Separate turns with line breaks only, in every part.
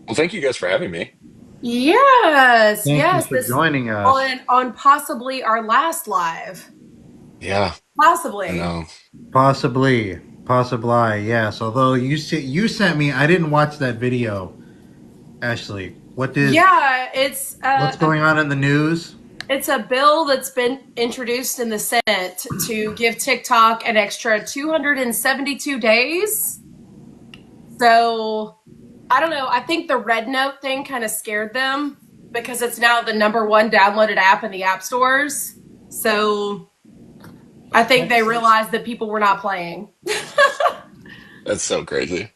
Well, thank you guys for having me.
Yes,
Thank you
yes.
for
This
joining us.
on possibly our last live.
Yeah, I
Possibly.
know.
Possibly, possibly, yes. Although you sent me, I didn't watch that video. Ashley,
Yeah,
what's going on in the news?
it's a bill that's been introduced in the Senate to give TikTok an extra 272 days. So, I don't know. I think the red note thing kind of scared them because it's now the number one downloaded app in the app stores. So, I think they
That's
realized that people were not playing.
That's so crazy.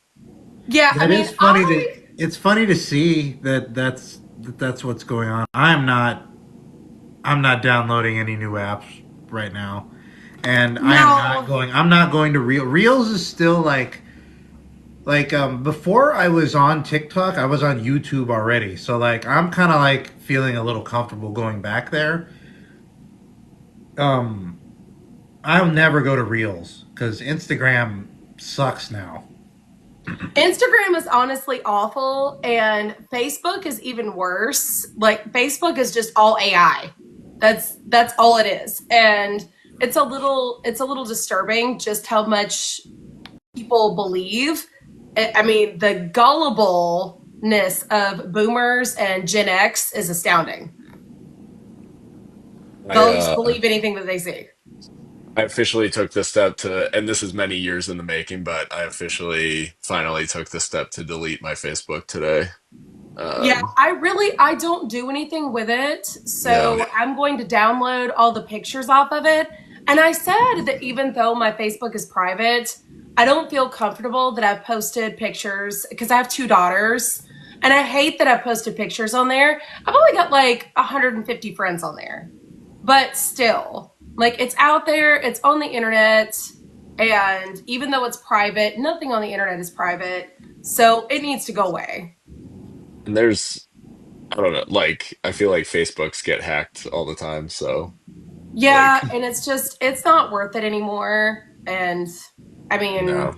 Yeah, I
that
mean,
is funny to it's funny to see that's what's going on. I'm not downloading any new apps right now. And
no.
I'm not going to Reels is still before I was on TikTok, I was on YouTube already. So like I'm kind of like feeling a little comfortable going back there. Um I'll never go to Reels cuz Instagram sucks now.
Instagram is honestly awful, and Facebook is even worse. Like Facebook is just all AI. That's all it is, and it's a little disturbing just how much people believe. I mean, the gullibleness of Boomers and Gen X is astounding.
I
They'll just
uh
believe anything that they see.
I officially took the step to, and this is many years in the making, but I officially finally took the step to delete my Facebook today.
Yeah,
Um,
I don't do anything with it.
yeah,
So I'm going to download all the pictures off of it. And I said that even though my Facebook is private, I don't feel comfortable that I've posted pictures because I have two daughters. And I hate that I've posted pictures on there. I've only got like 150 friends on there. But still, like it's out there, it's on the internet. And even though it's private, nothing on the internet is private. So it needs to go away.
and there's I don't know, like I feel like Facebooks get hacked all the time, so like
Yeah, and it's not worth it anymore. And I mean,
no.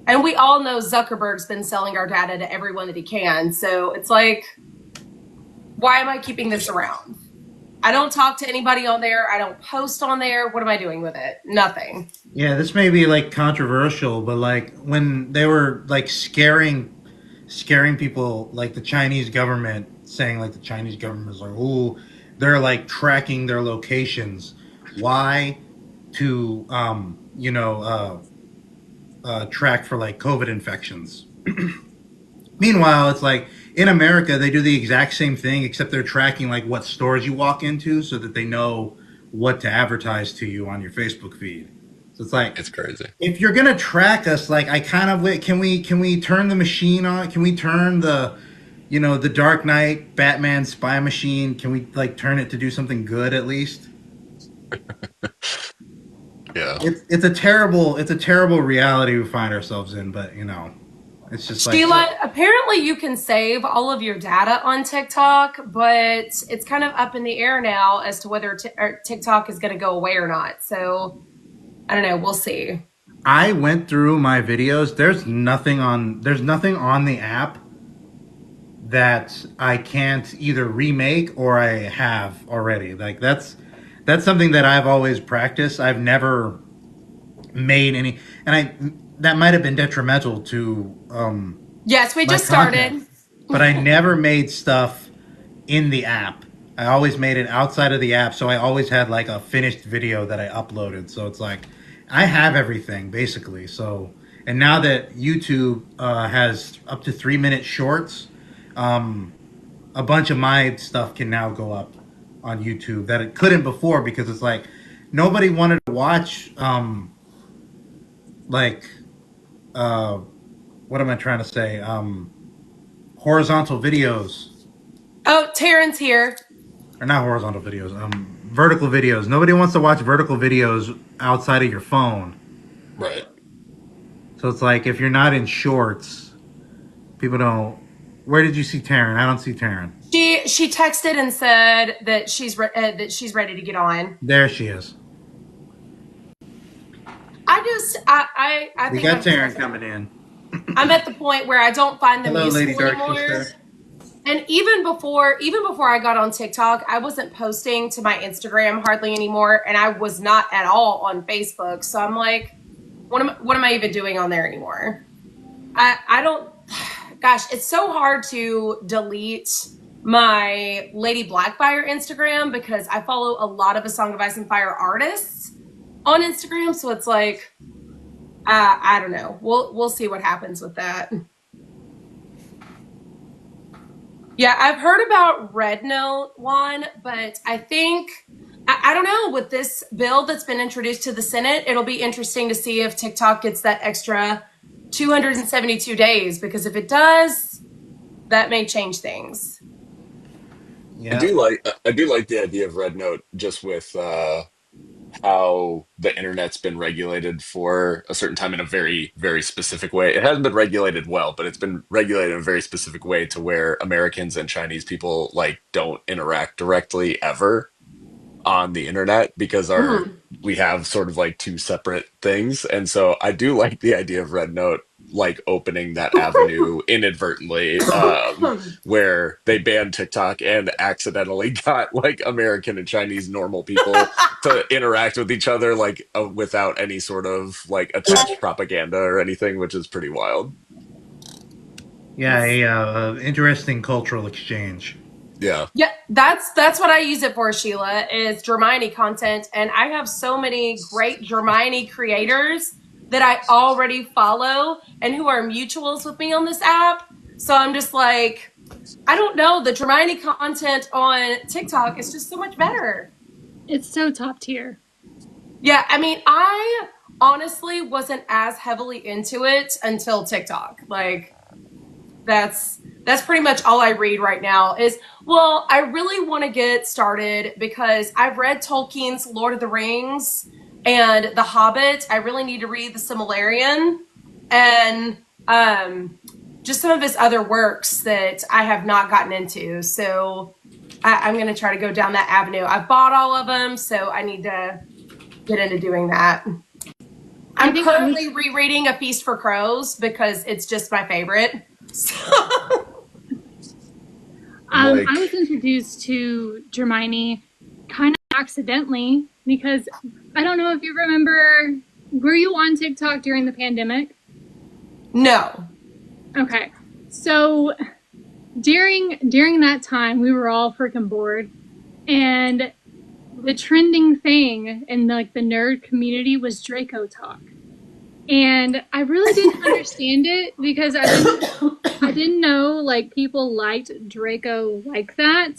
and we all know Zuckerberg's been selling our data to everyone that he can. So it's like, why am I keeping this around? I don't talk to anybody on there. I don't post on there. What am I doing with it? Nothing.
Yeah, this may be like controversial, but like when they were like scaring people, like the Chinese government saying like the Chinese government is like, oh, they're like tracking their locations. Why? To track for like COVID infections. Meanwhile, it's like in America they do the exact same thing, except they're tracking like what stores you walk into, so that they know what to advertise to you on your Facebook feed. So it's like
It's crazy.
if you're gonna track us, like I kind of can we turn the machine on? Can we turn the Dark Knight Batman spy machine? Can we like turn it to do something good at least?
Yeah.
It's a terrible reality we find ourselves in, but it's just like
Sheila, apparently you can save all of your data on TikTok, but it's kind of up in the air now as to whether TikTok is going to go away or not. So I don't know. We'll see.
I went through my videos. There's nothing on the app that I can't either remake or I have already. Like that's something that I've always practiced. I've never made any, and I that might have been detrimental to
Yes, we
my
just
content,
started.
but I never made stuff in the app. I always made it outside of the app, so I always had like a finished video that I uploaded. So it's like I have everything basically. So and now that YouTube has up to 3 minute shorts, um, a bunch of my stuff can now go up on YouTube that it couldn't before because it's like nobody wanted to watch like uh, what am I trying to say? Horizontal videos
Oh, Taryn's here.
or not horizontal videos, vertical videos. Nobody wants to watch vertical videos outside of your phone.
Right.
So it's like if you're not in shorts, people don't. Where did you see Taryn? I don't see Taryn.
She texted and said that she's ready to get on.
There she is.
I just I
We
think
got
I'm just
Taryn
like
coming in.
I'm at the point where I don't find them
Hello, Lady
useful
Dark
anymore.
Sister.
And even before I got on TikTok, I wasn't posting to my Instagram hardly anymore, and I was not at all on Facebook. So I'm like, what am I even doing on there anymore? I don't. Gosh, it's so hard to delete my Lady Blackfire Instagram because I follow a lot of A Song of Ice and Fire artists on Instagram. So it's like, I don't know. We'll see what happens with that. Yeah, I've heard about Red Note one, but I think I don't know, with this bill that's been introduced to the Senate, it'll be interesting to see if TikTok gets that extra 272 days, because if it does, that may change things.
Yeah.
I do like the idea of Red Note just with how the internet's been regulated for a certain time in a very, very specific way. It hasn't been regulated well, but it's been regulated in a very specific way to where Americans and Chinese people like don't interact directly ever on the internet because our
Mhm.
we have sort of like two separate things. And so I do like the idea of Red Note like opening that avenue inadvertently, where they banned TikTok and accidentally got like American and Chinese normal people to interact with each other like without any sort of like attached propaganda or anything, which is pretty wild.
Yeah, interesting cultural exchange.
Yeah.
Yeah, that's what I use it for, Sheila, is Germani content. And I have so many great Germani creators that I already follow and who are mutuals with me on this app. So I'm just like, I don't know, the Germani content on TikTok is just so much better.
It's so top tier.
Yeah, I mean, I honestly wasn't as heavily into it until TikTok. Like, that's pretty much all I read right now is, well, I really want to get started because I've read Tolkien's Lord of the Rings and The Hobbit. I really need to read the Silmarillion and just some of his other works that I have not gotten into. So I'm going to try to go down that avenue. I've bought all of them, so I need to get into doing that.
I
I'm
think
currently rereading A Feast for Crows because it's just my favorite.
I'm
I
like
was introduced to Hermione kind of accidentally because I don't know if you remember. Were you on TikTok during the pandemic?
No.
Okay, so during that time, we were all freaking bored, and the trending thing in like the nerd community was Draco talk. And I really didn't understand it because I didn't know like people liked Draco like that.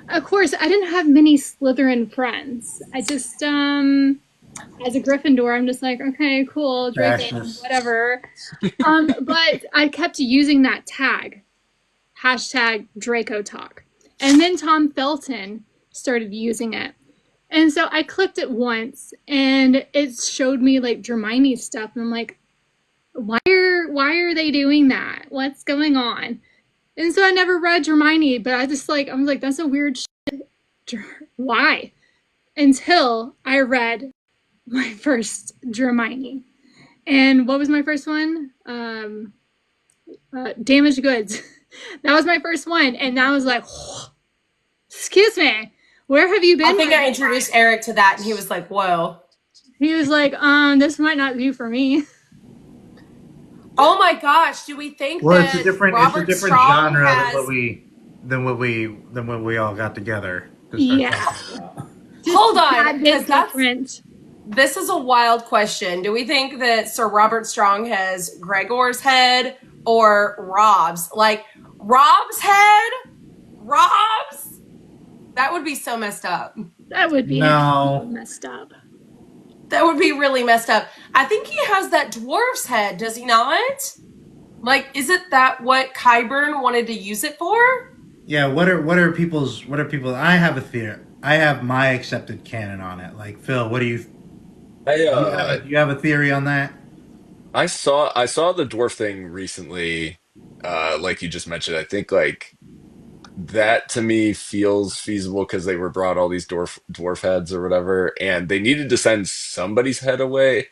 Of course, I didn't have many Slytherin friends. I just as a Gryffindor, I'm just like, okay, cool, Draco,
Fascist.
whatever. But I kept using that tag, hashtag Draco talk. And then Tom Felton started using it. And so I clicked it once and it showed me like Hermione stuff. And I'm like, why are they doing that? What's going on? And so I never read Hermione, but I was like, that's a weird shit. Why? Until I read my first Hermione. And what was my first one? Damaged Goods. That was my first one. And I was like, oh, excuse me, where have you
I
been?
think I introduced Eric to that and he was like, whoa.
He was like, this might not be for me.
Oh my gosh, do we think
Well,
that
it's a
Robert
different
Strong
genre
has
than what we all got together to start
Yeah.
talking about.
Just
Hold on,
that
because
bit different.
this is a wild question. Do we think that Sir Robert Strong has Gregor's head or Rob's? Like Rob's head? Rob's? That would be so messed up.
That would be
No.
messed up.
That would be really messed up. I think he has that dwarf's head, does he not? Like, isn't that what Kyburn wanted to use it for?
Yeah, what are people I have a theory. I have my accepted canon on it. Like Phil, what
I
do you have a theory on that?
I saw the dwarf thing recently, like you just mentioned. I think like that to me feels feasible because they were brought all these dwarf heads or whatever, and they needed to send somebody's head away.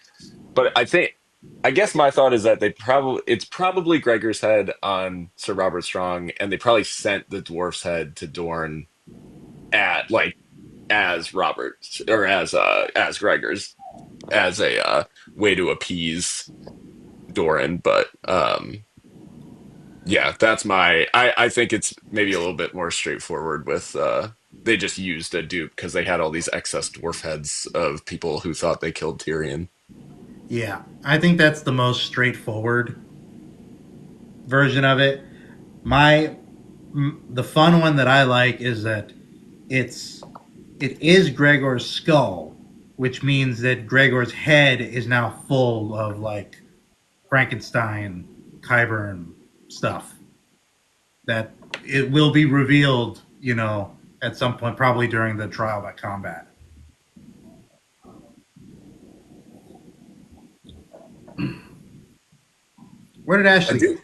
But I think I guess my thought is that it's probably Gregor's head on Sir Robert Strong, and they probably sent the dwarf's head to Dorne at like as Robert or as Gregor's as a way to appease Doran. But yeah, that's I think it's maybe a little bit more straightforward with they just used a dupe because they had all these excess dwarf heads of people who thought they killed Tyrion.
Yeah, I think that's the most straightforward version of it. My the fun one that I like is that it's it is Gregor's skull, which means that Gregor's head is now full of like Frankenstein, Kyburn stuff that it will be revealed, at some point, probably during the trial by combat. Where did
I
Ashley go?
do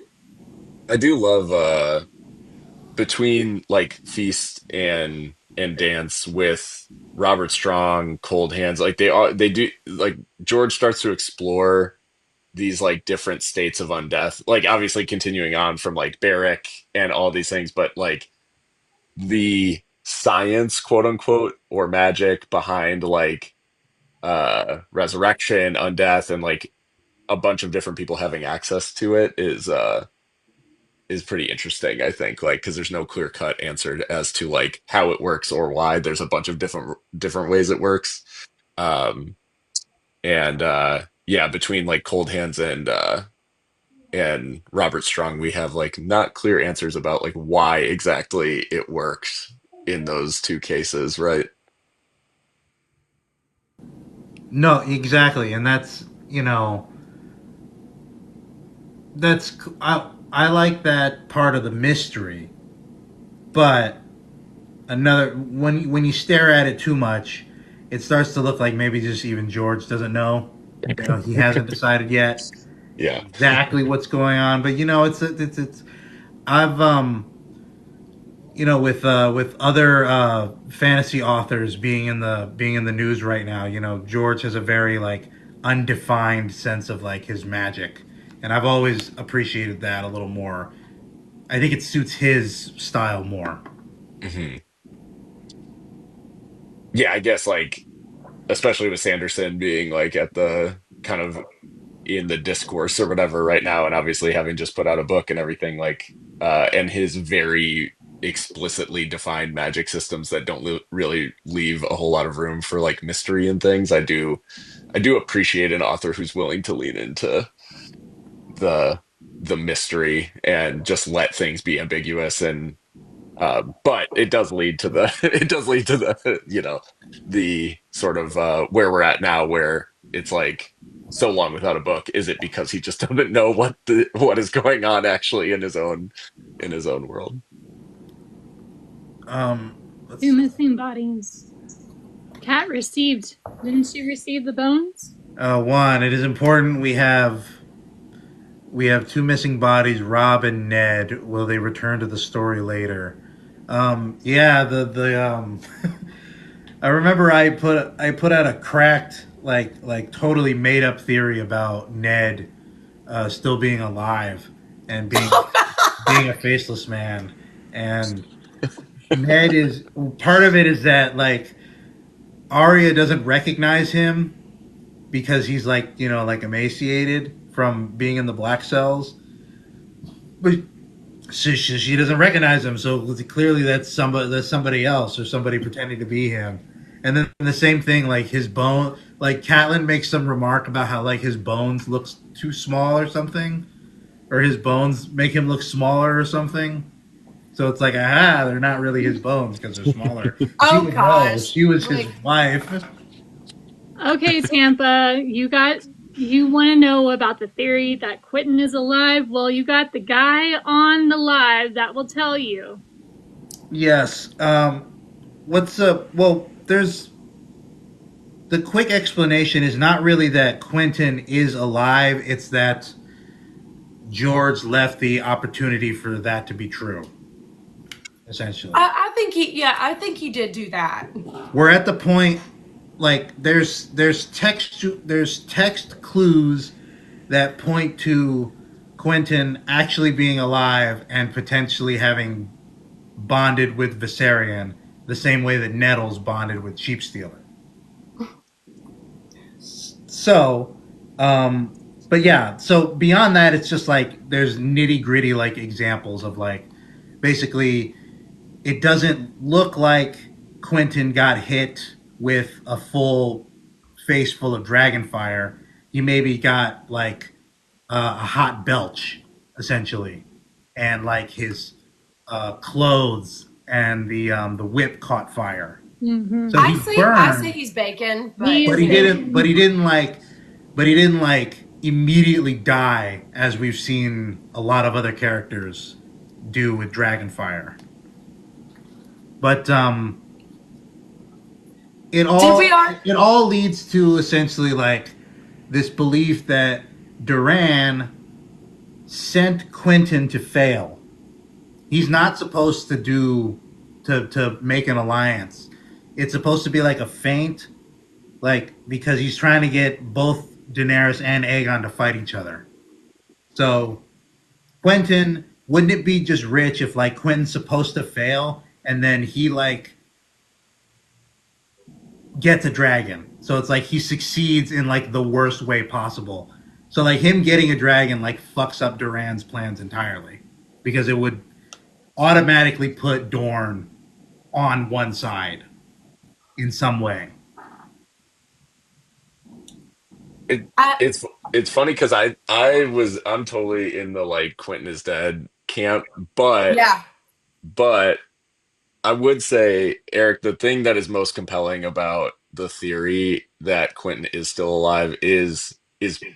I do love between like feast and dance with Robert Strong, Cold Hands, like they do like George starts to explore these like different states of undeath, like obviously continuing on from like Barrack and all these things, but like the science, quote unquote, or magic behind like resurrection, undeath, and like a bunch of different people having access to it is pretty interesting, I think, like because there's no clear cut answer as to like how it works or why. There's a bunch of different ways it works. Um and yeah, between like Cold Hands and Robert Strong, we have like not clear answers about like why exactly it works in those two cases, right?
No, exactly, and I like that part of the mystery, but another when you stare at it too much, it starts to look like maybe just even George doesn't know. He hasn't decided yet
Yeah.
exactly what's going on. But it's I've with other fantasy authors being in the news right now. George has a very like undefined sense of like his magic, and I've always appreciated that a little more. I think it suits his style more.
Hmm. Yeah, I guess like especially with Sanderson being like at the kind of in the discourse or whatever right now, and obviously having just put out a book and everything, like and his very explicitly defined magic systems that don't really leave a whole lot of room for like mystery and things. I do appreciate an author who's willing to lean into the the mystery and just let things be ambiguous. And but it does lead to the it does lead to the the sort of where we're at now, where it's like so long without a book. Is it because he just doesn't know what is going on actually in his own world?
Um,
Two
let's
missing bodies. Cat received. Didn't she receive the bones?
One. It is important we have two missing bodies, Rob and Ned. Will they return to the story later? Yeah, the I remember I put out a cracked like totally made up theory about Ned still being alive and being a faceless man, and Ned is part of it is that like Arya doesn't recognize him because he's like emaciated from being in the black cells, but she doesn't recognize him. So clearly that's somebody else or somebody pretending to be him. And then the same thing, like his bone, like Catelyn makes some remark about how like his bones looks too small or something, or his bones make him look smaller or something. So it's like, aha, they're not really his bones because they're smaller. She
Oh
would know.
gosh.
She was his
Like,
wife.
Okay, Tampa, you want to know about the theory that Quentin is alive? Well, you got the guy on the live that will tell you.
Yes. What's up? Well, there's the quick explanation is not really that Quentin is alive. It's that George left the opportunity for that to be true. Essentially,
I think he did do that.
we're at the point like there's text clues that point to Quentin actually being alive and potentially having bonded with Viserion the same way that Nettles bonded with Sheepstealer. So, but yeah, so beyond that, it's just like there's nitty gritty like examples of like basically it doesn't look like Quentin got hit with a full face full of dragon fire. He maybe got like a hot belch, essentially, and like his clothes and the whip caught fire.
Mm-hmm.
So he
I say
burned,
he's bacon, but
but
He's
he
you know.
didn't.
bacon.
But he didn't like immediately die as we've seen a lot of other characters do with Dragonfire. But
Did we are
it all leads to essentially like this belief that Duran sent Quentin to fail. He's not supposed to do to make an alliance. It's supposed to be like a feint, like because he's trying to get both Daenerys and Aegon to fight each other. So Quentin, wouldn't it be just rich if like Quentin's supposed to fail and then he like gets a dragon? So it's like he succeeds in like the worst way possible. So like him getting a dragon like fucks up Duran's plans entirely because it would automatically put Dorne on one side in some way.
It
I,
it's funny because I'm totally in the like Quentin is dead camp,
yeah.
but I would say, Eric, the thing that is most compelling about the theory that Quentin is still alive is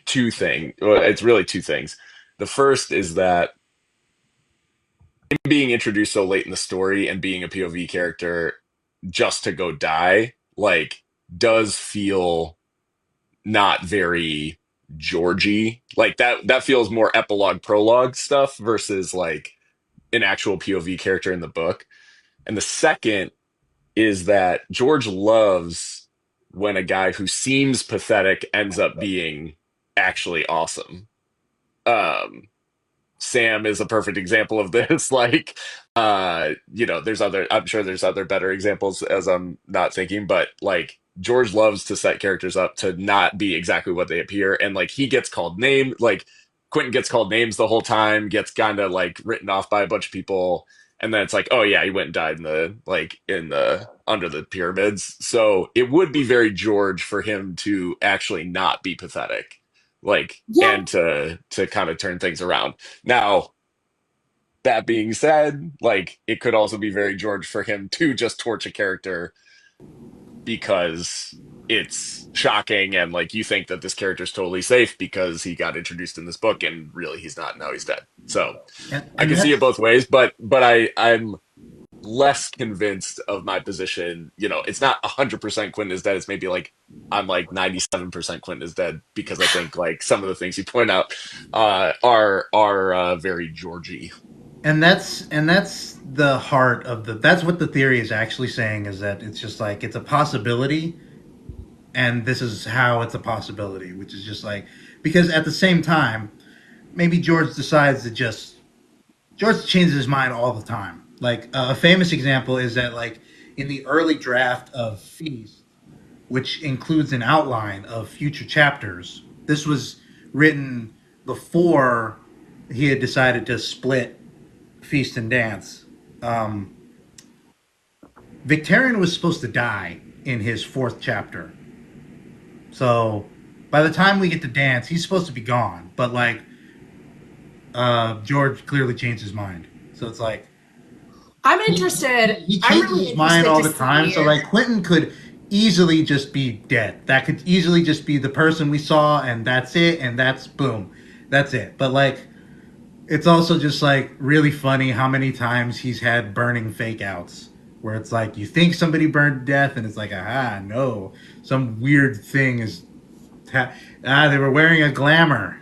two things. Well, it's really two things. The first is that him being introduced so late in the story and being a POV character just to go die, like, does feel not very Georgie. Like that feels more epilogue prologue stuff versus like an actual POV character in the book. And the second is that George loves when a guy who seems pathetic ends up being actually awesome. Um, Sam is a perfect example of this. Like, there's other, I'm sure there's other better examples as I'm not thinking, but like, George loves to set characters up to not be exactly what they appear. And like, he gets called name, like, Quentin gets called names the whole time, gets kind of like written off by a bunch of people. And then it's like, oh yeah, he went and died in the, under the pyramids. So it would be very George for him to actually not be pathetic, like,
Yeah.
and to kind of turn things around. Now, that being said, like it could also be very George for him to just torch a character because it's shocking and like you think that this character's totally safe because he got introduced in this book and really he's not, now he's dead. So I
And
can see it
that's
both ways, but I'm less convinced of my position. It's not 100% Quentin is dead. It's maybe like I'm like 97% Quentin is dead because I think like some of the things you point out are very Georgie.
and that's the heart of the that's what the theory is actually saying is that it's just like it's a possibility and this is how it's a possibility, which is just like because at the same time maybe George decides to just George changes his mind all the time. Like a famous example is that like in the early draft of Feast, which includes an outline of future chapters, this was written before he had decided to split Feast and Dance. Um, Victarion was supposed to die in his fourth chapter. So by the time we get to Dance, he's supposed to be gone. But like George clearly changed his mind. So it's like
I'm
he,
interested.
he
I'm
changes
really
his mind
interested
all
to
the time.
see.
So like Quentin could easily just be dead. That could easily just be the person we saw, and that's it. And that's boom, that's it. But like it's also just like really funny how many times he's had burning fake outs where it's like you think somebody burned to death and it's like aha no some weird thing is they were wearing a glamour.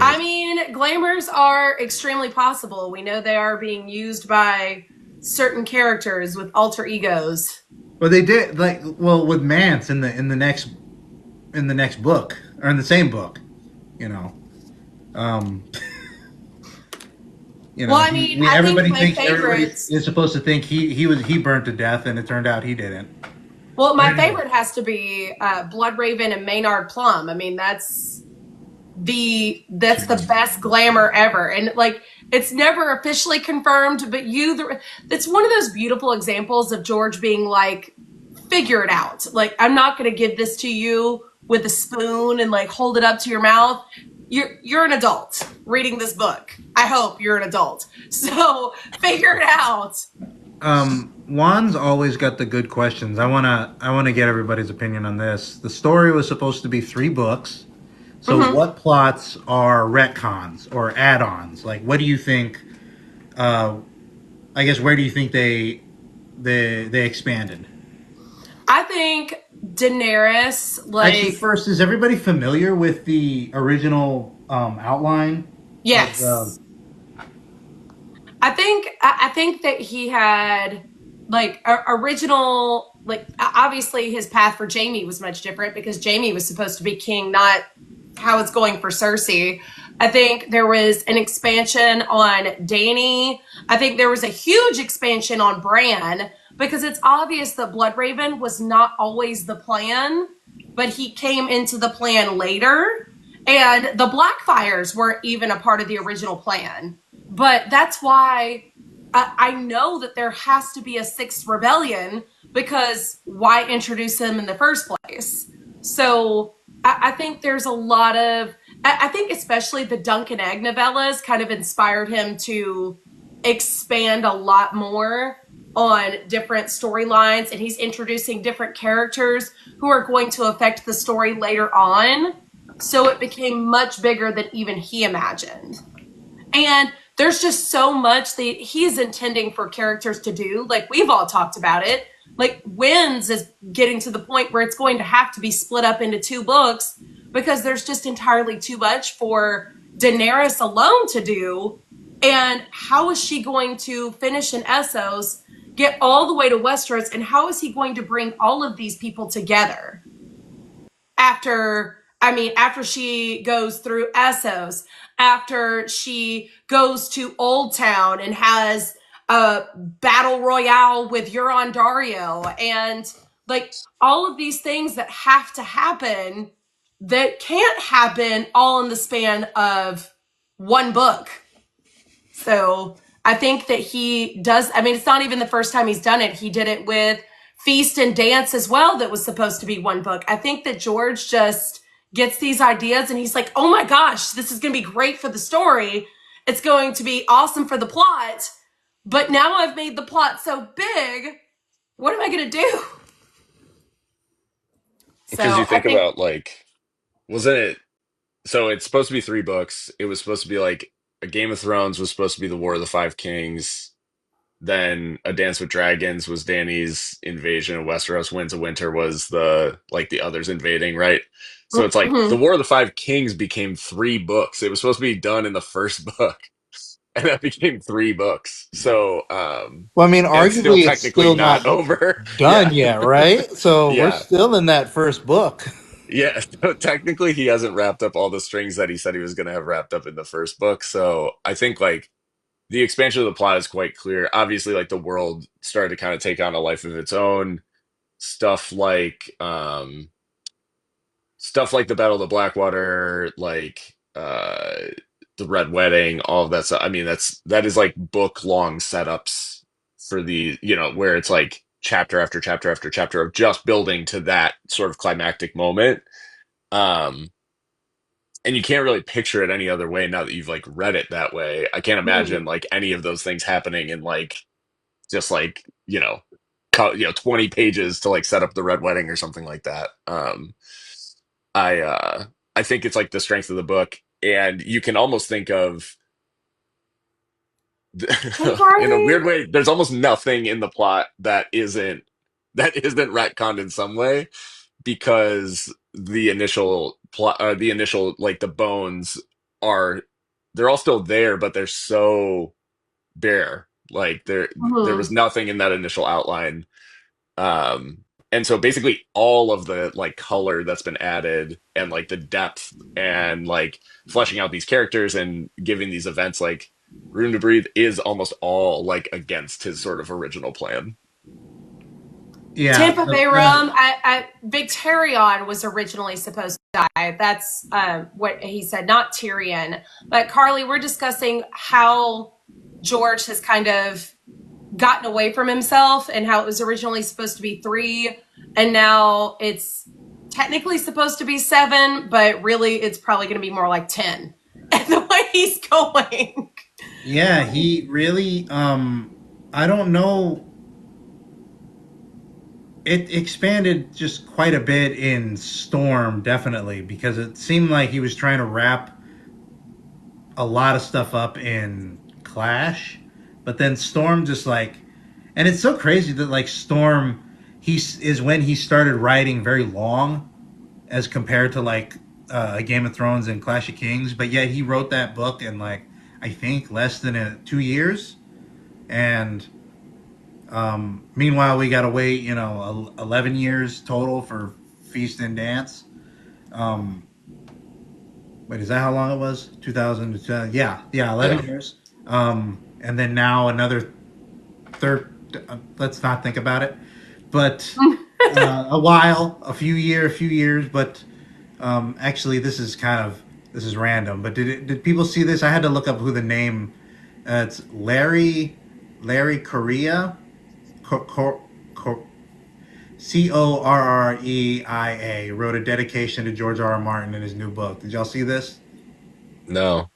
I
Anyways,
mean, glamours are extremely possible. We know they are being used by certain characters with alter egos.
well they did like well with Mance in the next book. or in the same book. You know, um,
Well, I
he
mean,
we
I think
everybody
my
thinks everybody
favorite.
is supposed to think he burned to death, and it turned out he didn't.
Well,
But
my
anyway,
favorite has to be Blood Raven and Maynard Plum. I mean, that's the best glamour ever, and like it's never officially confirmed, but it's one of those beautiful examples of George being like, figure it out. Like, I'm not going to give this to you with a spoon and like hold it up to your mouth. You're an adult reading this book. I hope you're an adult. So figure it out.
Juan's always got the good questions. I wanna get everybody's opinion on this. The story was supposed to be 3 books. So
Mhm.
what plots are retcons or add-ons? Like, what do you think? Uh, I guess where do you think they expanded?
I think Daenerys,
Actually,
like,
first, is everybody familiar with the original outline of the?
yes. I think that he had like original, like, obviously his path for Jamie was much different because Jamie was supposed to be king, not how it's going for Cersei. I think there was an expansion on Dany. I think there was a huge expansion on Bran because it's obvious that Bloodraven was not always the plan, but he came into the plan later. And the Blackfires weren't even a part of the original plan. But that's why I know that there has to be a sixth rebellion because why introduce them in the first place? So I think there's a lot of, I think especially the Duncan Egg novellas kind of inspired him to expand a lot more on different storylines. And he's introducing different characters who are going to affect the story later on. So it became much bigger than even he imagined. And there's just so much that he's intending for characters to do. Like we've all talked about it. Like Winds is getting to the point where it's going to have to be split up into 2 books because there's just entirely too much for Daenerys alone to do. And how is she going to finish in Essos, get all the way to Westeros, and how is he going to bring all of these people together? After she goes through Essos, after she goes to Old Town and has a battle royale with Euron Dario, and like all of these things that have to happen that can't happen all in the span of 1 book. So I think that he does. I mean, it's not even the first time he's done it. He did it with Feast and Dance as well, that was supposed to be 1 book. I think that George just gets these ideas and he's like, oh my gosh, this is going to be great for the story. It's going to be awesome for the plot. But now I've made the plot so big. What am I going to do?
Because
So
you
I
think
think,
about like, wasn't it? So it's supposed to be 3 books. It was supposed to be like a Game of Thrones was supposed to be the War of the Five Kings. Then A Dance with Dragons was Dany's invasion of Westeros. Winds of Winter was the others invading, right? So it's like the
mhm.
War of the Five Kings became 3 books. It was supposed to be done in the first book, and that became 3 books. So
Well, I mean,
and it's still
arguably, it's
technically
still
not
not
over.
done
Yeah.
yet, right? So we're
Yeah.
still in that first book.
Yeah, so technically he hasn't wrapped up all the strings that he said he was going to have wrapped up in the first book. So I think like the expansion of the plot is quite clear. Obviously, like the world started to kind of take on a life of its own. Stuff like stuff like the Battle of the Blackwater, like the Red Wedding, all of that stuff. I mean, that is like book long setups for the, where it's like chapter after chapter after chapter of just building to that sort of climactic moment. Um and you can't really picture it any other way now that you've like read it that way. I can't imagine like any of those things happening in like just like 20 pages to like set up the red wedding or something like that. I think it's like the strength of the book, and you can almost think of
Hey,
in a
Carly.
weird way, there's almost nothing in the plot that isn't retconned in some way, because the initial plot, the initial like the bones are they're all still there, but they're so bare. Like there was
Mhm.
nothing in that initial outline. Um, and so basically all of the like color that's been added and like the depth and like fleshing out these characters and giving these events like room to breathe is almost all like against his sort of original plan.
Yeah.
Tampa Bay Rum. Victarion was originally supposed to die. That's what he said, not Tyrion. But Carly, we're discussing how George has kind of gotten away from himself and how it was originally supposed to be 3, and now it's technically supposed to be 7, but really it's probably going to be more like 10. And the way he's going.
Yeah, he really I don't know, it expanded just quite a bit in Storm, definitely, because it seemed like he was trying to wrap a lot of stuff up in Clash, but then Storm just like, and it's so crazy that like Storm, is when he started writing very long as compared to like Game of Thrones and Clash of Kings, but yet he wrote that book in like I think less than 2 years, and meanwhile we got to wait 11 years total for Feast and Dance. Um, Wait, is that how long it was? 2000 to yeah,
Yeah.
11 years. And then now another third. Let's not think about it, but a while, a few years. But actually, this is random. But did people see this? I had to look up who the name. It's Larry Correia, Correia wrote a dedication to George R. R. Martin in his new book. Did y'all see this?
No.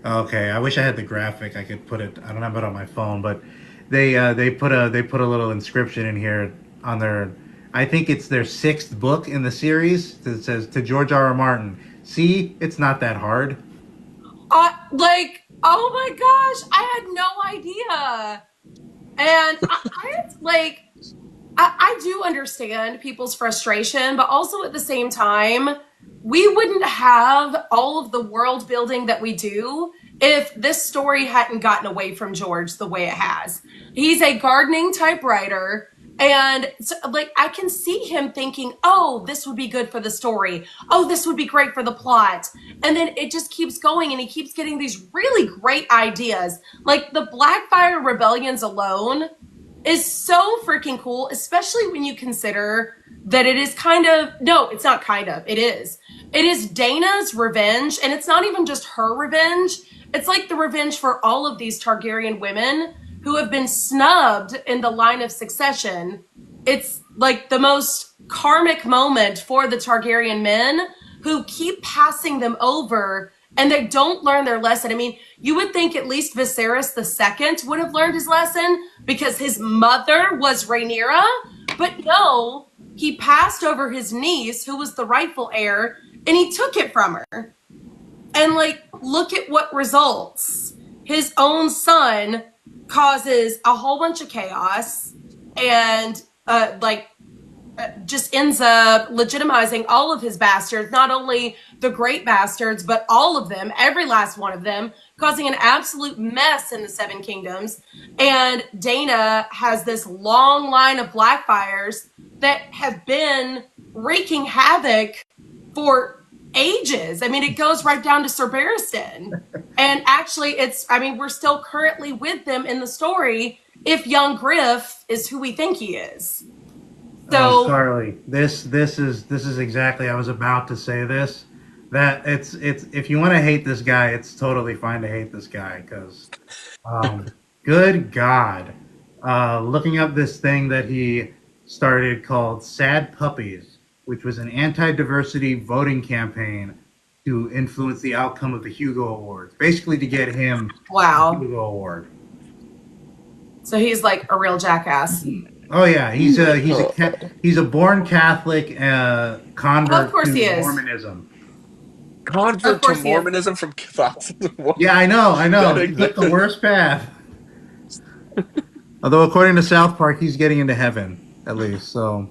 Okay, I wish I had the graphic. I could put it. I don't have it on my phone, but they put a little inscription in here on their. I think it's their 6th book in the series that says to George R. R. Martin. See, it's not that hard.
Like, oh my gosh, I had no idea. And I do understand people's frustration, but also at the same time, we wouldn't have all of the world building that we do if this story hadn't gotten away from George the way it has. He's a gardening type writer. And so, like, I can see him thinking, oh, this would be good for the story. Oh, this would be great for the plot. And then it just keeps going and he keeps getting these really great ideas. Like the Blackfire Rebellions alone is so freaking cool, especially when you consider that it is kind of, no, it's not kind of, it is. It is Dana's revenge, and it's not even just her revenge. It's like the revenge for all of these Targaryen women who have been snubbed in the line of succession. It's like the most karmic moment for the Targaryen men who keep passing them over and they don't learn their lesson. I mean, you would think at least Viserys II would have learned his lesson because his mother was Rhaenyra, but no, he passed over his niece, who was the rightful heir, and he took it from her. And like, look at what results. His own son causes a whole bunch of chaos and just ends up legitimizing all of his bastards, not only the great bastards, but all of them, every last one of them, causing an absolute mess in the Seven Kingdoms. And Dana has this long line of Blackfires that have been wreaking havoc for ages. I mean, it goes right down to Sir Barristan. And actually, we're still currently with them in the story if young Griff is who we think he is. So,
Carly, this is exactly, I was about to say this. That it's if you want to hate this guy, it's totally fine to hate this guy because, good God, looking up this thing that he started called Sad Puppies, which was an anti-diversity voting campaign to influence the outcome of the Hugo Awards, basically to get him
wow.
the Hugo Award.
So he's like a real jackass.
Oh yeah, he's a born Catholic convert to Mormonism.
Convert to Mormonism from Catholicism?
Yeah, I know. He took the worst path. Although according to South Park, he's getting into heaven at least. So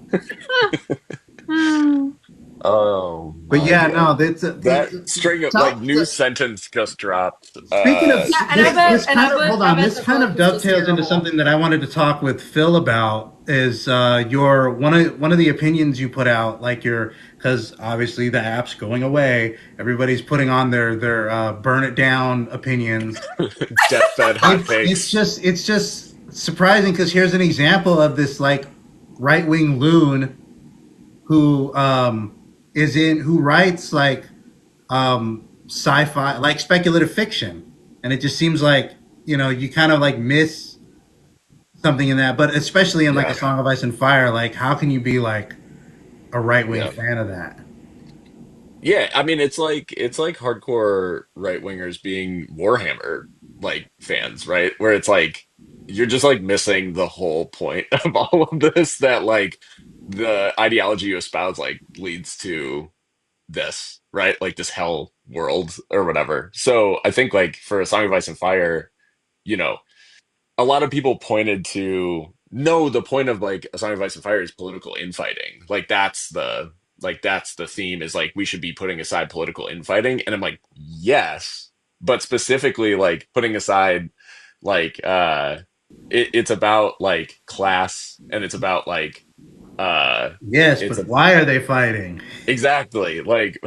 Oh
But
my
yeah, no,
god.
that's
That string of like
top.
new sentence just dropped.
Speaking of
Yeah, and
this kind of hold
I
on,
bet
this
the
kind
book
of
is just
dovetails into
terrible.
something that I wanted to talk with Phil about is your one of the opinions you put out, like your because obviously the app's going away, everybody's putting on their burn it down opinions.
Deathbed hot takes.
It's just surprising because here's an example of this like right wing loon who is in who writes like sci-fi like speculative fiction, and it just seems like you kind of like miss something in that, but especially in like a
Yeah.
Song of Ice and Fire, like how can you be like a right-wing
Yeah.
fan of that?
Yeah, I mean it's like hardcore right wingers being Warhammer like fans, right? Where it's like you're just like missing the whole point of all of this that like the ideology you espouse like leads to this, right? Like this hell world or whatever. So I think like for A Song of Ice and Fire, you know, a lot of people pointed to no, the point of like A Song of Ice and Fire is political infighting. Like that's the theme is like we should be putting aside political infighting. And I'm like, yes, but specifically like putting aside like it's about like class and it's about like uh
Yes,
it's
but
a
why are they fighting?
exactly like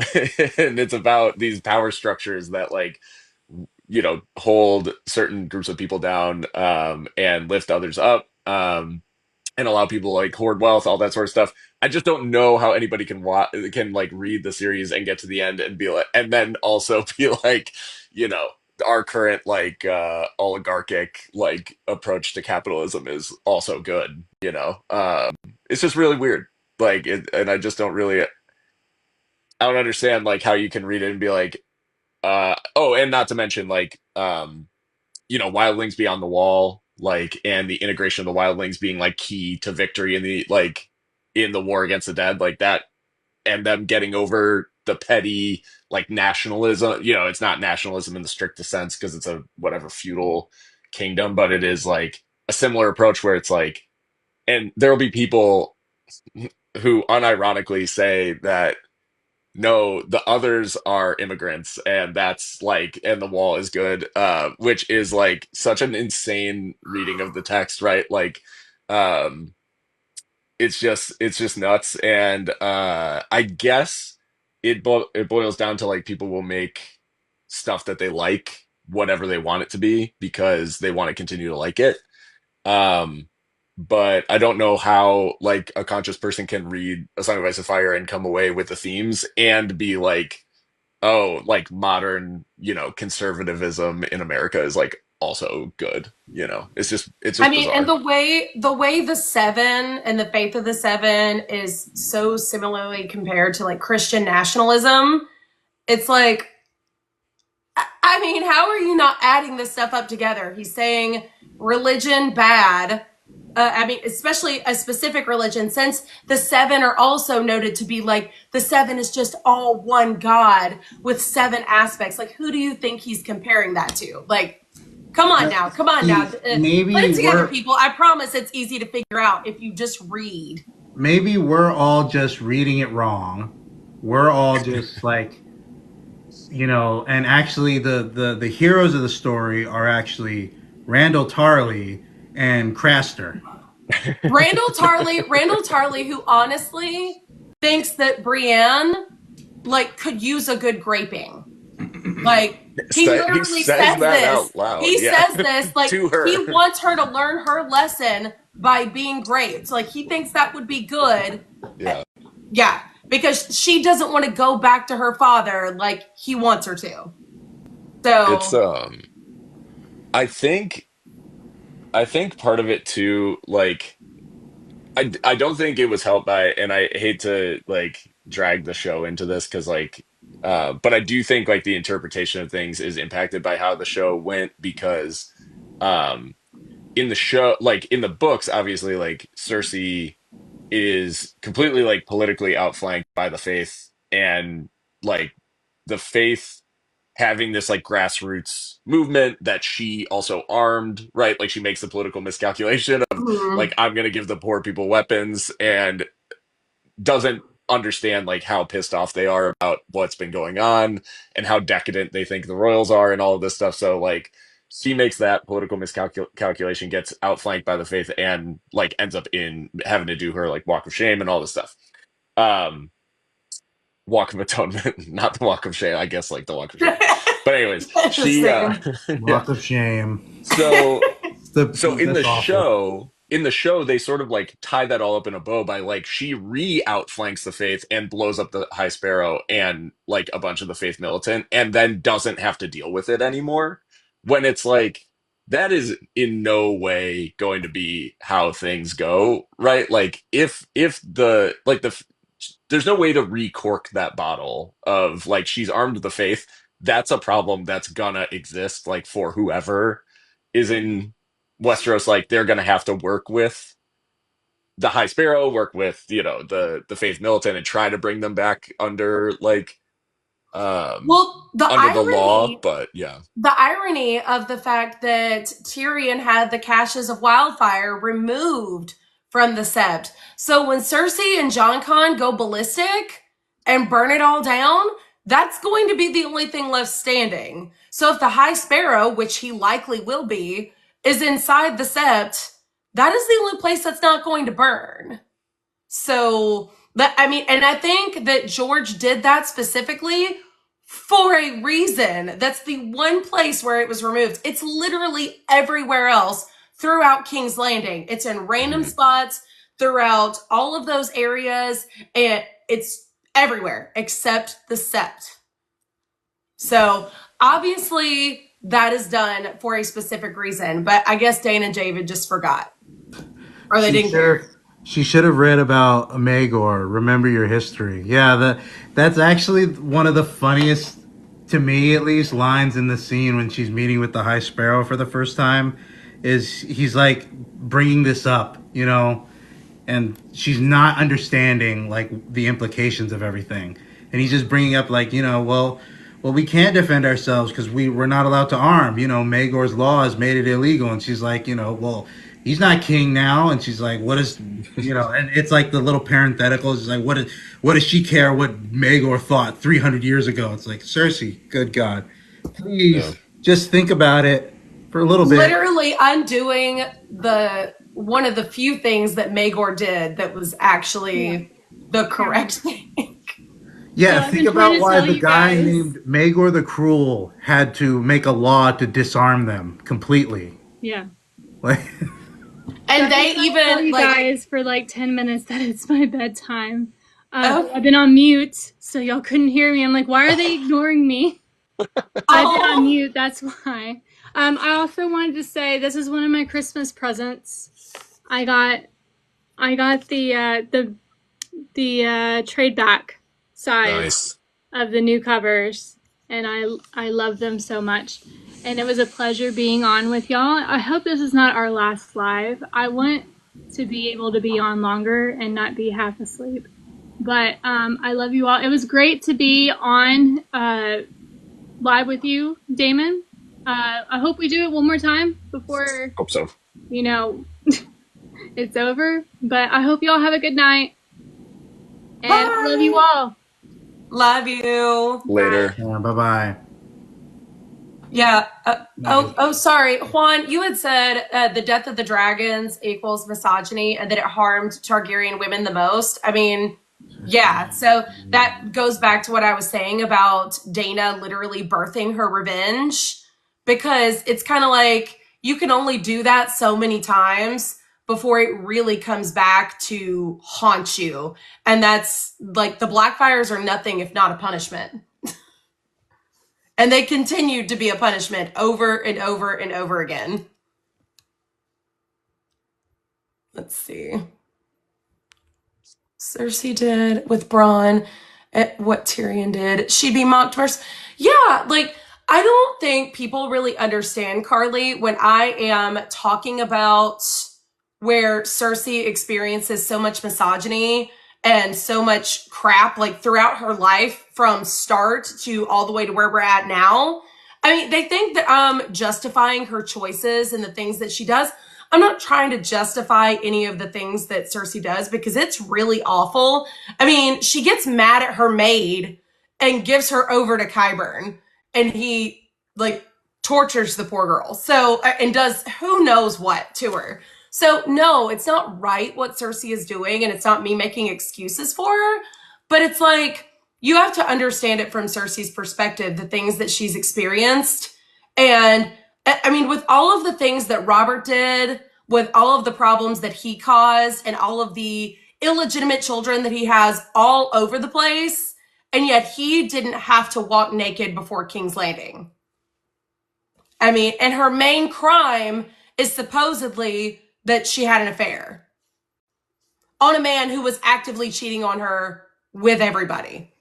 and it's about these power structures that like hold certain groups of people down and lift others up and allow people to, like hoard wealth, all that sort of stuff. I just don't know how anybody can like read the series and get to the end and be like, and then also be like, you know, our current like oligarchic like approach to capitalism is also good. It's just really weird. Like, and I just don't really, I don't understand like how you can read it and be like, oh, and not to mention like wildlings beyond the wall like and the integration of the wildlings being like key to victory in the war against the dead like that and them getting over the petty like nationalism. It's not nationalism in the strictest sense because it's a whatever feudal kingdom, but it is like a similar approach where it's like, and there'll be people who unironically say that no, the others are immigrants, and that's like, and the wall is good, which is like such an insane reading of the text, right? Like, um, it's just nuts, and I guess it boils down to like people will make stuff that they like, whatever they want it to be, because they want to continue to like it. Um, but I don't know how like a conscious person can read A Song of Ice and Fire and come away with the themes and be like, oh, like modern, conservatism in America is like also good. It's just
I mean, and
bizarre.
the way the seven and the faith of the seven is so similarly compared to like Christian nationalism, it's like I mean, how are you not adding this stuff up together? He's saying religion bad. I mean, especially a specific religion, since the seven are also noted to be like the seven is just all one God with seven aspects. Like, who do you think he's comparing that to? Like, come on now.
See,
Put it together, people. I promise it's easy to figure out if you just read.
maybe we're all just reading it wrong. We're all just like and actually the heroes of the story are actually Randall Tarley and Craster.
Randall Tarley, who honestly thinks that Brienne like could use a good graping. Like he
He
literally
says
says
that
this.
out loud,
He
yeah,
says this like
to
he
her.
wants her to learn her lesson by being graped. Like he thinks that would be good.
Yeah,
Yeah, because she doesn't want to go back to her father like he wants her to.
it's
So,
I think part of it too, like I don't think it was helped by, and I hate to like drag the show into this because like, but I do think like the interpretation of things is impacted by how the show went because, um, in the show, like in the books, obviously like Cersei is completely like politically outflanked by the faith and like the faith having this like grassroots movement that she also armed, right? Like she makes the political miscalculation of
mhm.
like I'm going to give the poor people weapons and doesn't understand like how pissed off they are about what's been going on and how decadent they think the royals are and all of this stuff. So like she makes that political miscalculation, gets outflanked by the faith, and like ends up in having to do her like walk of shame and all this stuff. Um, walk of atonement, not the walk of shame. I guess like the walk of shame. But anyways, she
Walk
yeah.
of shame.
So in
That's awful.
the show, they sort of like tie that all up in a bow by like she outflanks the faith and blows up the High Sparrow and like a bunch of the faith militant, and then doesn't have to deal with it anymore. When it's like that is in no way going to be how things go, right? Like if the like the there's no way to recork that bottle of like she's armed the faith. That's a problem that's gonna exist like for whoever is in Westeros. Like they're gonna have to work with the High Sparrow, work with the faith militant, and try to bring them back under like
Well,
under the law. But yeah,
the irony of the fact that Tyrion had the caches of wildfire removed from the sept. So when Cersei and Jon Con go ballistic and burn it all down, that's going to be the only thing left standing. So if the High Sparrow, which he likely will be, is inside the sept, that is the only place that's not going to burn. So that, I mean, and I think that George did that specifically for a reason. That's the one place where it was removed. It's literally everywhere else throughout King's Landing. It's in random spots throughout all of those areas, and it's everywhere except the sept. So obviously that is done for a specific reason, but I guess Dane and David just forgot. Or they didn't care.
She should have read about Magor. Remember your history. Yeah, that's actually one of the funniest, to me at least, lines in the scene when she's meeting with the High Sparrow for the first time. Is he's like bringing this up, and she's not understanding like the implications of everything, and he's just bringing up like well, we can't defend ourselves because we're not allowed to arm. Magor's law has made it illegal, and she's like, well, he's not king now, and she's like, what is, and it's like the little parenthetical is like, what does she care what Magor thought 300 years ago? It's like, Cersei, good God, please just think about it for a little bit.
Literally undoing one of the few things that Magor did that was actually the correct thing.
Yeah, think about why the guy named Magor the Cruel had to make a law to disarm them completely.
Yeah.
Like,
and they even
you guys for like 10 minutes that it's my bedtime. I've been on mute, so y'all couldn't hear me. I'm like, why are they ignoring me? I've been on mute. That's why. I also wanted to say this is one of my Christmas presents. I got the trade back size of the new covers, and I love them so much, and it was a pleasure being on with y'all. I hope this is not our last live. I want to be able to be on longer and not be half asleep, but I love you all. It was great to be on live with you, Damon. I hope we do it one more time before
hope so.
It's over, but I hope y'all have a good night, and I love you all.
Love you.
Later.
Yeah, bye-bye.
Yeah. Sorry. Juan, you had said the death of the dragons equals misogyny and that it harmed Targaryen women the most. I mean, yeah. So that goes back to what I was saying about Dana literally birthing her revenge, because it's kind of like you can only do that so many times before it really comes back to haunt you. And that's like the Blackfires are nothing if not a punishment. And they continued to be a punishment over and over and over again. Let's see. Cersei did with Bronn what Tyrion did. She'd be mocked first. Yeah, like, I don't think people really understand, Carly, when I am talking about where Cersei experiences so much misogyny and so much crap, like throughout her life from start to all the way to where we're at now. I mean, they think that I'm justifying her choices and the things that she does. I'm not trying to justify any of the things that Cersei does because it's really awful. I mean, she gets mad at her maid and gives her over to Qyburn, and he like tortures the poor girl. So and does who knows what to her. So no, it's not right what Cersei is doing, and it's not me making excuses for her, but it's like you have to understand it from Cersei's perspective, the things that she's experienced. And I mean, with all of the things that Robert did, with all of the problems that he caused, and all of the illegitimate children that he has all over the place, and yet he didn't have to walk naked before King's Landing. I mean, and her main crime is supposedly that she had an affair on a man who was actively cheating on her with everybody.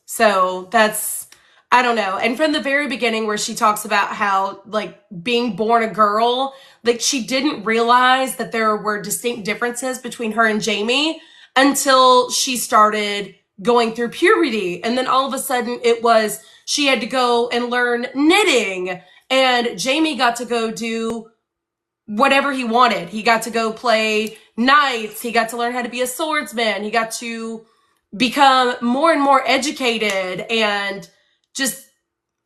So that's, I don't know. And from the very beginning, where she talks about how, like, being born a girl, like, she didn't realize that there were distinct differences between her and Jaime until she started going through puberty. And then all of a sudden, it was she had to go and learn knitting. And Jaime got to go do whatever he wanted. He got to go play knights. He got to learn how to be a swordsman. He got to become more and more educated and just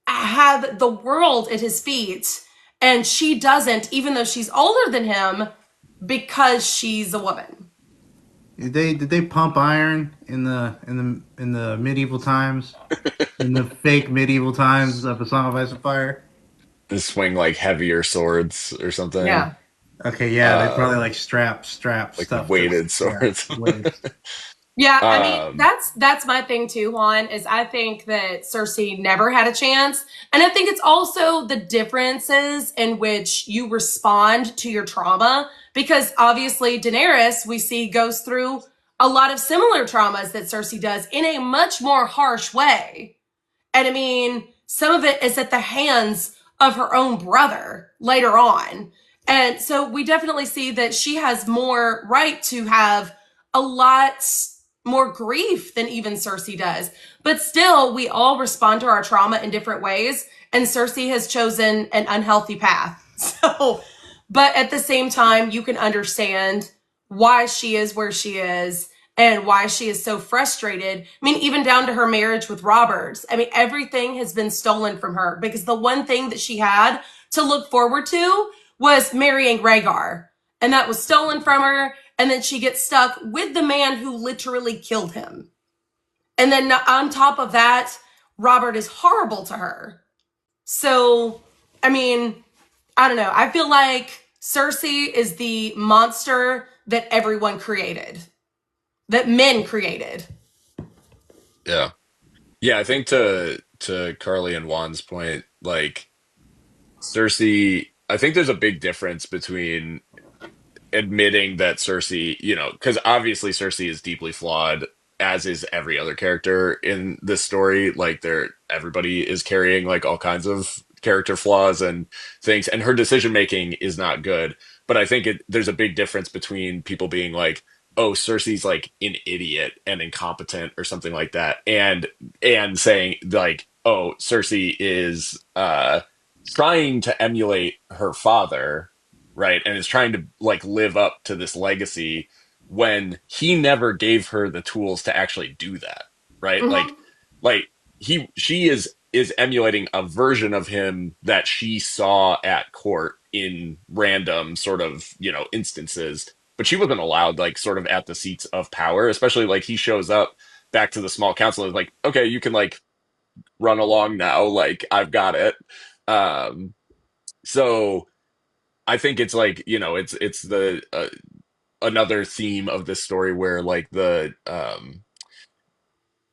have the world at his feet. And she doesn't, even though she's older than him, because she's a woman.
Did they pump iron in the medieval times? In the fake medieval times of A Song of Ice and Fire?
And swing like heavier swords or something.
Yeah.
Okay, yeah, they probably
Um,
like strap
like
stuff to,
weighted
yeah,
swords.
weights.
Yeah, I mean
um,
that's my thing too, Juan, is I think that Cersei never had a chance. And I think it's also the differences in which you respond to your trauma. Because obviously Daenerys, we see, goes through a lot of similar traumas that Cersei does in a much more harsh way. And I mean, some of it is at the hands of her own brother later on. And so we definitely see that she has more right to have a lot more grief than even Cersei does. But still, we all respond to our trauma in different ways. And Cersei has chosen an unhealthy path. So, but at the same time, you can understand why she is where she is and why she is so frustrated. I mean, even down to her marriage with Roberts. I mean, everything has been stolen from her because the one thing that she had to look forward to was marrying Rhaegar. And that was stolen from her. And then she gets stuck with the man who literally killed him. And then on top of that, Robert is horrible to her. So, I mean, I don't know. I feel like Cersei is the monster that everyone created, that men created.
yeah. Yeah, I think to Carly and Juan's point, like Cersei, I think there's a big difference between admitting that Cersei, because obviously Cersei is deeply flawed, as is every other character in this story. Like everybody is carrying like all kinds of character flaws and things, and her decision making is not good. But I think there's a big difference between people being like, "Oh, Cersei's like an idiot and incompetent" or something like that, and saying like, "Oh, Cersei is trying to emulate her father, right? And is trying to like live up to this legacy when he never gave her the tools to actually do that, right?
Mm-hmm.
Like she is emulating a version of him that she saw at court in random sort of, instances, but she wasn't allowed like sort of at the seats of power, especially like he shows up back to the small council and is like, okay, you can like run along now, like I've got it. Um, so I think it's like, it's the another theme of this story where like the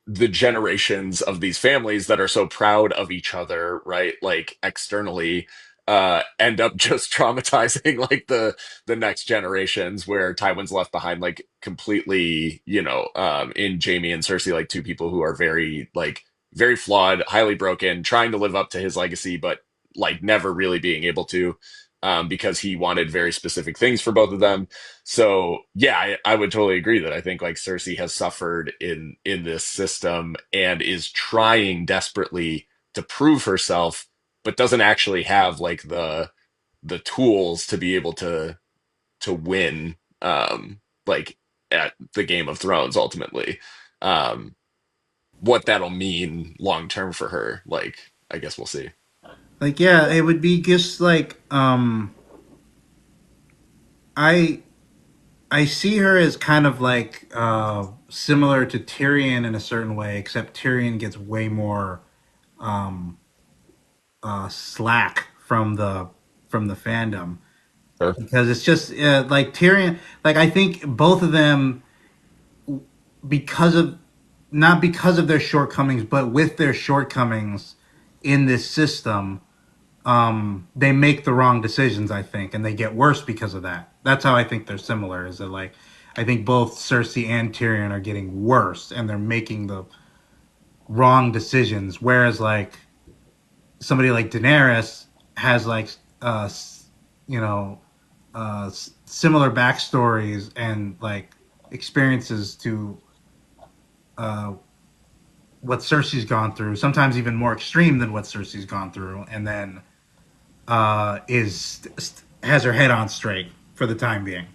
generations of these families that are so proud of each other, right? Like externally, end up just traumatizing like the next generations, where Tywin's left behind like completely, in Jaime and Cersei, like two people who are very like very flawed, highly broken, trying to live up to his legacy, but like never really being able to, because he wanted very specific things for both of them. So yeah, I would totally agree that I think like Cersei has suffered in this system and is trying desperately to prove herself, but doesn't actually have like the tools to be able to win, like at the Game of Thrones ultimately. Um, what that'll mean long term for her, like I guess we'll see.
Like, yeah, it would be just like I I see her as kind of like similar to Tyrion in a certain way, except Tyrion gets way more um, slack from the fandom
Sure.
because it's just like Tyrion. Like I think both of them, because of not because of their shortcomings, but with their shortcomings in this system, they make the wrong decisions. I think, and they get worse because of that. That's how I think they're similar. Is that like I think both Cersei and Tyrion are getting worse, and they're making the wrong decisions. Whereas like somebody like Daenerys has like you know similar backstories and like experiences to uh, what Cersei's gone through, sometimes even more extreme than what Cersei's gone through, and then is has her head on straight for the time being.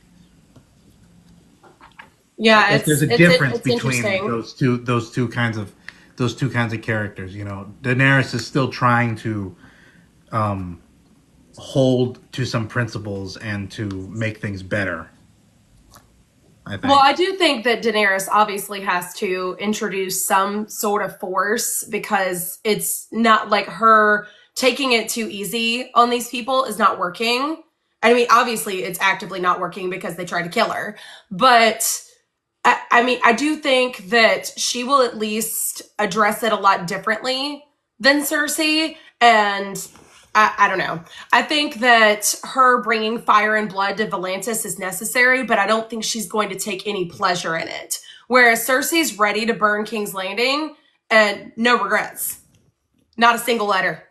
Yeah,
Like there's a
it's
difference
it's
between
interesting.
those two kinds of characters. You know, Daenerys is still trying to um, hold to some principles and to make things better. I
Well,
think.
I do think that Daenerys obviously has to introduce some sort of force because it's not like her taking it too easy on these people is not working. I mean, obviously, it's actively not working because they tried to kill her. But I mean, I do think that she will at least address it a lot differently than Cersei. And I don't know. I think that her bringing fire and blood to Volantis is necessary, but I don't think she's going to take any pleasure in it. Whereas Cersei's ready to burn King's Landing and no regrets. Not a single letter.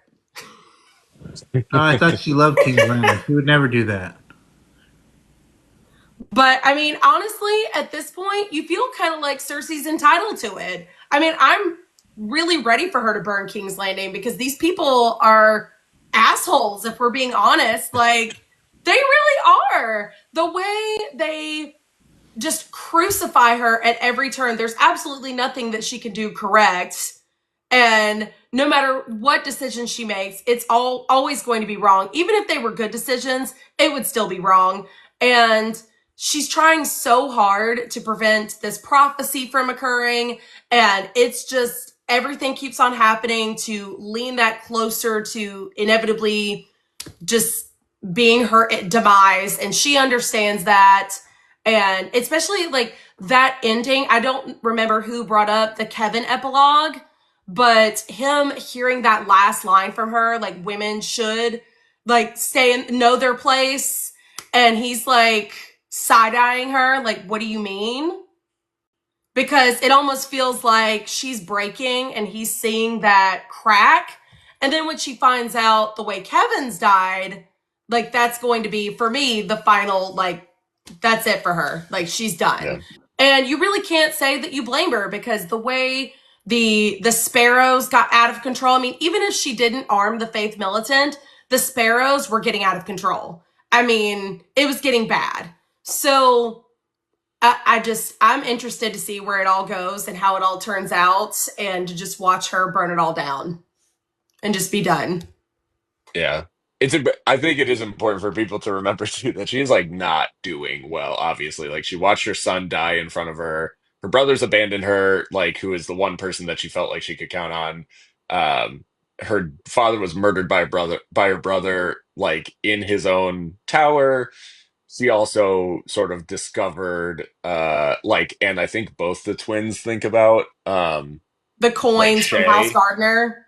I thought she loved King's Landing. She would never do that.
But I mean, honestly, at this point, you feel kind of like Cersei's entitled to it. I mean, I'm really ready for her to burn King's Landing because these people are assholes, if we're being honest. Like, they really are. The way they just crucify her at every turn, there's absolutely nothing that she can do correct. And no matter what decision she makes, it's always going to be wrong. Even if they were good decisions, it would still be wrong. And she's trying so hard to prevent this prophecy from occurring. And it's just everything keeps on happening to lean that closer to inevitably just being her demise. And she understands that. And especially like that ending, I don't remember who brought up the Kevin epilogue, but him hearing that last line from her, like women should like stay and know their place. And he's like side eyeing her, like, what do you mean? Because it almost feels like she's breaking and he's seeing that crack. And then when she finds out the way Kevin's died, like that's going to be for me the final, like, that's it for her. Like she's done.
Yeah.
And you really can't say that you blame her because the way the sparrows got out of control. I mean, even if she didn't arm the Faith Militant, the sparrows were getting out of control. I mean, it was getting bad. So I'm interested to see where it all goes and how it all turns out and to just watch her burn it all down and just be done.
Yeah. I think it is important for people to remember too that she's like not doing well, obviously. Like she watched her son die in front of her. Her brothers abandoned her, like who is the one person that she felt like she could count on. Her father was murdered by her brother, like in his own tower. She also sort of discovered like, and I think both the twins think about
The
like
coins from House
Shay.
Gardner.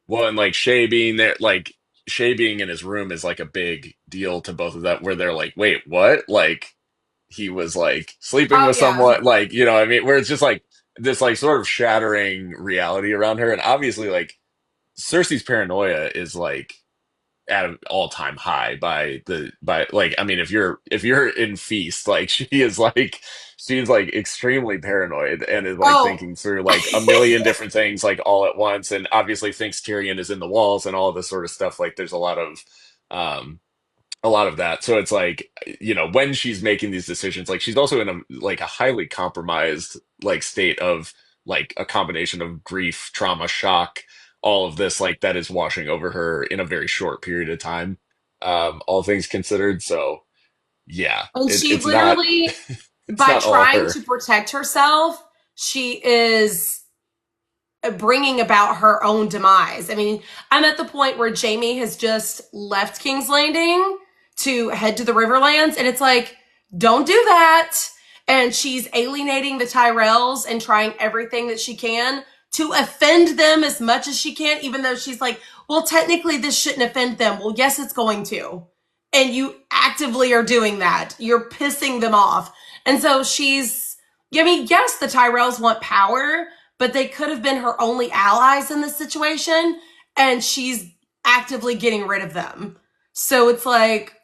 Well, and like Shay being there, like Shay being in his room is like a big deal to both of them, where they're like, wait, what? Like he was like sleeping
Oh,
with
yeah.
someone, like, you know what I mean? Where it's just like this like sort of shattering reality around her. And obviously like Cersei's paranoia is like at an all-time high by like I mean if you're in Feast, like she's like extremely paranoid and is like
Oh,
thinking through like a million different things like all at once, and obviously thinks Tyrion is in the walls and all this sort of stuff. Like there's a lot of um a lot of that. So it's like, when she's making these decisions, like she's also in a highly compromised like state of like a combination of grief, trauma, shock, all of this like that is washing over her in a very short period of time. All things considered. So yeah,
And
it,
she
it's not
literally,
it's
by
not all
trying
her.
to protect herself, she is bringing about her own demise. I mean, I'm at the point where Jamie has just left King's Landing to head to the Riverlands, and it's like, don't do that. And she's alienating the Tyrells and trying everything that she can to offend them as much as she can, even though she's like, well, technically, this shouldn't offend them. Well, yes, it's going to. And you actively are doing that. You're pissing them off. And so I mean, yes, the Tyrells want power, but they could have been her only allies in this situation, and she's actively getting rid of them. So it's like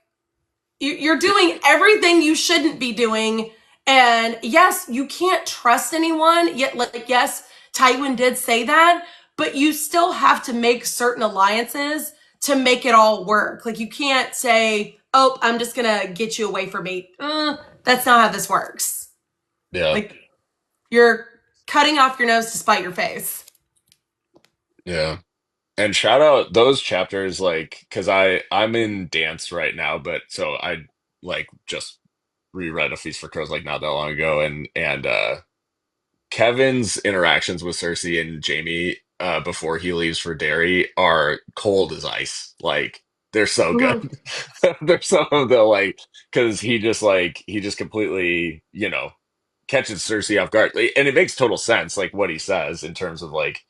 you're doing everything you shouldn't be doing, and yes, you can't trust anyone. Yet, like, yes, Tywin did say that, but you still have to make certain alliances to make it all work. Like, you can't say, "Oh, I'm just gonna get you away from me." That's not how this works.
Yeah.
Like, you're cutting off your nose to spite your face.
Yeah. And shout out those chapters, like, because I'm in dance right now, but so I like just reread A Feast for Crows like not that long ago, and Kevin's interactions with Cersei and Jamie before he leaves for Derry are cold as ice. Like they're so good.
Mhm.
They're some of the like because he just completely catches Cersei off guard, and it makes total sense like what he says in terms of like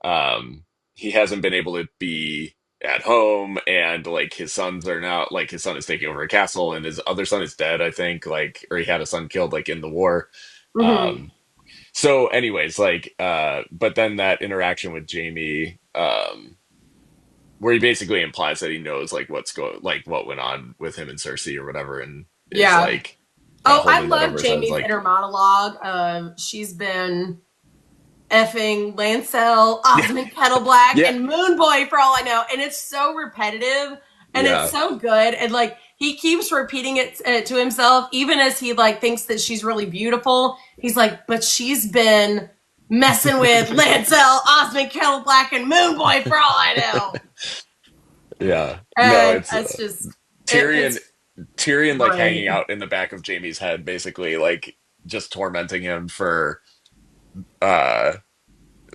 um, he hasn't been able to be at home, and like his sons are now like his son is taking over a castle, and his other son is dead, I think, like or he had a son killed like in the war.
Mhm.
Um, so, anyways, like, but then that interaction with Jamie, where he basically implies that he knows like like what went on with him and Cersei or whatever, and is
Yeah.
like kind of
Oh, I
holding that
love
over his head. It's
Jamie's
like,
inner monologue. She's been effing Lancel, Osmond Kettleblack,
yeah,
and Moon Boy for all I know. And it's so repetitive and it's
yeah.
so good. And like he keeps repeating it to himself, even as he like thinks that she's really beautiful. He's like, but she's been messing with Lancel, Osmond Kettleblack, and Moon Boy for all I know.
Yeah. No,
And
it's
it's just
Tyrion
it's
Tyrion like hanging
great.
out in the back of Jamie's head, basically, like just tormenting him for uh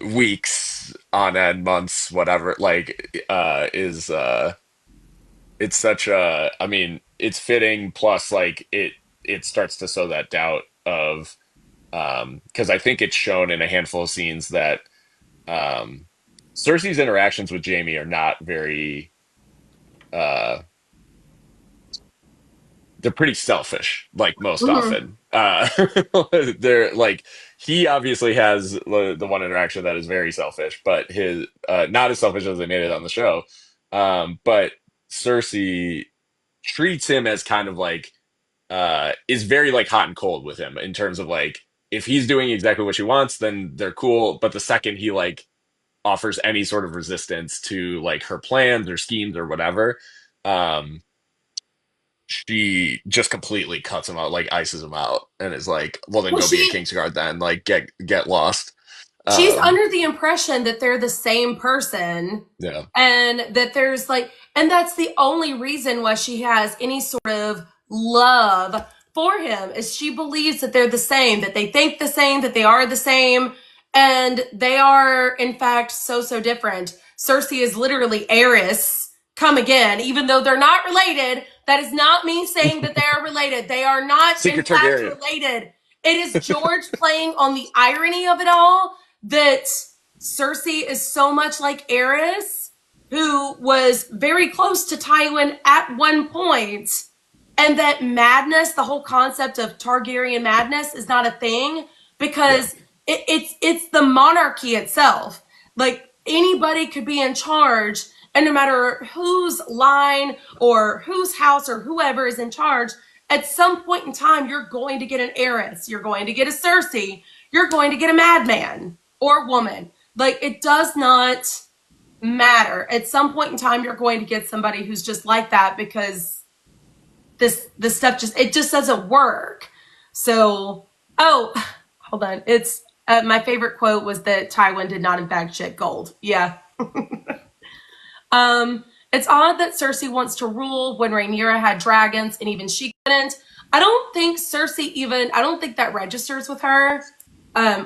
weeks on end, months, whatever, like is it's such a I mean, it's fitting, plus like it starts to sow that doubt of because I think it's shown in a handful of scenes that um Cersei's interactions with Jamie are not very uh they're pretty selfish, like most
Mhm.
often. They're like he obviously has the one interaction that is very selfish, but his not as selfish as they made it on the show. But Cersei treats him as kind of like is very like hot and cold with him in terms of like if he's doing exactly what she wants, then they're cool. But the second he like offers any sort of resistance to like her plans or schemes or whatever, um, she just completely cuts him out, like ices him out, and is like, "Well, then
Well,
go be a Kingsguard, then like get lost."
she's
Um,
under the impression that they're the same person
yeah,
and that there's like and that's the only reason why she has any sort of love for him is she believes that they're the same, that they think the same, that they are the same, and they are in fact so different. Cersei is literally Eris come again, even though they're not related. That is not me saying that they are related. They are not in
Secret
fact
Targaryen.
related. It is George playing on the irony of it all, that Cersei is so much like Eris, who was very close to Tywin at one point, and that madness, the whole concept of Targaryen madness, is not a thing
Yeah,
because it's the monarchy itself. Like anybody could be in charge, and no matter whose line or whose house or whoever is in charge, at some point in time, you're going to get an Eris, you're going to get a Cersei, you're going to get a madman or woman. Like it does not matter. At some point in time, you're going to get somebody who's just like that because this stuff it just doesn't work. So, oh, hold on. It's my favorite quote was that Tywin did not in fact shit gold. Yeah. It's odd that Cersei wants to rule when Rhaenyra had dragons and even she couldn't. I don't think that registers with her,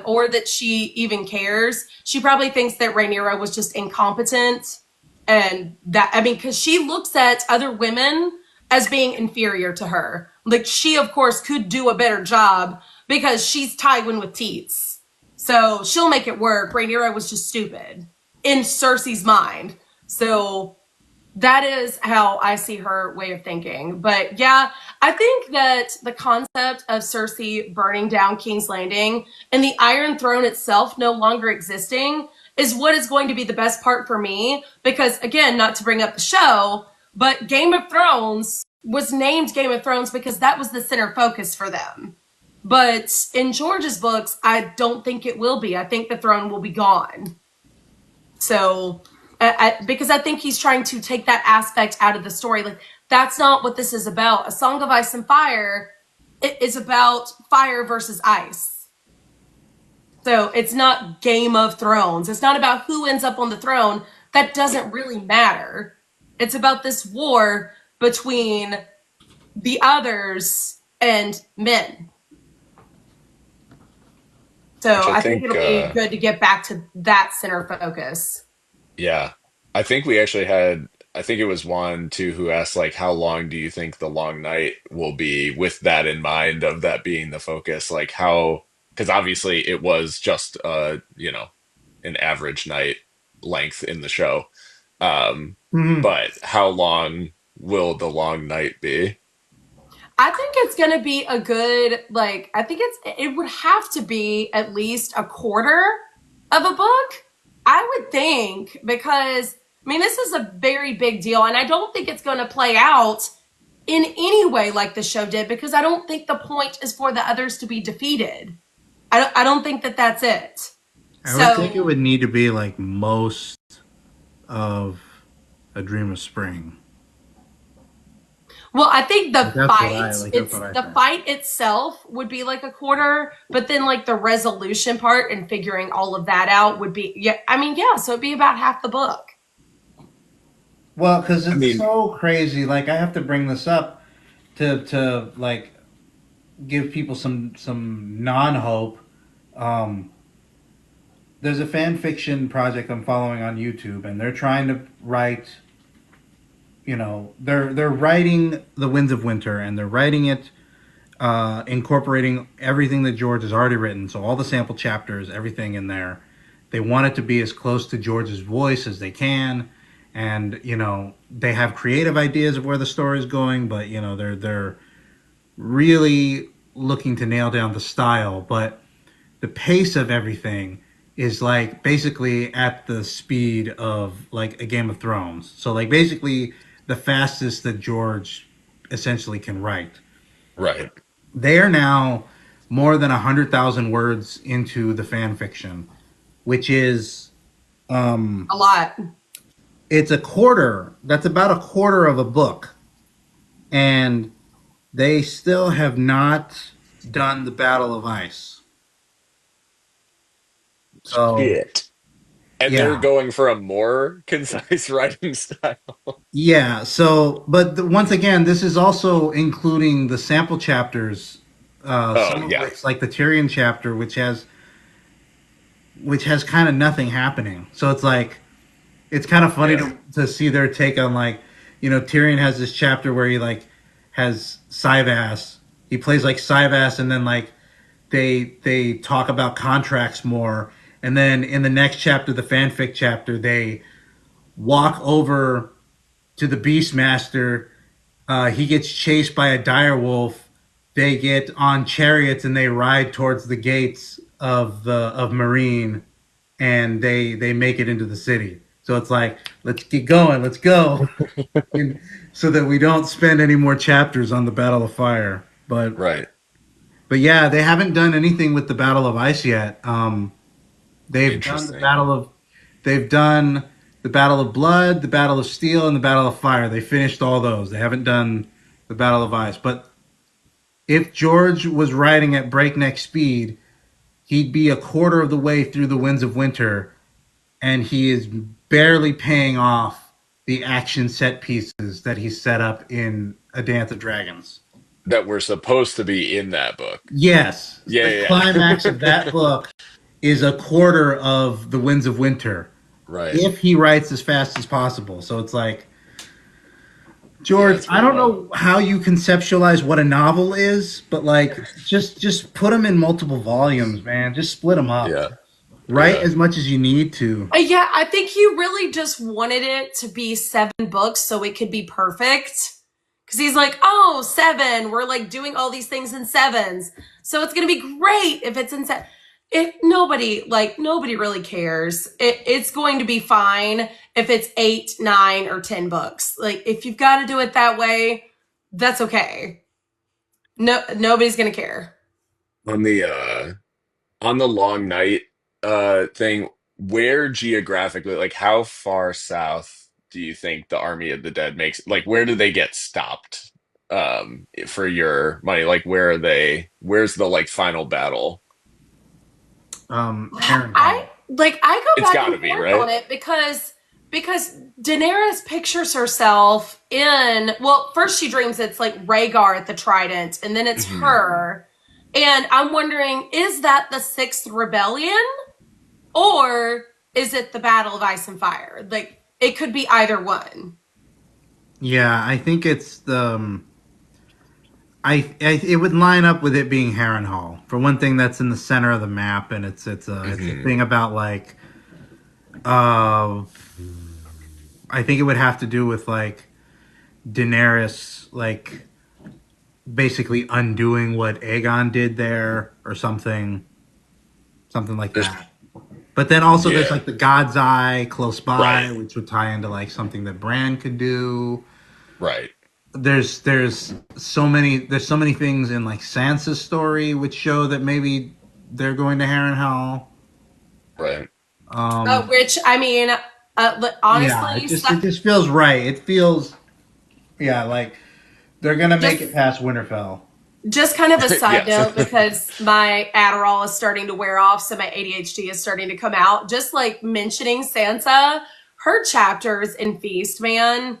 or that she even cares. She probably thinks that Rhaenyra was just incompetent, and because she looks at other women as being inferior to her. Like, she, of course, could do a better job because she's Tywin with teats. So she'll make it work. Rhaenyra was just stupid in Cersei's mind. So that is how I see her way of thinking. But yeah, I think that the concept of Cersei burning down King's Landing and the Iron Throne itself no longer existing is what is going to be the best part for me. Because again, not to bring up the show, but Game of Thrones was named Game of Thrones because that was the center focus for them. But in George's books, I don't think it will be. I think the throne will be gone. So because I think he's trying to take that aspect out of the story. Like, that's not what this is about. A Song of Ice and Fire is about fire versus ice. So it's not Game of Thrones. It's not about who ends up on the throne. That doesn't really matter. It's about this war between the others and men. So I think it'll be good to get back to that center focus.
Yeah. I think we actually had, I think it was Juan too who asked like how long do you think the long night will be with that in mind of that being the focus? Like how, because obviously it was just an average night length in the show. But how long will the long night be?
I think it's going to be a good, like, it would have to be at least a quarter of a book, I would think, because, this is a very big deal, and I don't think it's going to play out in any way like the show did, because I don't think the point is for the others to be defeated. I don't think that that's it.
I would think it would need to be like most of A Dream of Spring.
Well, I think the fight itself would be like a quarter, but then like the resolution part and figuring all of that out would be, so it'd be about half the book.
Well, because it's so crazy. Like, I have to bring this up to like give people some non-hope. There's a fan fiction project I'm following on YouTube, and they're trying to write. They're writing The Winds of Winter, and they're writing it, incorporating everything that George has already written. So all the sample chapters, everything in there. They want it to be as close to George's voice as they can, and they have creative ideas of where the story is going, but they're really looking to nail down the style. But the pace of everything is like basically at the speed of like a Game of Thrones. So like basically the fastest that George essentially can write.
Right.
They are now more than 100,000 words into the fan fiction, which is
a lot.
It's a quarter. That's about a quarter of a book. And they still have not done the Battle of Ice. So,
shit. And they're going for a more concise writing style.
Yeah. So, but once again, this is also including the sample chapters. Some of which, like the Tyrion chapter, which has kind of nothing happening. So it's like, it's kind of funny to see their take on like, Tyrion has this chapter where he like has Syvass. He plays like Syvass, and then like they talk about contracts more. And then in the next chapter, the fanfic chapter, they walk over to the Beastmaster. He gets chased by a direwolf. They get on chariots and they ride towards the gates of Marine, and they make it into the city. So it's like, let's get going, let's go, so that we don't spend any more chapters on the Battle of Fire. But yeah, they haven't done anything with the Battle of Ice yet. They've done the Battle of Blood, the Battle of Steel, and the Battle of Fire. They finished all those. They haven't done the Battle of Ice. But if George was riding at breakneck speed, he'd be a quarter of the way through the Winds of Winter, and he is barely paying off the action set pieces that he set up in A Dance of Dragons.
That were supposed to be in that book.
Yes,
Yeah,
the
yeah,
climax
yeah.
of that book is a quarter of the Winds of Winter
Right.
if he writes as fast as possible. So it's like,
Yeah,
George,
it's
I
really
don't
wild.
know how you conceptualize what a novel is, but like just put them in multiple volumes, man. Just split them up.
Yeah,
Write
yeah.
as much as you need to.
Yeah, I think he really just wanted it to be 7 books so it could be perfect. Because he's like, oh, 7. We're like doing all these things in 7s. So it's going to be great if it's in 7. If nobody really cares. It's going to be fine if it's 8, 9, or 10 books. Like, if you've got to do it that way, that's okay. No, nobody's going to care.
On the long night thing, where geographically, like how far south do you think the Army of the Dead makes, like where do they get stopped for your money? Like where are they, where's the like final battle?
Harrenhal.
I go
It's
back
gotta
and
be,
forth
right?
on it because Daenerys pictures herself in, well, first she dreams it's like Rhaegar at the Trident, and then it's
Hmm.
her. And I'm wondering, is that the Sixth Rebellion? Or is it the Battle of Ice and Fire? Like, it could be either one.
Yeah, I think it's the. It would line up with it being Harrenhal. For one thing, that's in the center of the map, and it's a
Hmm.
thing about like uh, I think it would have to do with like Daenerys like basically undoing what Aegon did there or something like
There's,
that. But then also there's
yeah,
like the God's Eye close
right,
by, which would tie into like something that Bran could do.
right,
There's so many things in like Sansa's story which show that maybe they're going to Harrenhal.
right.
Um,
Which, I mean,
yeah,
honestly,
it just feels right. It feels like they're gonna make
just
it past Winterfell.
just kind of a side
Yes.
note, because my Adderall is starting to wear off, so my ADHD is starting to come out. Just like mentioning Sansa, her chapters in Feast, man,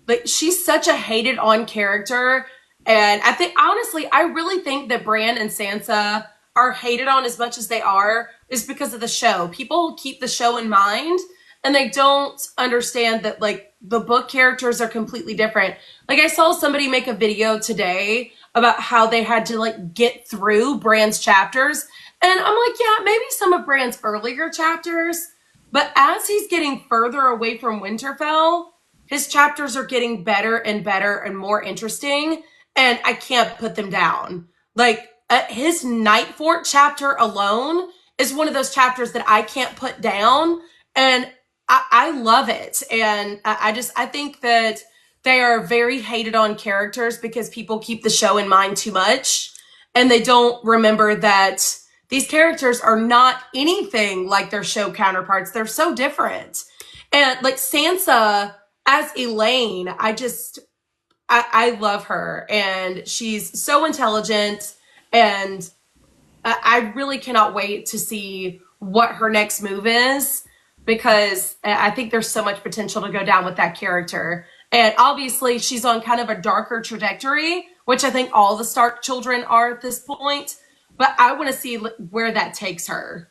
like she's such a hated on character. And I think, honestly, I really think that Bran and Sansa are hated on as much as they are is because of the show. People keep the show in mind and they don't understand that like the book characters are completely different. Like, I saw somebody make a video today about how they had to like get through Bran's chapters. And I'm like, yeah, maybe some of Bran's earlier chapters, but as he's getting further away from Winterfell, his chapters are getting better and better and more interesting, and I can't put them down. Like, his Nightfort chapter alone is one of those chapters that I can't put down, and I love it. And I think that they are very hated on characters because people keep the show in mind too much, and they don't remember that these characters are not anything like their show counterparts. They're so different. And like Sansa as Elaine, I love her, and she's so intelligent, and I really cannot wait to see what her next move is, because I think there's so much potential to go down with that character. And obviously, she's on kind of a darker trajectory, which I think all the Stark children are at this point. But I want to see where that takes her.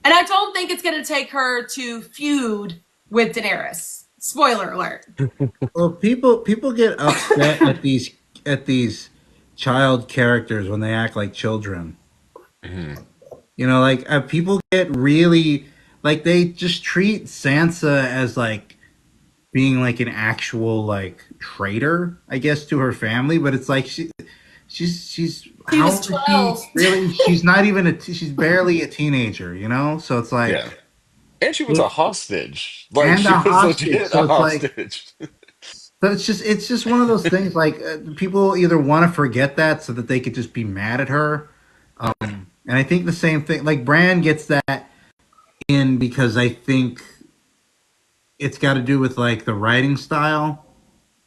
And I don't think it's going to take her to feud with Daenerys. Spoiler alert.
Well, people get upset at these child characters when they act like children.
Mhm.
You know, like people get really like they just treat Sansa as like being like an actual like traitor, I guess, to her family. But it's like she's
She
how
was
old is she
12.
really? She's not even she's barely a teenager, you know. So it's like
Yeah. And she was a hostage. Like
and a
she was
hostage.
legit a
So it's like
hostage.
so it's just one of those things. Like people either want to forget that so that they could just be mad at her. And I think the same thing. Like Bran gets that in because I think it's got to do with like the writing style.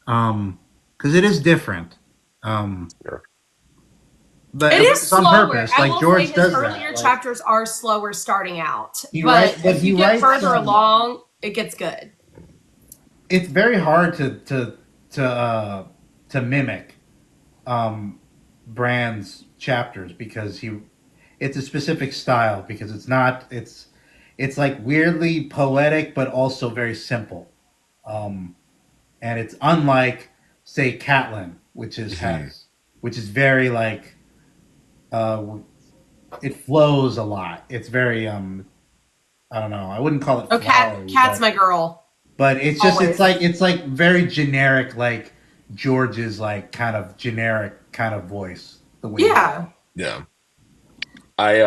Um, because it is different. Um,
Sure.
It
but
is
it's on
slower.
purpose.
I
Like
will say
George
his
does that.
earlier
Like
chapters are slower starting out,
he
but
write, but
as
he
you get
writes.
further along, it gets good.
It's very hard to to mimic um, Brand's chapters because he it's a specific style because it's like weirdly poetic but also very simple. And it's unlike say Catelyn,
Mhm.
which is very like uh, it flows a lot. It's very I don't know. I wouldn't call it
Oh,
flowery,
Cat's my girl.
but it's just
Always.
it's like very generic, like George's like kind of generic kind of voice the way he writes.
Yeah.
Yeah. I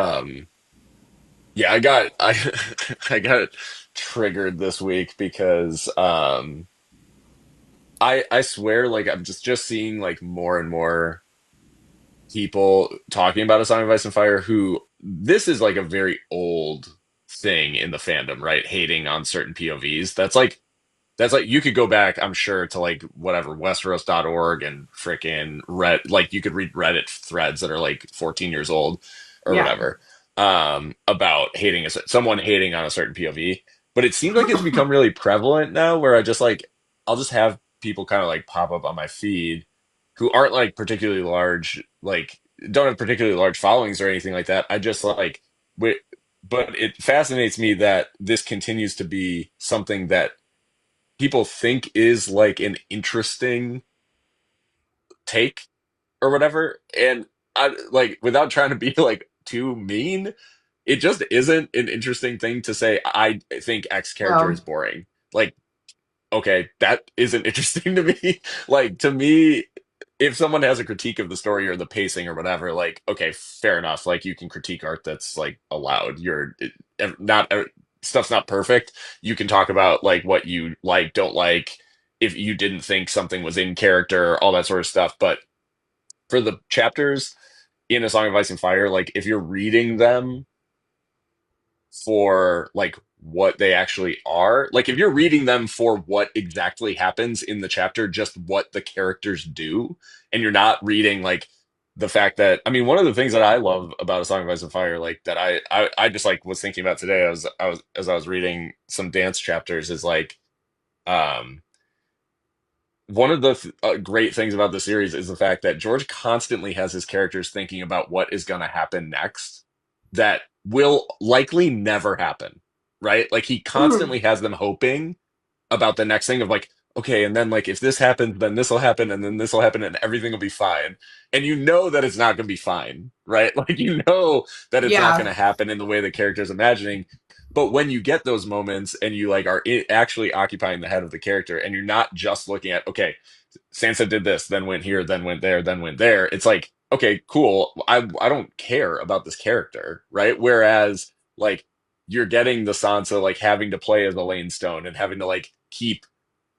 yeah, I I got triggered this week because I swear like I'm just seeing like more and more people talking about A Song of Ice and Fire who this is like a very old thing in the fandom, right? Hating on certain POVs. That's like you could go back, I'm sure, to like whatever Westeros.org and frickin' Red like you could read Reddit threads that are like 14 years old or
Yeah.
whatever about hating someone hating on a certain POV. But it seems like it's become really prevalent now where I'll just have people kind of like pop up on my feed who aren't like particularly large, like don't have particularly large followings or anything like that. I just like wi- but it fascinates me that this continues to be something that people think is like an interesting take or whatever. And I like without trying to be like too mean, it just isn't an interesting thing to say. I think X character is
No.
boring. Like, okay, that isn't interesting to me. Like to me, if someone has a critique of the story or the pacing or whatever, like, okay, fair enough. Like you can critique art that's like allowed. Not stuff's not perfect. You can talk about like what you like, don't like, if you didn't think something was in character, all that sort of stuff. But for the chapters in A Song of Ice and Fire, like if you're reading them for like what they actually are. Like if you're reading them for what exactly happens in the chapter, just what the characters do, and you're not reading like the fact that I mean, one of the things that I love about A Song of Ice and Fire, like that I just like was thinking about today, I was as I was reading some dance chapters, is like um one of the great things about the series is the fact that George constantly has his characters thinking about what is going to happen next that will likely never happen, right? Like he
Mhm.
constantly has them hoping about the next thing of like, okay, and then like if this happens, then this will happen, and then this will happen, and everything will be fine. And you know that it's not going to be fine, right? Like you know that it's not going
Yeah.
to happen in the way the character's imagining. But when you get those moments and you like are actually occupying the head of the character, and you're not just looking at, okay, Sansa did this, then went here, then went there, then went there. It's like, okay, cool. I don't care about this character, right? Whereas like you're getting the Sansa like having to play as Elaine Stone and having to like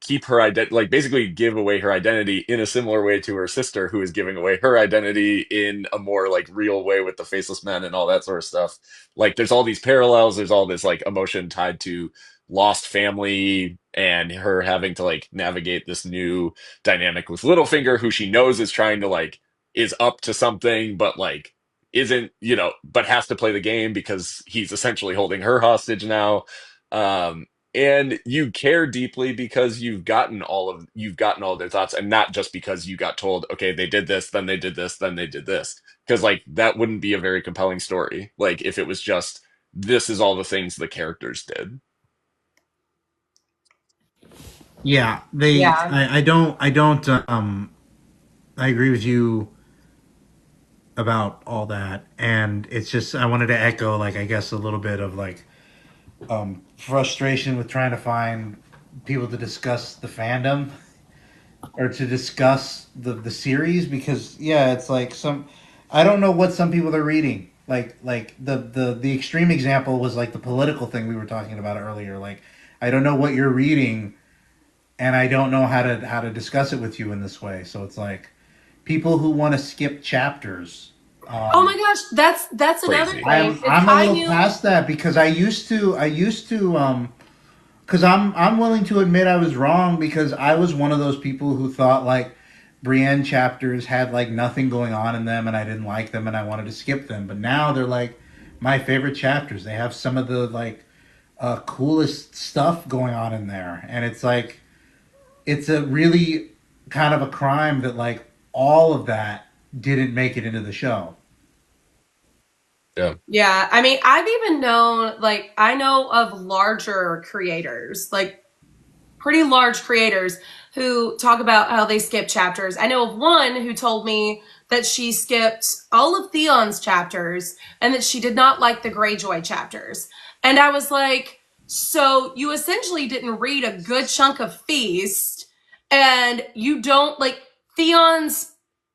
keep her identity, like basically give away her identity in a similar way to her sister, who is giving away her identity in a more like real way with the faceless men and all that sort of stuff. Like there's all these parallels. There's all this like emotion tied to lost family and her having to like navigate this new dynamic with Littlefinger, who she knows is trying to like is up to something, but like isn't, but has to play the game because he's essentially holding her hostage now. Um, and you care deeply because you've gotten all their thoughts, and not just because you got told, okay, they did this, then they did this, then they did this, because like that wouldn't be a very compelling story, like if it was just this is all the things the characters did.
Yeah,
Yeah.
I don't I agree with you about all that, and it's just I wanted to echo like I guess a little bit of like frustration with trying to find people to discuss the fandom or to discuss the series because yeah, it's like some I don't know what some people are reading. Like the extreme example was like the political thing we were talking about earlier. Like I don't know what you're reading and I don't know how to discuss it with you in this way. So it's like people who want to skip chapters.
Oh my gosh, that's another
Crazy.
thing. If
I'm a
I
little
knew,
past that because I used to because I'm willing to admit I was wrong because I was one of those people who thought like Brienne chapters had like nothing going on in them, and I didn't like them, and I wanted to skip them. But now they're like my favorite chapters. They have some of the like coolest stuff going on in there, and it's like it's a really kind of a crime that like all of that didn't make it into the show.
Yeah.
Yeah, I mean, I've even known, like, I know of larger creators, like pretty large creators who talk about how they skip chapters. I know of one who told me that she skipped all of Theon's chapters and that she did not like the Greyjoy chapters. And I was like, so you essentially didn't read a good chunk of Feast, and you don't like Theon's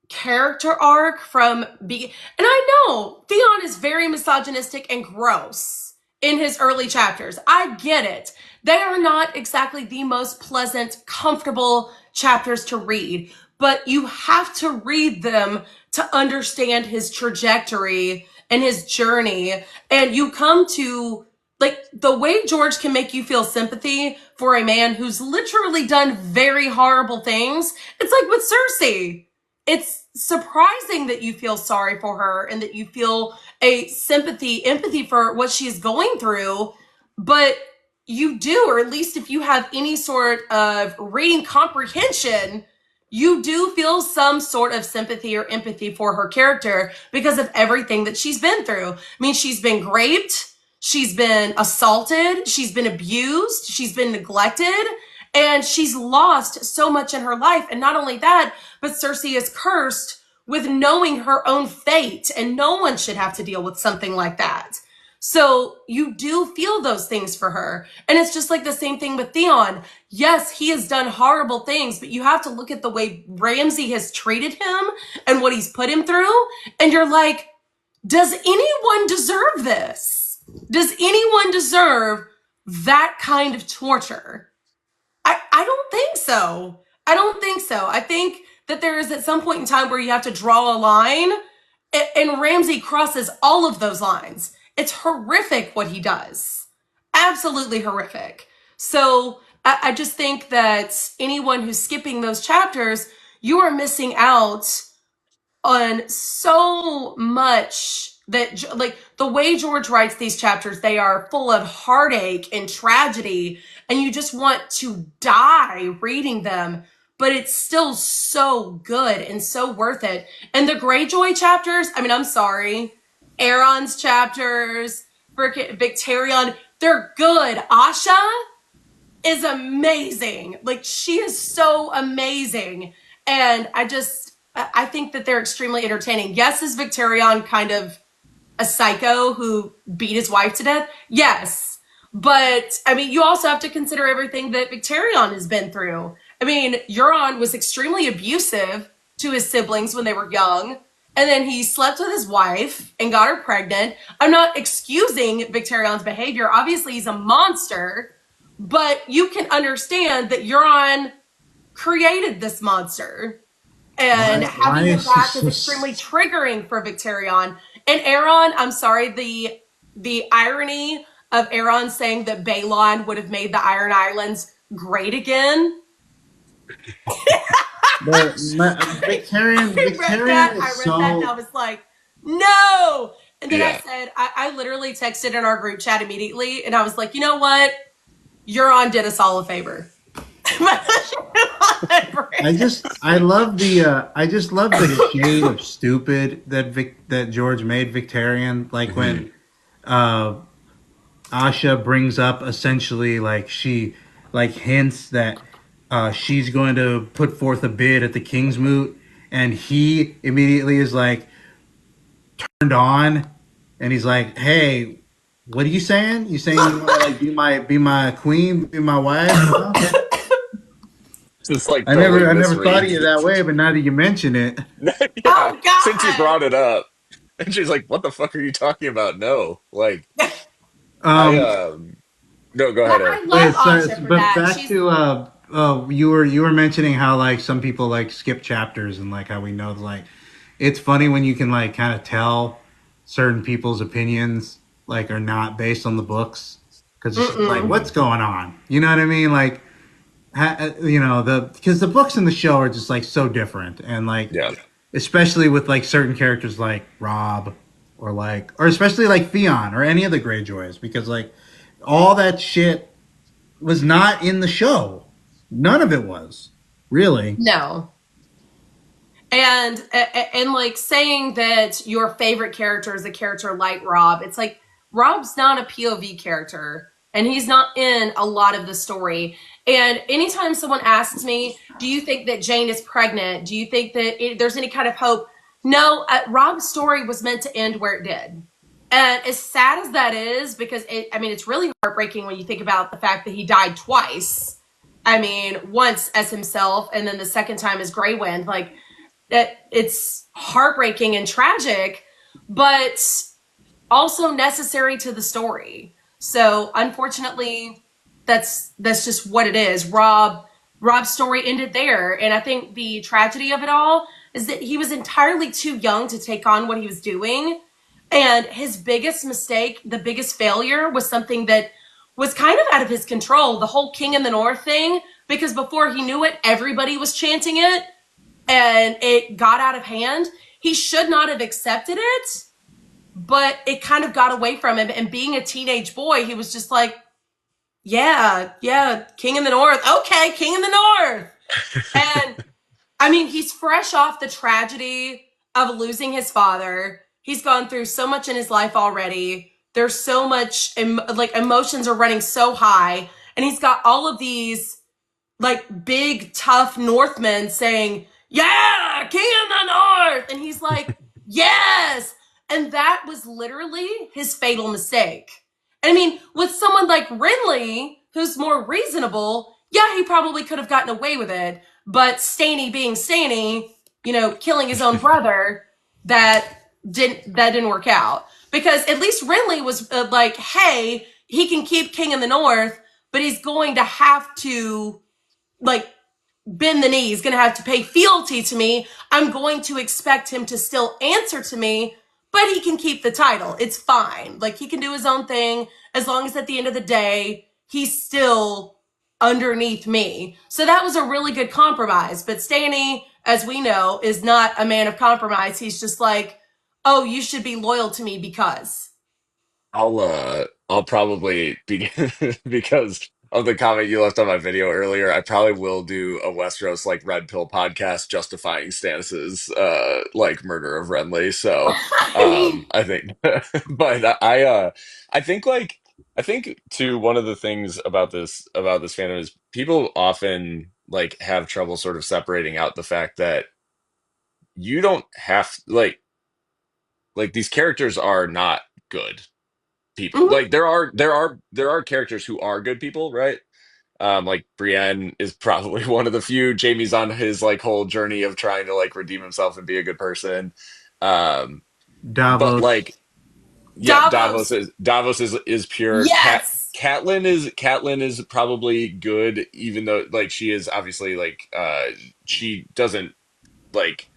character arc from and I know Theon is very misogynistic and gross in his early chapters. I get it. They are not exactly the most pleasant, comfortable chapters to read, but you have to read them to understand his trajectory and his journey. And you come to like the way George can make you feel sympathy for a man who's literally done very horrible things. It's like with Cersei. It's surprising that you feel sorry for her and that you feel a empathy for what she's going through, but you do, or at least if you have any sort of reading comprehension, you do feel some sort of sympathy or empathy for her character because of everything that she's been through. I mean, she's been raped, she's been assaulted, she's been abused, she's been neglected, and she's lost so much in her life. And not only that, but Cersei is cursed with knowing her own fate, and no one should have to deal with something like that. So you do feel those things for her. And it's just like the same thing with Theon. Yes, he has done horrible things, but you have to look at the way Ramsay has treated him and what he's put him through. And you're like, does anyone deserve this? Does anyone deserve that kind of torture? I don't think so. I don't think so. I think that there is at some point in time where you have to draw a line, and Ramsay crosses all of those lines. It's horrific what he does. Absolutely horrific. So I just think that anyone who's skipping those chapters, you are missing out on so much that like the way George writes these chapters, they are full of heartache and tragedy, and you just want to die reading them, but it's still so good and so worth it. And the Greyjoy chapters, I mean, I'm sorry, Aaron's chapters, Victarion, they're good. Asha is amazing. Like, she is so amazing. And I think that they're extremely entertaining. Yes, is Victarion kind of a psycho who beat his wife to death? Yes. But, I mean, you also have to consider everything that Victarion has been through. I mean, Euron was extremely abusive to his siblings when they were young. And then he slept with his wife and got her pregnant. I'm not excusing Victarion's behavior. Obviously, he's a monster. But you can understand that Euron created this monster. And having him back is extremely triggering for Victarion. And Aeron, I'm sorry, the irony of Aeron saying that Balon would have made the Iron Islands great again.
Victarion
I read that and I was like, no. And then
Yeah.
I said, I literally texted in our group chat immediately, and I was like, you know what? Euron did us all a favor.
I love the shade of stupid that George made Victarion. Like when Asha brings up essentially like she like hints that she's going to put forth a bid at the King's Moot, and he immediately is like turned on, and he's like, "Hey, what are you saying? You saying you want to like be my queen, be my wife?"
Just like
I never thought of you that way, but now that you mention it,
yeah,
Oh God!
since you brought it up, and she's like, "What the fuck are you talking about?" No, like I
um,
no, go
But
ahead,
I
Eric.
love
so,
Asha for
but
that.
back
She's
to you were mentioning how like some people like skip chapters, and like how we know like it's funny when you can like kind of tell certain people's opinions like are not based on the books, because it's just like what's going on, you know what I mean? Like you know, because the books and the show are just like so different, and like
Yeah.
especially with like certain characters like Rob, or especially like Theon or any of the Greyjoys, because like all that shit was not in the show. None of it was really.
No. And like saying that your favorite character is a character like Rob, it's like Rob's not a POV character and he's not in a lot of the story. And anytime someone asks me, do you think that Jane is pregnant? Do you think that there's any kind of hope? No, Rob's story was meant to end where it did. And as sad as that is, because I mean, it's really heartbreaking when you think about the fact that he died twice. I mean, once as himself, and then the second time as Grey Wind. Like, it's heartbreaking and tragic, but also necessary to the story. So unfortunately, that's just what it is. Rob's story ended there, and I think the tragedy of it all is that he was entirely too young to take on what he was doing. And his biggest mistake, the biggest failure, was something that was kind of out of his control, the whole King in the North thing, because before he knew it, everybody was chanting it and it got out of hand. He should not have accepted it, but it kind of got away from him. And being a teenage boy, he was just like, yeah, King in the North. Okay, King in the North. And I mean, he's fresh off the tragedy of losing his father. He's gone through so much in his life already. There's so much, like, emotions are running so high. And he's got all of these like big tough Northmen saying, "Yeah, King of the North," and he's like, "Yes," and that was literally his fatal mistake. And I mean, with someone like Renly, who's more reasonable, yeah, he probably could have gotten away with it. But Stanny being Stanny, you know, killing his own brother, that didn't work out, because at least Renly was like, hey, he can keep King in the North, but he's going to have to like bend the knee. He's going to have to pay fealty to me. I'm going to expect him to still answer to me, but he can keep the title. It's fine. Like, he can do his own thing as long as at the end of the day, he's still underneath me. So that was a really good compromise. But Stanny, as we know, is not a man of compromise. He's just like, oh, you should be loyal to me because.
I'll probably be because of the comment you left on my video earlier, I probably will do a Westeros like Red Pill podcast justifying Stannis's like murder of Renly. So
I mean,
I think but I think like I think too one of the things about this fandom is people often like have trouble sort of separating out the fact that you don't have like these characters are not good people.
mhm,
Like there are characters who are good people, right? Like Brienne is probably one of the few. Jamie's on his like whole journey of trying to like redeem himself and be a good person. Um, but
Davos.
like yeah,
Davos.
Davos is pure.
Yes.
Catelyn is probably good, even though like she is obviously like she doesn't like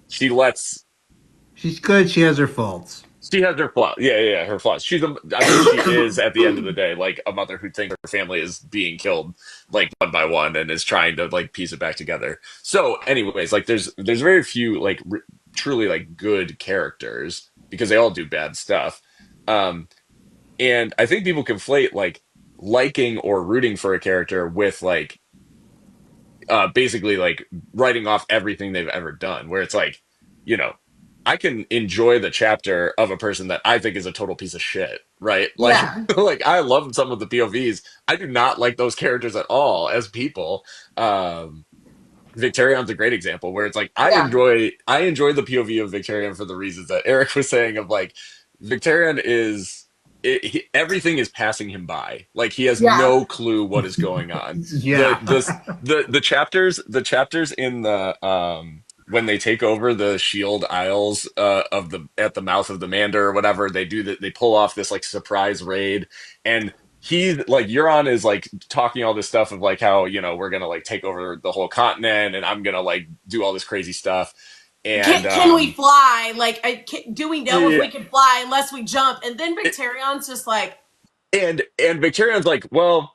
she lets
She's good. She has her faults.
she has her flaws. Yeah, her flaws. I mean, she is at the end of the day like a mother who thinks her family is being killed like one by one and is trying to like piece it back together. So, anyways, like there's very few like truly like good characters because they all do bad stuff. Um, and I think people conflate like liking or rooting for a character with like basically like writing off everything they've ever done, where it's like, you know, I can enjoy the chapter of a person that I think is a total piece of shit, right? Like,
Yeah.
like I love some of the POVs. I do not like those characters at all as people. Um, Victarion's a great example where it's like
Yeah.
I enjoy the POV of Victarion for the reasons that Eric was saying of like Victarion is everything is passing him by. Like he has
Yeah.
no clue what is going on.
Yeah.
The chapters in the when they take over the Shield Isles of the at the mouth of the Mander or whatever, they do that they pull off this like surprise raid and he like Euron is like talking all this stuff of like how you know we're gonna like take over the whole continent and I'm gonna like do all this crazy stuff and
Can we fly? Like, do we know if
yeah,
we can fly unless we jump? And then
it,
Victarion's just like,
And Victarion's like, well,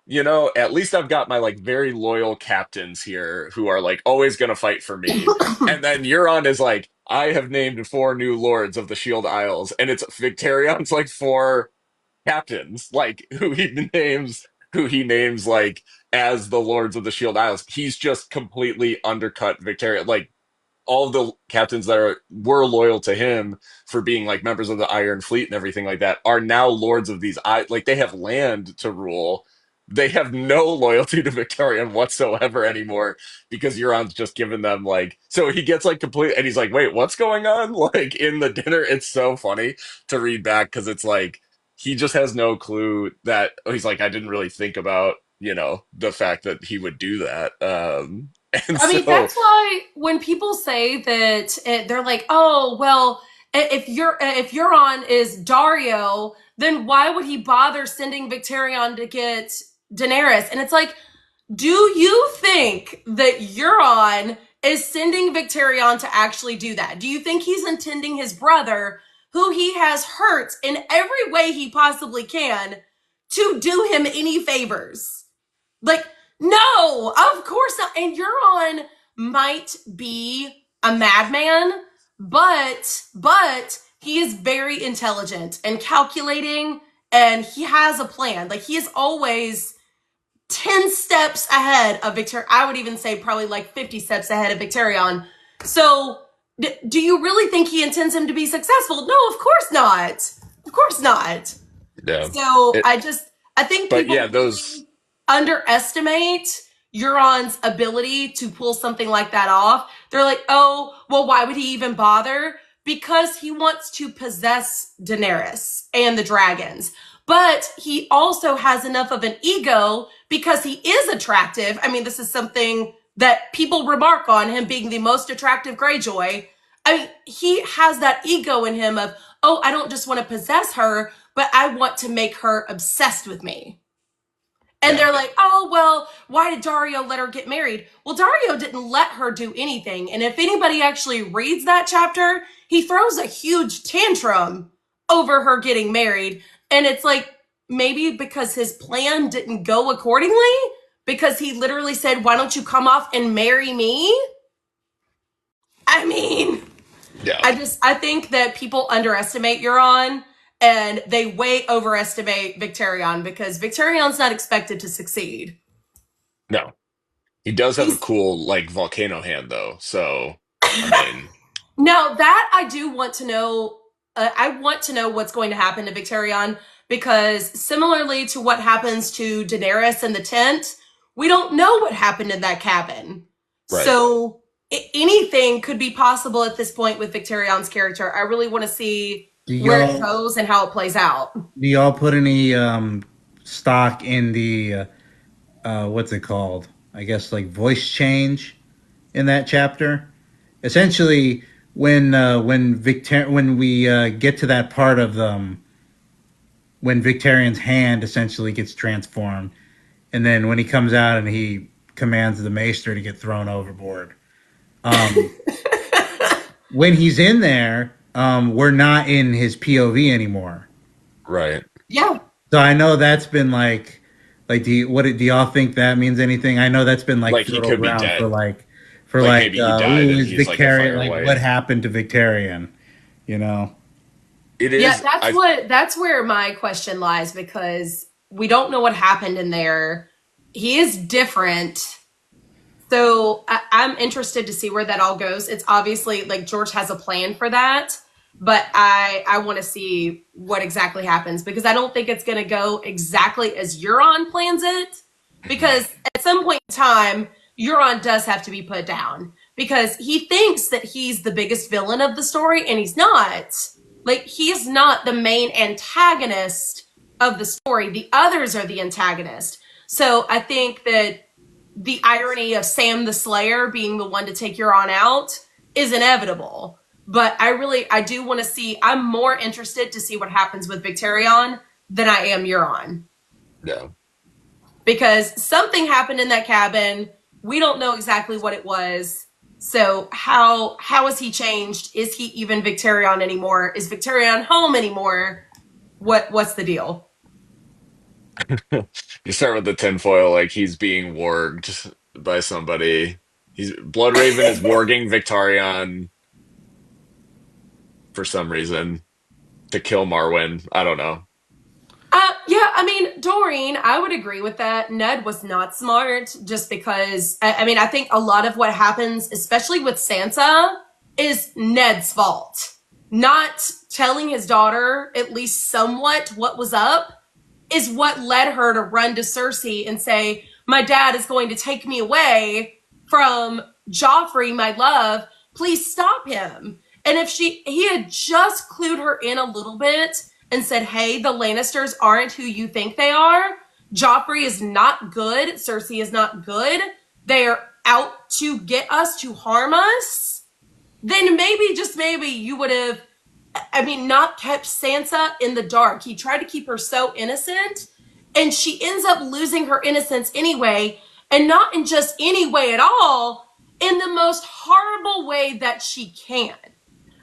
at least I've got my like very loyal captains here who are like always gonna fight for me. And then Euron is like, I have named 4 new lords of the Shield Isles, and it's Victarion's like 4 captains, like who he names like as the lords of the Shield Isles. He's just completely undercut Victarion. Like all of the captains that were loyal to him for being like members of the Iron Fleet and everything like that are now lords of these like they have land to rule. They have no loyalty to Victorian whatsoever anymore because Euron's just given them like so he gets like complete and he's like, wait, what's going on? Like in the dinner, it's so funny to read back because it's like he just has no clue that he's like, I didn't really think about, the fact that he would do that. And
I mean,
so
that's why when people say that they're like, "Oh, well, if Euron is Dario, then why would he bother sending Victarion to get Daenerys?" And it's like, do you think that Euron is sending Victarion to actually do that? Do you think he's intending his brother, who he has hurt in every way he possibly can, to do him any favors? Like, no, of course not. And Euron might be a madman, but he is very intelligent and calculating, and he has a plan. Like, he is always 10 steps ahead of Victor. I would even say probably like 50 steps ahead of Victarion. So, do you really think he intends him to be successful? No, of course not. Of course not.
yeah.
So,
It,
I think
but
people
yeah, those
really underestimate Euron's ability to pull something like that off. They're like, oh, well, why would he even bother? Because he wants to possess Daenerys and the dragons. But he also has enough of an ego because he is attractive. I mean, this is something that people remark on him being the most attractive Greyjoy. I mean, he has that ego in him of, oh, I don't just want to possess her, but I want to make her obsessed with me. And
yeah.
they're like, oh, well, why did Dario let her get married? Well, Dario didn't let her do anything. And if anybody actually reads that chapter, he throws a huge tantrum over her getting married. And it's like, maybe because his plan didn't go accordingly, because he literally said, why don't you come off and marry me? I mean,
Yeah.
I think that people underestimate Euron and they way overestimate Victarion because Victarion's not expected to succeed.
No. He does have a
He's
cool like volcano hand though. So, I mean,
now that I do want to know. I want to know what's going to happen to Victarion because similarly to what happens to Daenerys in the tent, we don't know what happened in that cabin.
right.
So anything could be possible at this point with Victarion's character. I really want to see
Do
where it
y'all
goes and how it plays out.
do y'all put any stock in the what's it called? I guess like voice change in that chapter. Essentially, when we get to that part of when Victarion's hand essentially gets transformed, and then when he comes out and he commands the Maester to get thrown overboard. Um, when he's in there, we're not in his POV anymore.
Right.
Yeah.
So I know that's been do y'all think that means anything? I know that's been like
Like he
fertile
could be
ground
dead.
for
Like maybe he died
ooh,
and
is
he's like a
Victarion like what
firelight.
happened to Victarion? You know?
It
Yeah,
is I
that's where my question lies because we don't know what happened in there. He is different. So I'm interested to see where that all goes. It's obviously like George has a plan for that, but I want to see what exactly happens because I don't think it's going to go exactly as Euron plans it. Because at some point in time, Euron does have to be put down because he thinks that he's the biggest villain of the story, and he's not. Like he's not the main antagonist of the story. The others are the antagonist. So I think that the irony of Sam the Slayer being the one to take Euron out is inevitable. But I do want to see, I'm more interested to see what happens with Victarion than I am Euron.
yeah.
Because something happened in that cabin. We don't know exactly what it was. So how has he changed? Is he even Victarion anymore? Is Victarion home anymore? What's the deal?
You start with the tinfoil, like he's being warged by somebody. He's Bloodraven is warging Victarion for some reason to kill Marwyn. I don't know.
Yeah, I mean, Doreen, I would agree with that. Ned was not smart just because, I mean, I think a lot of what happens, especially with Sansa, is Ned's fault. Not telling his daughter, at least somewhat, what was up is what led her to run to Cersei and say, my dad is going to take me away from Joffrey, my love. Please stop him. And if he had just clued her in a little bit and said, hey, the Lannisters aren't who you think they are. Joffrey is not good. Cersei is not good. They're out to get us, to harm us. Then maybe, just maybe, you would have, I mean, not kept Sansa in the dark. He tried to keep her so innocent, and she ends up losing her innocence anyway, and not in just any way at all, in the most horrible way that she can.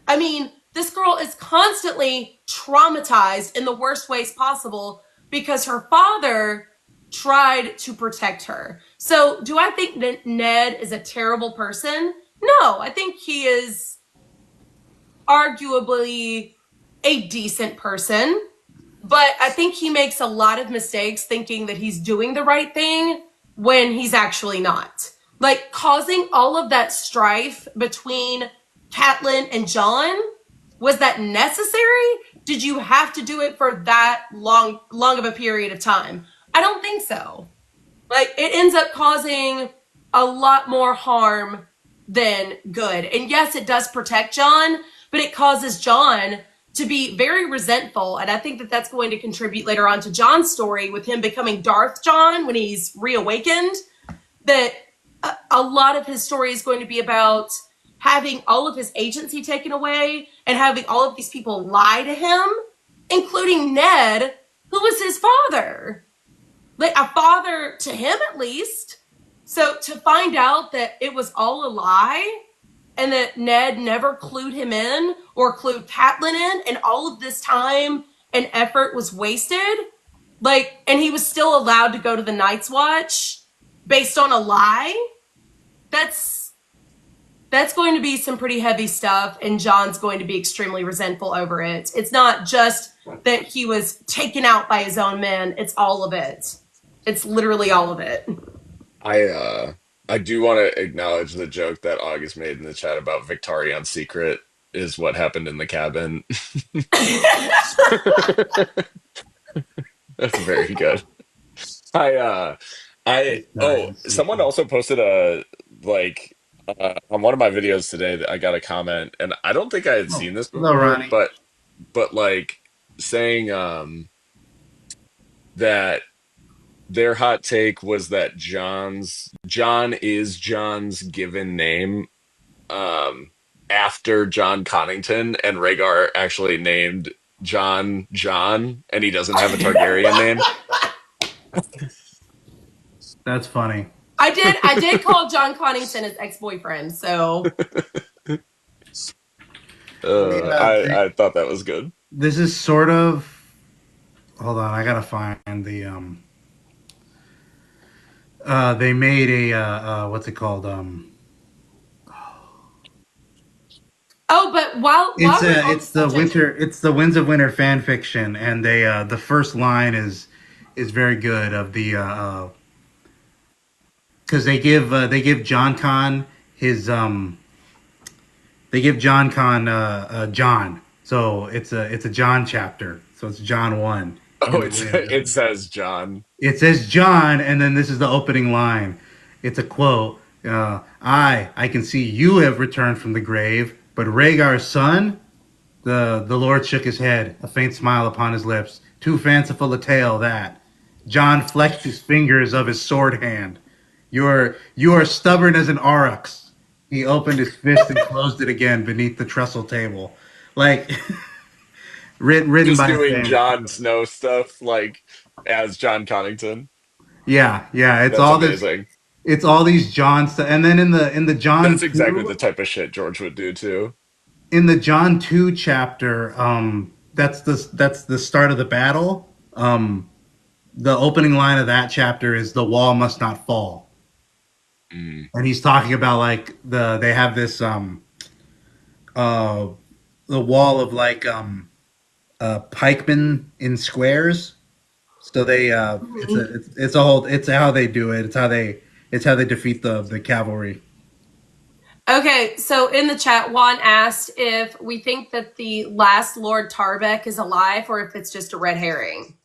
I mean, this girl is constantly traumatized in the worst ways possible because her father tried to protect her. So, do I think that Ned is a terrible person? No, I think he is arguably a decent person, but I think he makes a lot of mistakes thinking that he's doing the right thing when he's actually not. Like causing all of that strife between Catelyn and Jon, was that necessary? Did you have to do it for that long of a period of time? I don't think so. Like it ends up causing a lot more harm than good. And yes, it does protect Jon, but it causes Jon to be very resentful. And I think that that's going to contribute later on to Jon's story with him becoming Darth Jon when he's reawakened. That a lot of his story is going to be about having all of his agency taken away and having all of these people lie to him, including Ned, who was his father, like a father to him at least. So to find out that it was all a lie and that Ned never clued him in or clued Catelyn in, and all of this time and effort was wasted, like, and he was still allowed to go to the Night's Watch based on a lie. That's going to be some pretty heavy stuff, and Jon's going to be extremely resentful over it. It's not just that he was taken out by his own men, it's all of it. It's literally all of it.
I do want to acknowledge the joke that August made in the chat about Victarion's secret is what happened in the cabin. That's very good. I someone also posted a like on one of my videos today that I got a comment, and I don't think I had
Oh,
seen this
hello,
before,
Ronnie.
but like saying that their hot take was that John is John's given name after John Connington, and Rhaegar actually named John, and he doesn't have a Targaryen name.
That's funny.
I did call John Connington his ex-boyfriend, so
I thought that was good.
This is sort of. Hold on, I gotta find the. They made a what's it called?
oh, but while we're on the
It's the
subject,
winter. It's the Winds of Winter fan fiction, and they the first line is very good of the because they give John Con his they give John Con John, so it's a John chapter, so it's John 1
Oh,
in the
it
Wind.
says John.
It says John, and then this is the opening line. It's a quote. I can see you have returned from the grave, but Rhaegar's son. The Lord shook his head, a faint smile upon his lips. Too fanciful a tale that. John flexed his fingers of his sword hand. You are stubborn as an aurochs. He opened his fist and closed it again beneath the trestle table, like written
Just
by a
doing
fan.
Jon Snow stuff like as John Connington.
Yeah, yeah. It's
That's
all this.
amazing.
It's all these John stuff, and then in the
That's
John
exactly the
two
type of shit George would do too.
in the John 2 chapter, that's the start of the battle. the opening line of that chapter is the wall must not fall. And he's talking about like they have this uh the wall of like pikemen in squares. So they it's a whole it's how they do it. It's how they defeat the cavalry.
Okay, so in the chat, Juan asked if we think that the last Lord Tarbeck is alive or if it's just a red herring.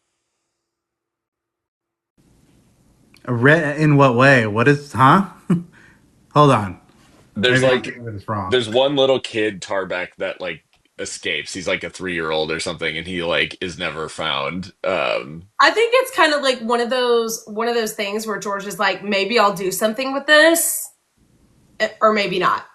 In what way? What is huh? Hold on.
There's
Maybe I'm
like
thinking of this wrong.
there's one little kid Tarbeck that like escapes. He's like a 3-year-old or something, and he like is never found.
I think it's kind of like one of those things where George is like, maybe I'll do something with this, or maybe not.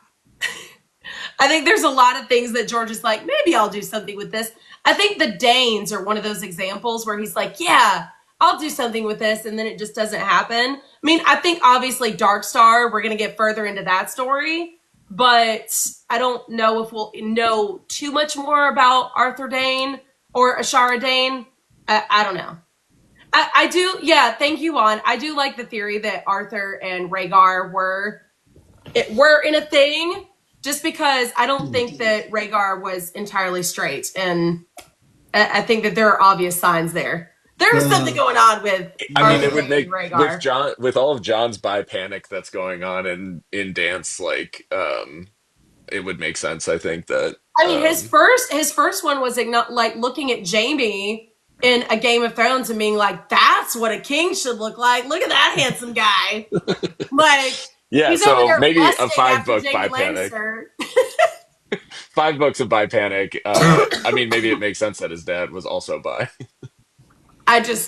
I think there's a lot of things that George is like, maybe I'll do something with this. I think the Danes are one of those examples where he's like, yeah, I'll do something with this, and then it just doesn't happen. I mean, I think obviously Darkstar, we're going to get further into that story, but I don't know if we'll know too much more about Arthur Dane or Ashara Dane. I don't know. I do, yeah, thank you, Juan. I do like the theory that Arthur and Rhaegar were in a thing, just because I don't think that Rhaegar was entirely straight, and I think that there are obvious signs there. There's something going on with
I mean,
Arthur
it would
and
make
Rhaegar.
with all of John's bi panic that's going on in dance, like it would make sense. I think that
I mean, his first one was like looking at Jaime in a Game of Thrones and being like, "That's what a king should look like. Look at that handsome guy." Like
yeah.
he's over
So
there
maybe a
lusting
five
after
book
Jaime
bi panic,
Lannister.
5 books of bi panic. I mean, maybe it makes sense that his dad was also bi.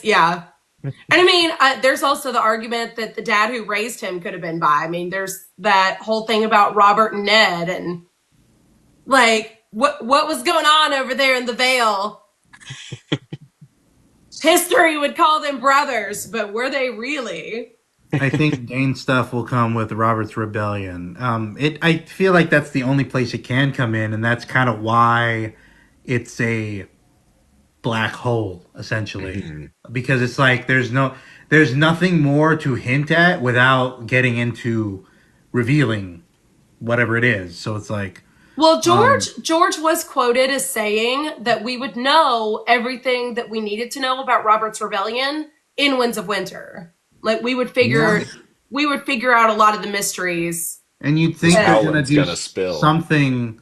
Yeah. And I mean, there's also the argument that the dad who raised him could have been bi. I mean, there's that whole thing about Robert and Ned, and like what was going on over there in the Vale. History would call them brothers, but were they really?
I think Dane stuff will come with Robert's Rebellion. I feel like that's the only place it can come in, and that's kind of why it's a black hole essentially, because it's like there's nothing more to hint at without getting into revealing whatever it is. So it's like,
Well, George was quoted as saying that we would know everything that we needed to know about Robert's Rebellion in Winds of Winter. Like we would figure out a lot of the mysteries.
and you'd think they're gonna
Howland's
do
gonna spill.
something.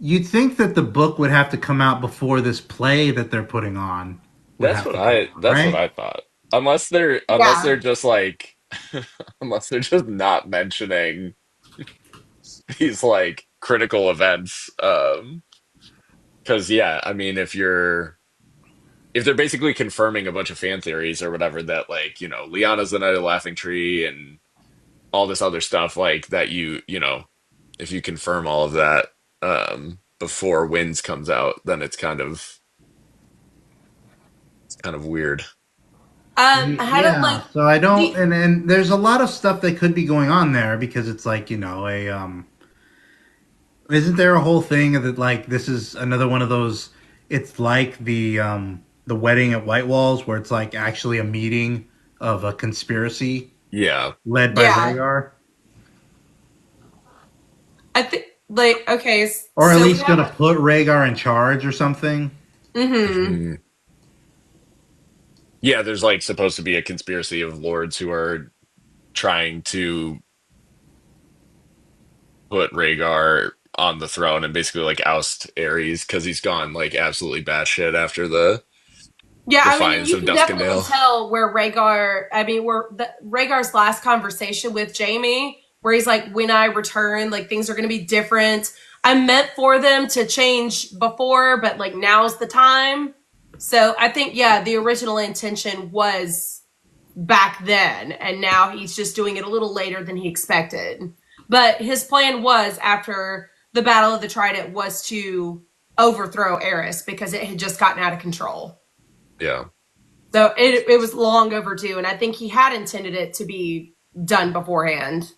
You'd think that the book would have to come out before this play that they're putting on.
That's what I thought. Unless they're just like unless they're just not mentioning these like critical events. Because yeah, I mean, if they're basically confirming a bunch of fan theories or whatever that like Lyanna's the Knight of the Laughing Tree and all this other stuff like that, if you confirm all of that before Winds comes out, then it's kind of weird.
I haven't
Yeah,
like
so I don't,
the
and there's a lot of stuff that could be going on there because it's like isn't there a whole thing that like this is another one of those? It's like the wedding at White Walls where it's like actually a meeting of a conspiracy
Yeah.
led by
yeah.
Rhaegar,
I think like okay,
or at
so we
least
have
gonna put Rhaegar in charge or something.
mm-hmm.
Mhm. Yeah, there's like supposed to be a conspiracy of lords who are trying to put Rhaegar on the throne and basically like oust Aerys because he's gone like absolutely batshit after the
Yeah, I mean,
defiance
you
of
can definitely
Duskendale.
tell where Rhaegar's last conversation with Jaime, where he's like, when I return, like things are going to be different. I meant for them to change before, but like now's the time. So I think, yeah, the original intention was back then, and now he's just doing it a little later than he expected. But his plan was after the Battle of the Trident was to overthrow Aerys because it had just gotten out of control.
Yeah.
So it was long overdue, and I think he had intended it to be done beforehand,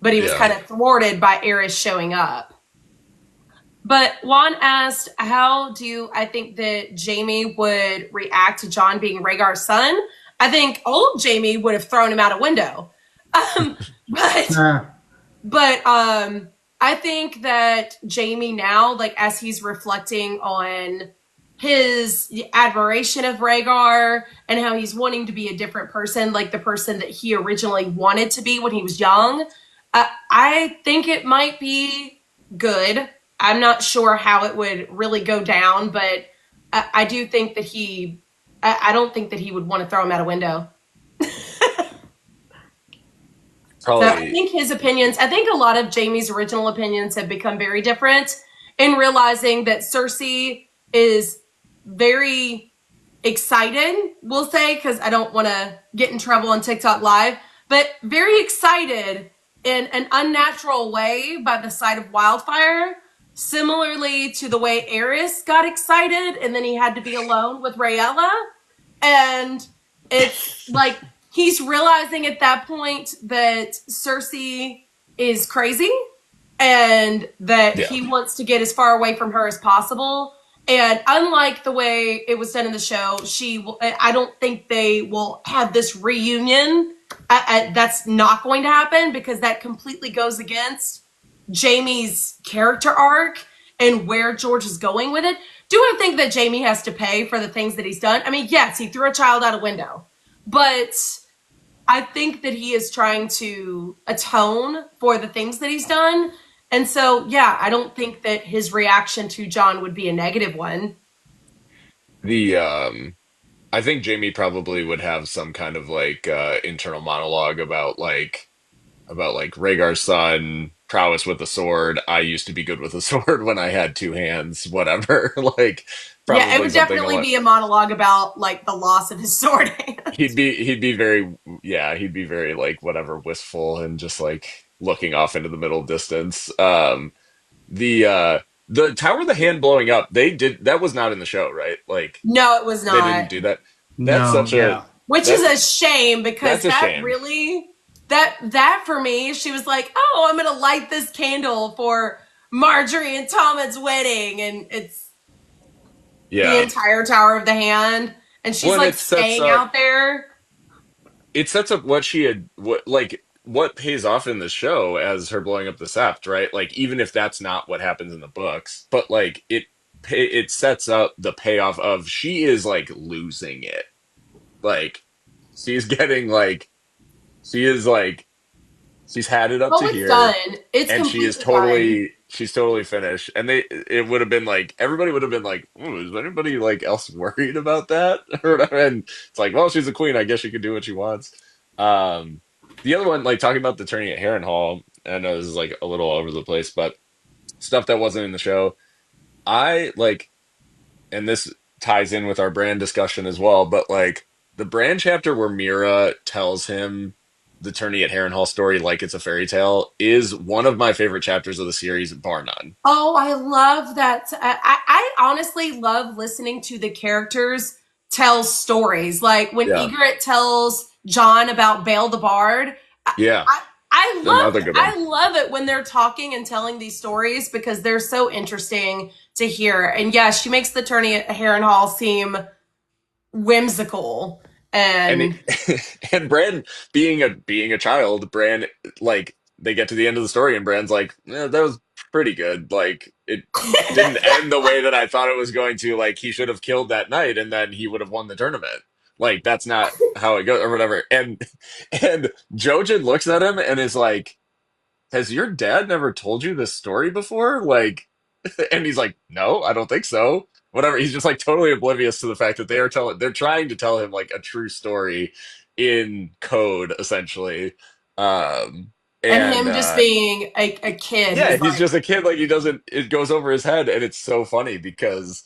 but he was
Yeah.
kind of thwarted by Aerys showing up. But Juan asked, how do I think that Jaime would react to Jon being Rhaegar's son? I think old Jamie would have thrown him out a window. Um, but
Uh,
but I think that Jamie now, like as he's reflecting on his admiration of Rhaegar and how he's wanting to be a different person, like the person that he originally wanted to be when he was young, I think it might be good. I'm not sure how it would really go down, but I do think that I don't think that he would want to throw him out a window. So I
Probably,
think his opinions, I think a lot of Jamie's original opinions have become very different in realizing that Cersei is very excited, we'll say, because I don't want to get in trouble on TikTok Live, but very excited in an unnatural way by the sight of wildfire, similarly to the way Aerys got excited and then he had to be alone with Rayella. And it's like he's realizing at that point that Cersei is crazy and that
yeah.
he wants to get as far away from her as possible. And unlike the way it was done in the show, I don't think they will have this reunion. That's not going to happen because that completely goes against Jamie's character arc and where George is going with it. Do I think that Jamie has to pay for the things that he's done? I mean, yes, he threw a child out a window, but I think that he is trying to atone for the things that he's done. And so, yeah, I don't think that his reaction to John would be a negative one.
The I think Jamie probably would have some kind of like internal monologue about like Rhaegar's son, prowess with a sword. I used to be good with a sword when I had two hands, whatever. Like
Yeah, it
probably
would
something
definitely
along
be a monologue about like the loss of his sword hand.
he'd be very yeah, he'd be very like whatever wistful and just like looking off into the middle distance. The Tower of the Hand blowing up, they did that was not in the show, right? Like
No, it was
they
not.
didn't do that. That's
no,
such a
yeah.
Which is
that's
a shame because
that's a
that
shame.
really that for me, she was like, "Oh, I'm going to light this candle for Marjorie and Tommen's wedding," and it's the
Yeah.
entire Tower of the Hand, and she's
One,
like staying out there.
it sets up what she had what like what pays off in the show as her blowing up the sept, right? Like even if that's not what happens in the books, but like it sets up the payoff of she is like losing it. Like she's getting like she is like she's had it up
Oh,
to
it's
here
done. It's
and
completely done.
she's totally finished. And it would have been like everybody would have been like, "Ooh, is anybody like else worried about that?" or whatever. And it's like, well, she's a queen. I guess she can do what she wants. Um, the other one, like talking about the turning at Harrenhal, I know this is like a little all over the place, but stuff that wasn't in the show. I like, and this ties in with our brand discussion as well, but like the brand chapter where Mira tells him the tourney at Harrenhal story like it's a fairy tale is one of my favorite chapters of the series, bar none.
Oh, I love that. I honestly love listening to the characters tell stories. Like when
Yeah.
Egret tells John about Bale the Bard, I,
Yeah.
I,
Another good one.
I love it when they're talking and telling these stories because they're so interesting to hear. And yeah, she makes the tourney at Harrenhal seem whimsical.
And
And
and Bran being a child, Bran like they get to the end of the story and Bran's like, "Yeah, that was pretty good. Like it didn't end the way that I thought it was going to. Like he should have killed that night and then he would have won the tournament. Like that's not how it goes or whatever." And Jojen looks at him and is like, "Has your dad never told you this story before?" Like and he's like, "No, I don't think so." Whatever. He's just like totally oblivious to the fact that they're trying to tell him like a true story in code, essentially. Um,
and
and
him just being a kid
yeah,
who's
he's
like,
just a kid. Like he doesn't. It goes over his head, and it's so funny because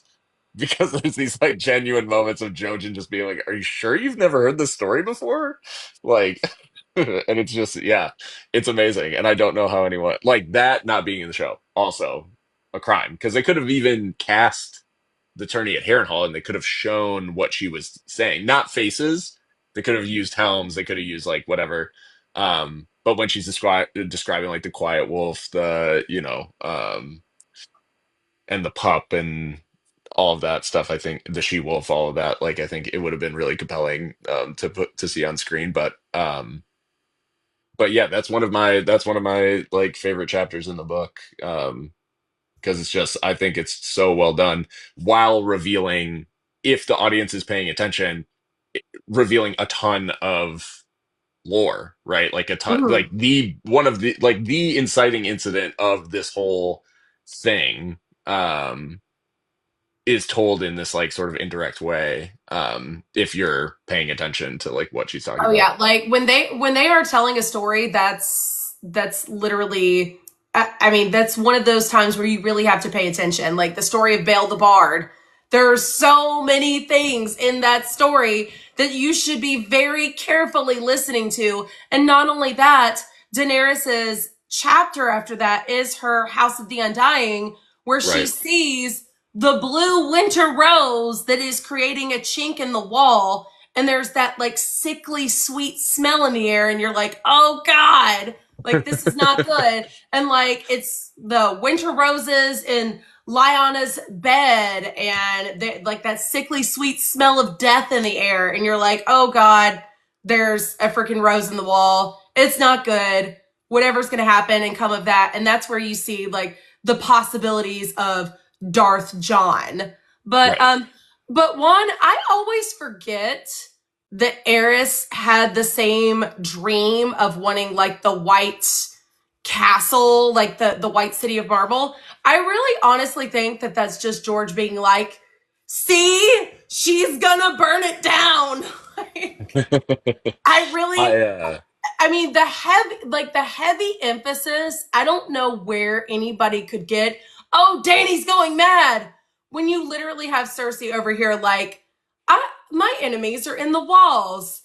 there's these like genuine moments of Jojen just being like, "Are you sure you've never heard this story before?" Like, and it's just yeah, it's amazing. And I don't know how anyone like that not being in the show also a crime because they could have even cast the tourney at Harrenhal and they could have shown what she was saying, not faces. They could have used helms. They could have used like whatever. But when she's describing like the quiet wolf, the and the pup and all of that stuff. I think the she wolf, all of that, like I think it would have been really compelling to see on screen. But yeah, that's one of my like favorite chapters in the book. Because it's just I think it's so well done while revealing, if the audience is paying attention, revealing a ton of lore, right? Like a ton, like
Mhm.
the one of the like the inciting incident of this whole thing is told in this like sort of indirect way, if you're paying attention to like what she's talking
Oh
about.
yeah, like when they are telling a story, that's literally. I mean, that's one of those times where you really have to pay attention. Like the story of Bael the Bard. There are so many things in that story that you should be very carefully listening to. And not only that, Daenerys's chapter after that is her House of the Undying, where she
Right.
sees the blue winter rose that is creating a chink in the wall, and there's that like sickly sweet smell in the air, and you're like, oh god, like this is not good. And like it's the winter roses in Lyanna's bed, and like that sickly sweet smell of death in the air, and you're like, oh god, there's a freaking rose in the wall, it's not good, whatever's gonna happen and come of that. And that's where you see like the possibilities of Darth John. But
Right.
but one, I always forget that Eris had the same dream of wanting like the white castle, like the white city of marble. I really honestly think that that's just George being like, see, she's gonna burn it down. I really,
I
I mean, the heavy emphasis, I don't know where anybody could get, oh, Dany's going mad. When you literally have Cersei over here, like, my enemies are in the walls.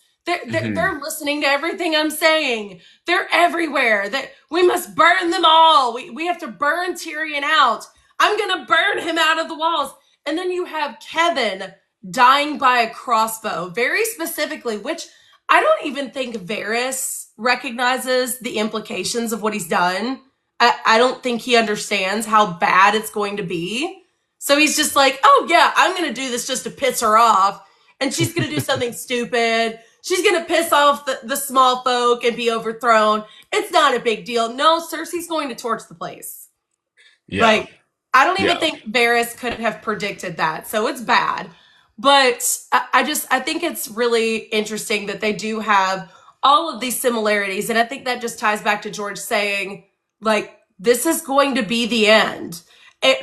mhm.
They're listening to everything I'm saying. They're everywhere. We must burn them all. We have to burn Tyrion out. I'm going to burn him out of the walls. And then you have Kevin dying by a crossbow, very specifically, which I don't even think Varys recognizes the implications of what he's done. I don't think he understands how bad it's going to be. So he's just like, oh, yeah, I'm going to do this just to piss her off. And she's going to do something stupid. She's going to piss off the small folk and be overthrown. It's not a big deal. No, Cersei's going to torch the place.
Yeah.
Like, I don't even
Yeah.
think Varys could have predicted that. So it's bad. But I think it's really interesting that they do have all of these similarities. And I think that just ties back to George saying, like, this is going to be the end.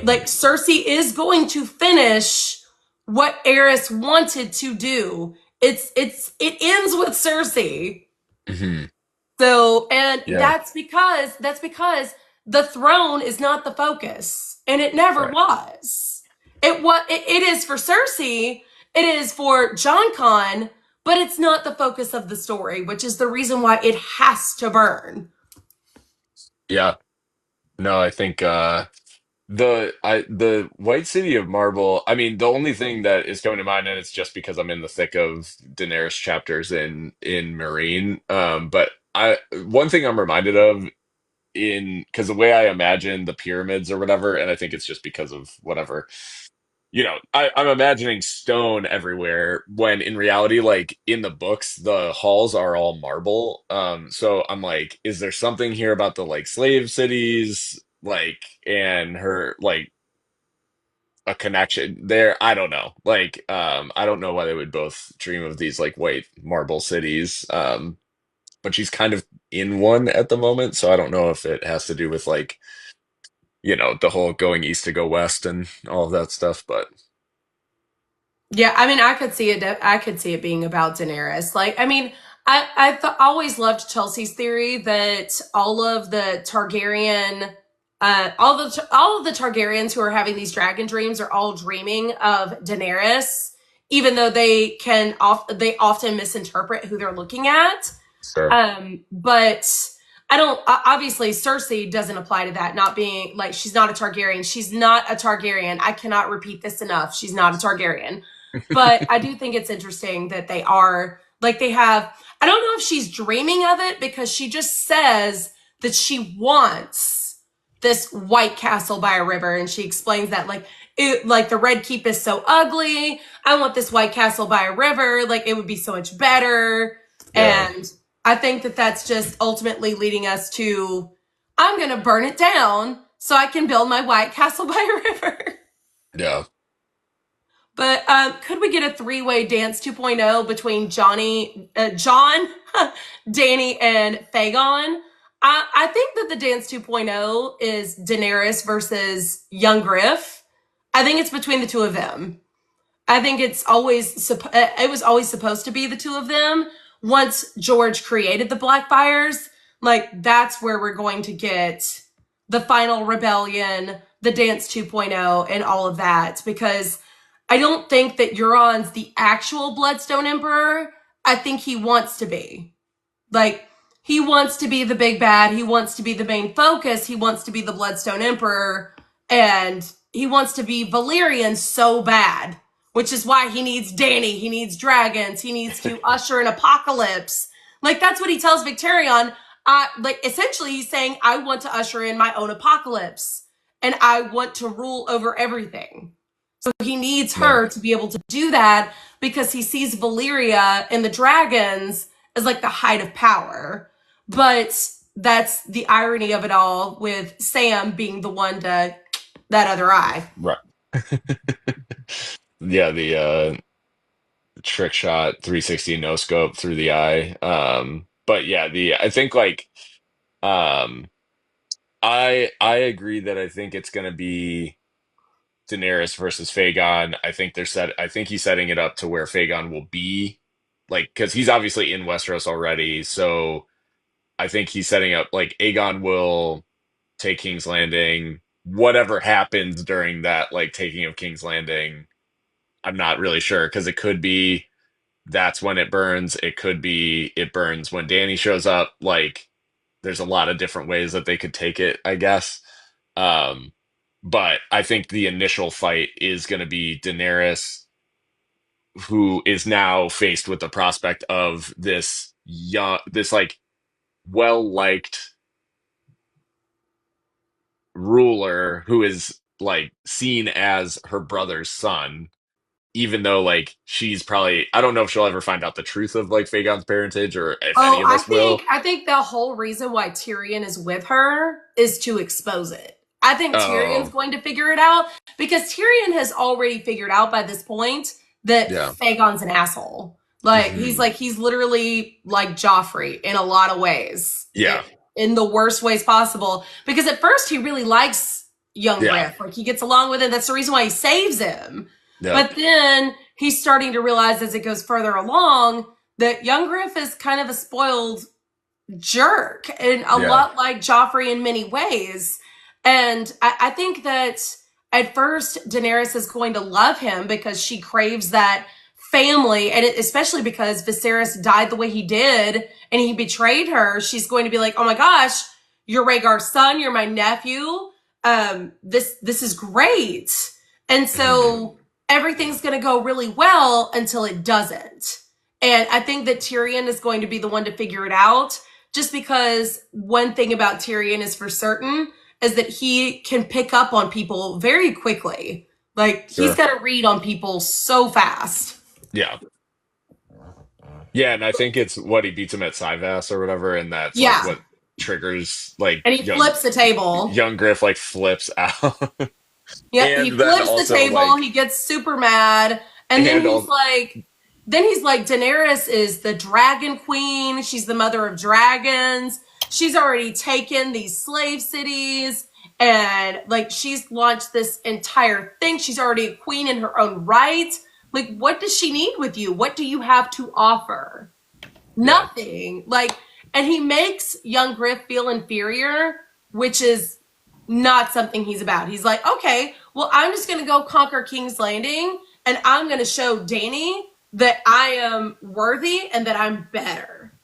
Like, Cersei is going to finish what Eris wanted to do. It ends with Cersei.
Mhm.
So, and
Yeah.
that's because the throne is not the focus, and it never
Right.
was. It is for Cersei, it is for John Con, but it's not the focus of the story, which is the reason why it has to burn.
Yeah. No, I think the White City of Marble, I mean, the only thing that is coming to mind, and it's just because I'm in the thick of Daenerys chapters in Marine, but I one thing I'm reminded of in because the way I imagine the pyramids or whatever, and I think it's just because of whatever, I'm imagining stone everywhere when in reality, like in the books, the halls are all marble. So I'm like, is there something here about the like slave cities, like, and her like a connection there? I don't know. Like, I don't know why they would both dream of these like white marble cities. But she's kind of in one at the moment, so I don't know if it has to do with like, the whole going east to go west and all of that stuff, but
Yeah, I mean, I could see it. I could see it being about Daenerys. Like, I mean, always loved Chelsea's theory that all of the Targaryen, all of the Targaryens who are having these dragon dreams are all dreaming of Daenerys, even though they often misinterpret who they're looking at.
sure.
But I don't. Obviously, Cersei doesn't apply to that. Not being like she's not a Targaryen. She's not a Targaryen. I cannot repeat this enough. She's not a Targaryen. But I do think it's interesting that they are like they have. I don't know if she's dreaming of it because she just says that she wants this white castle by a river, and she explains that like like the Red Keep is so ugly. I want this White Castle by a river. Like it would be so much better.
Yeah.
And I think that that's just ultimately leading us to I'm going to burn it down so I can build my White Castle by a river.
Yeah.
But could we get a three-way dance 2.0 between John, Danny, and Fagon? I think that the dance 2.0 is Daenerys versus Young Griff. I think it's between the two of them. I think it was always supposed to be the two of them. Once George created the Blackfires, like that's where we're going to get the final rebellion, the Dance 2.0, and all of that. Because I don't think that Euron's the actual Bloodstone Emperor. I think he wants to be. Like, he wants to be the big bad. He wants to be the main focus. He wants to be the Bloodstone Emperor. And he wants to be Valyrian so bad, which is why he needs Dany. He needs dragons. He needs to usher an apocalypse. Like, that's what he tells Victarion. Like, essentially, he's saying, I want to usher in my own apocalypse. And I want to rule over everything. So he needs her to be able to do that because he sees Valyria and the dragons as like the height of power. But that's the irony of it all, with Sam being the one to that other eye.
Right. Yeah, the trick shot 360 no scope through the eye. But yeah, the I think like um I agree that I think it's gonna be Daenerys versus Fagon. I think he's setting it up to where Fagon will be like because he's obviously in Westeros already, so I think he's setting up like Aegon will take King's Landing. Whatever happens during that like taking of King's Landing, I'm not really sure because it could be that's when it burns. It could be it burns when Danny shows up. Like there's a lot of different ways that they could take it, I guess. Um, but I think the initial fight is going to be Daenerys, who is now faced with the prospect of this like well liked ruler who is like seen as her brother's son, even though like she's probably I don't know if she'll ever find out the truth of like Fagon's parentage or if any
Oh,
of us will.
I think the whole reason why Tyrion is with her is to expose it. I think Tyrion's
Oh,
going to figure it out because Tyrion has already figured out by this point that
yeah.
Fagon's an asshole. Like
Hmm.
he's literally like Joffrey in a lot of ways.
Yeah.
In the worst ways possible. Because at first he really likes young
Yeah.
Griff. Like he gets along with him. That's the reason why he saves him.
Yep.
But then he's starting to realize as it goes further along that young Griff is kind of a spoiled jerk and a
Yeah.
lot like Joffrey in many ways. And I think that at first Daenerys is going to love him because she craves that family, and especially because Viserys died the way he did and he betrayed her. She's going to be like, "Oh my gosh, you're Rhaegar's son. You're my nephew. This is great." And
Hmm.
so everything's going to go really well until it doesn't. And I think that Tyrion is going to be the one to figure it out, just because one thing about Tyrion is for certain is that he can pick up on people very quickly. Like he's
Sure.
got to read on people so fast.
Yeah. Yeah, and I think it's what he beats him at Cyvasse or whatever, and that's like
Yeah.
what triggers like
And he flips the table.
young Griff like flips out.
Yeah, he
And then
flips the
also
table.
like
He gets super mad. And
and all
then he's like, Daenerys is the dragon queen. She's the mother of dragons. She's already taken these slave cities. And like, she's launched this entire thing. She's already a queen in her own right. Like, what does she need with you? What do you have to offer?
yeah.
Nothing. Like, and he makes young Griff feel inferior, which is not something he's about. He's like, okay, well, I'm just going to go conquer King's Landing and I'm going to show Dany that I am worthy and that I'm better.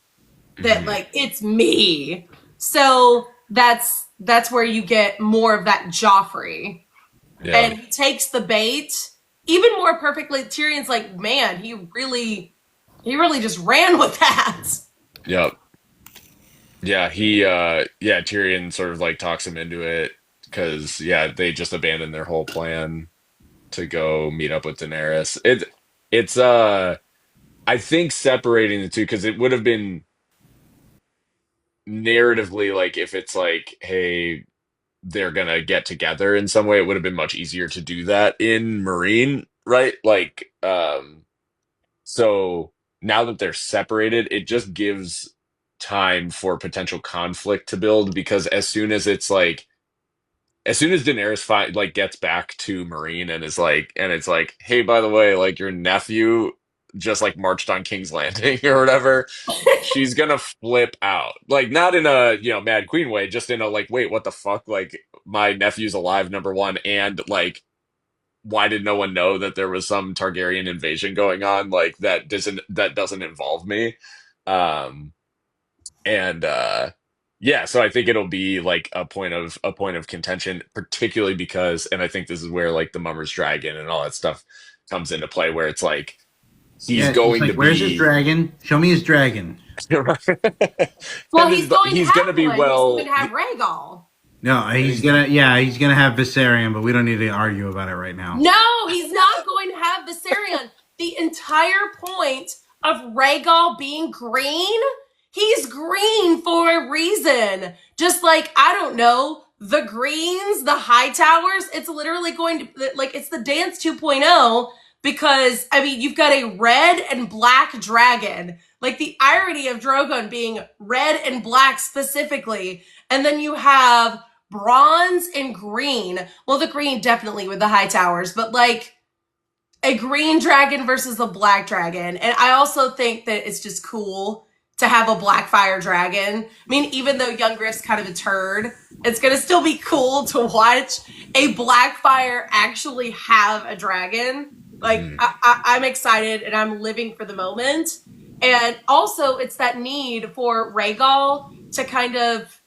That
Hmm.
like it's me. So that's where you get more of that Joffrey.
Yeah.
And he takes the bait even more perfectly. Tyrion's like, man, he really just ran with that.
Yep. Yeah, yeah, Tyrion sort of like talks him into it because yeah, they just abandoned their whole plan. to go meet up with Daenerys. It's I think separating the two, because it would have been narratively, like if it's like, hey, they're gonna get together in some way, it would have been much easier to do that in Marine, right? Like, so now that they're separated, it just gives time for potential conflict to build, because as soon as Daenerys gets back to Marine and it's like, hey, by the way, like your nephew just like marched on King's Landing or whatever, she's gonna flip out. Like not in a, Mad Queen way, just in a like, wait, what the fuck? Like my nephew's alive, number one, and like why did no one know that there was some Targaryen invasion going on? Like that doesn't involve me. Um and yeah, so I think it'll be like a point of contention, particularly because, and I think this is where like the Mummer's Dragon and all that stuff comes into play, where it's like he's
Yeah, he's
going
like,
to
"Where's his
be
dragon? Show me his dragon."
Well,
and
he's going to
he's
have
gonna be
one. He's going
well.
to have Rhaegal.
No, he's gonna have Viserion, but we don't need to argue about it right now.
No, he's not going to have Viserion. The entire point of Rhaegal being green, he's green for a reason. Just like, I don't know, the Greens, the High Towers, it's literally going to, like, it's the Dance 2.0, because, I mean, you've got a red and black dragon. Like, the irony of Drogon being red and black specifically, and then you have bronze and green. Well, the green definitely with the High Towers, but like a green dragon versus a black dragon. And I also think that it's just cool to have a black fire dragon. I mean, even though Young Griff's kind of a turd, it's going to still be cool to watch a black fire actually have a dragon. Like, I'm excited and I'm living for the moment. And also, it's that need for Rhaegal to kind of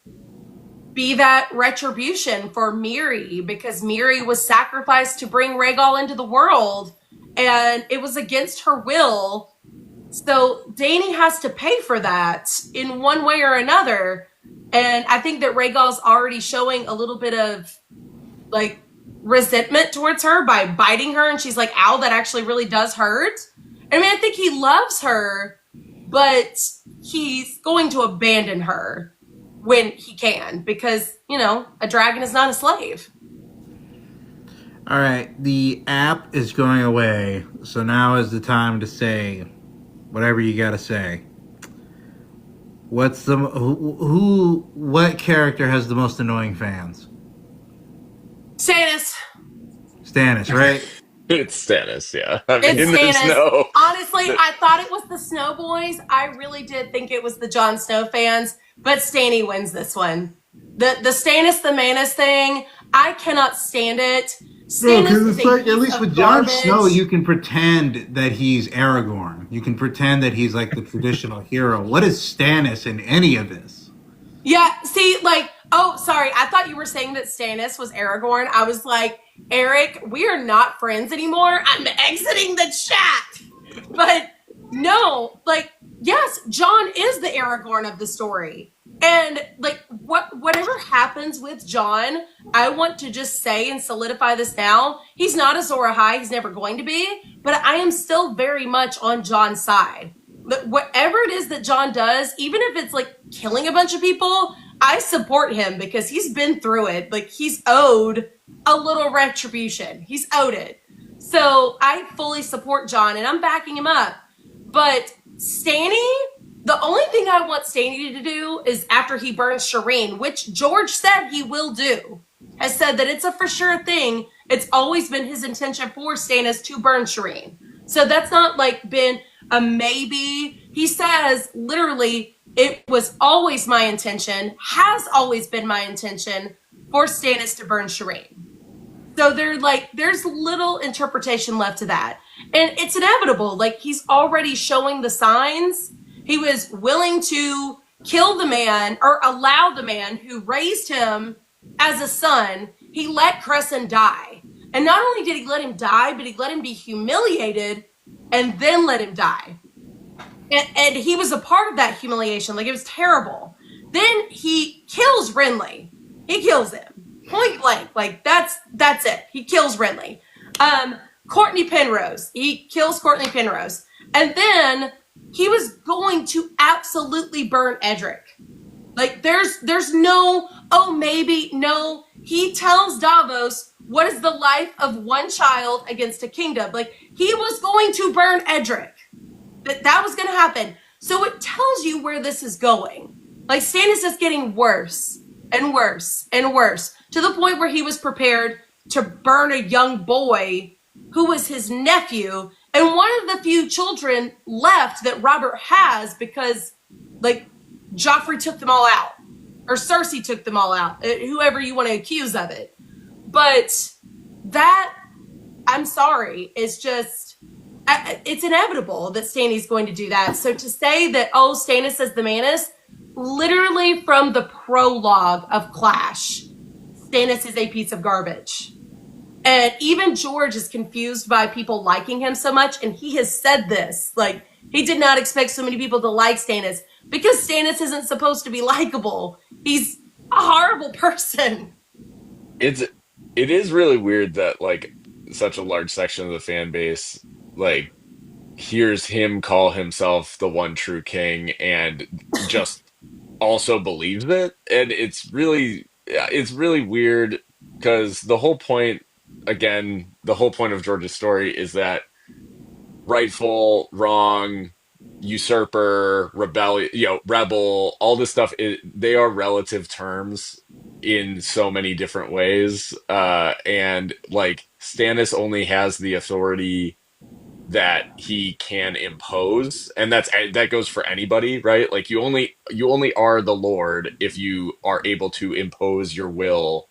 be that retribution for Miri, because Miri was sacrificed to bring Rhaegal into the world, and it was against her will. So Dany has to pay for that in one way or another. And I think that Rhaegal's already showing a little bit of like resentment towards her by biting her, and she's like, ow, that actually really does hurt. I mean, I think he loves her, but he's going to abandon her when he can, because, a dragon is not a slave.
All right, the app is going away, so now is the time to say whatever you got to say. What character has the most annoying fans?
Stannis.
Stannis, right?
It's Stannis, yeah. I mean,
It's
there's
Stannis. Honestly, I thought it was the Snow Boys. I really did think it was the Jon Snow fans, but Stanny wins this one. The Stannis the Manus thing, I cannot stand it.
No, because it's like, at least with Jon Snow, you can pretend that he's Aragorn. You can pretend that he's like the traditional hero. What is Stannis in any of this?
Yeah, see, like, oh, sorry, I thought you were saying that Stannis was Aragorn. I was like, Eric, we are not friends anymore. I'm exiting the chat. But no, like, yes, Jon is the Aragorn of the story. And like whatever happens with Jon, I want to just say and solidify this now. He's not Azor Ahai. He's never going to be. But I am still very much on Jon's side. Whatever it is that Jon does, even if it's like killing a bunch of people, I support him because he's been through it. Like, he's owed a little retribution. He's owed it. So I fully support Jon and I'm backing him up. But Stanny, the only thing I want Stanny to do is after he burns Shireen, which George said he will do, has said that it's a for sure thing. It's always been his intention for Stannis to burn Shireen. So that's not like been a maybe. He says literally, it was always my intention, has always been my intention for Stannis to burn Shireen. So there's little interpretation left to that. And it's inevitable. Like, he's already showing the signs. He was willing to kill the man, or allow the man who raised him as a son. He let Crescent die. And not only did he let him die, but he let him be humiliated and then let him die. And he was a part of that humiliation. Like, it was terrible. Then he kills Renly. He kills him. Point blank. Like, that's it. He kills Renly. Courtney Penrose. He kills Courtney Penrose. And then he was going to absolutely burn Edric. Like, there's no, oh, maybe, no. He tells Davos, what is the life of one child against a kingdom? Like, he was going to burn Edric. That was going to happen. So it tells you where this is going. Like, Stannis is getting worse and worse and worse, to the point where he was prepared to burn a young boy who was his nephew and one of the few children left that Robert has, because, like, Joffrey took them all out, or Cersei took them all out, whoever you want to accuse of it. But that, I'm sorry, is just, it's inevitable that Stannis going to do that. So to say that, oh, Stannis is the Manus, literally from the prologue of Clash, Stannis is a piece of garbage. And even George is confused by people liking him so much. And he has said this, like, he did not expect so many people to like Stannis, because Stannis isn't supposed to be likable. He's a horrible person.
It is really weird that, like, such a large section of the fan base, like, hears him call himself the one true king and just also believes it. And it's really weird, because the whole point, again, the whole point of George's story is that rightful, wrong, usurper, rebellion, rebel, all this stuff, they are relative terms in so many different ways. And, like, Stannis only has the authority that he can impose, and that goes for anybody, right? Like, you only are the Lord if you are able to impose your will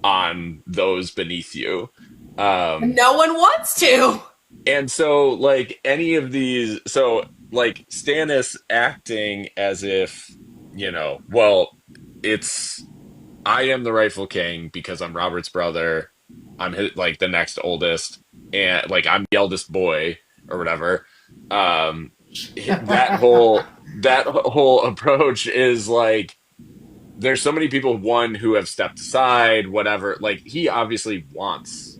on those beneath you.
No one wants to.
And so, like, any of these, so, like, Stannis acting as if, well, it's, I am the rightful king because I'm Robert's brother. I'm like the next oldest, and, like, I'm the eldest boy or whatever. Um, that whole approach is like, there's so many people, one, who have stepped aside, whatever. Like, he obviously wants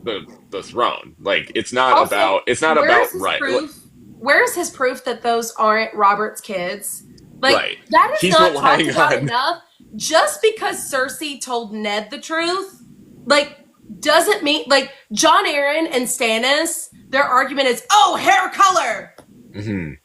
the throne. Like,
Also,
it's not
where's
about
his
right.
proof? Where's his proof that those aren't Robert's kids? Like,
Right.
that is
He's
not talked
relying
about
on
enough. Just because Cersei told Ned the truth, like, doesn't mean, like, Jon Arryn and Stannis, their argument is, oh, hair color.
Mhm.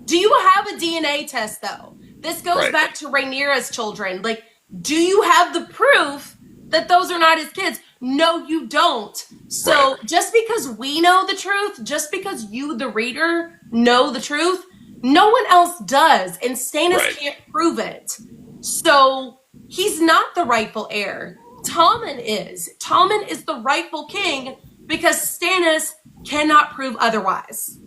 Do you have a DNA test, though? This goes
Right.
back to Rhaenyra's children. Like, do you have the proof that those are not his kids? No, you don't. So
Right.
just because we know the truth, just because you, the reader, know the truth, no one else does. And Stannis
Right.
can't prove it. So he's not the rightful heir. Tommen is. Tommen is the rightful king because Stannis cannot prove otherwise.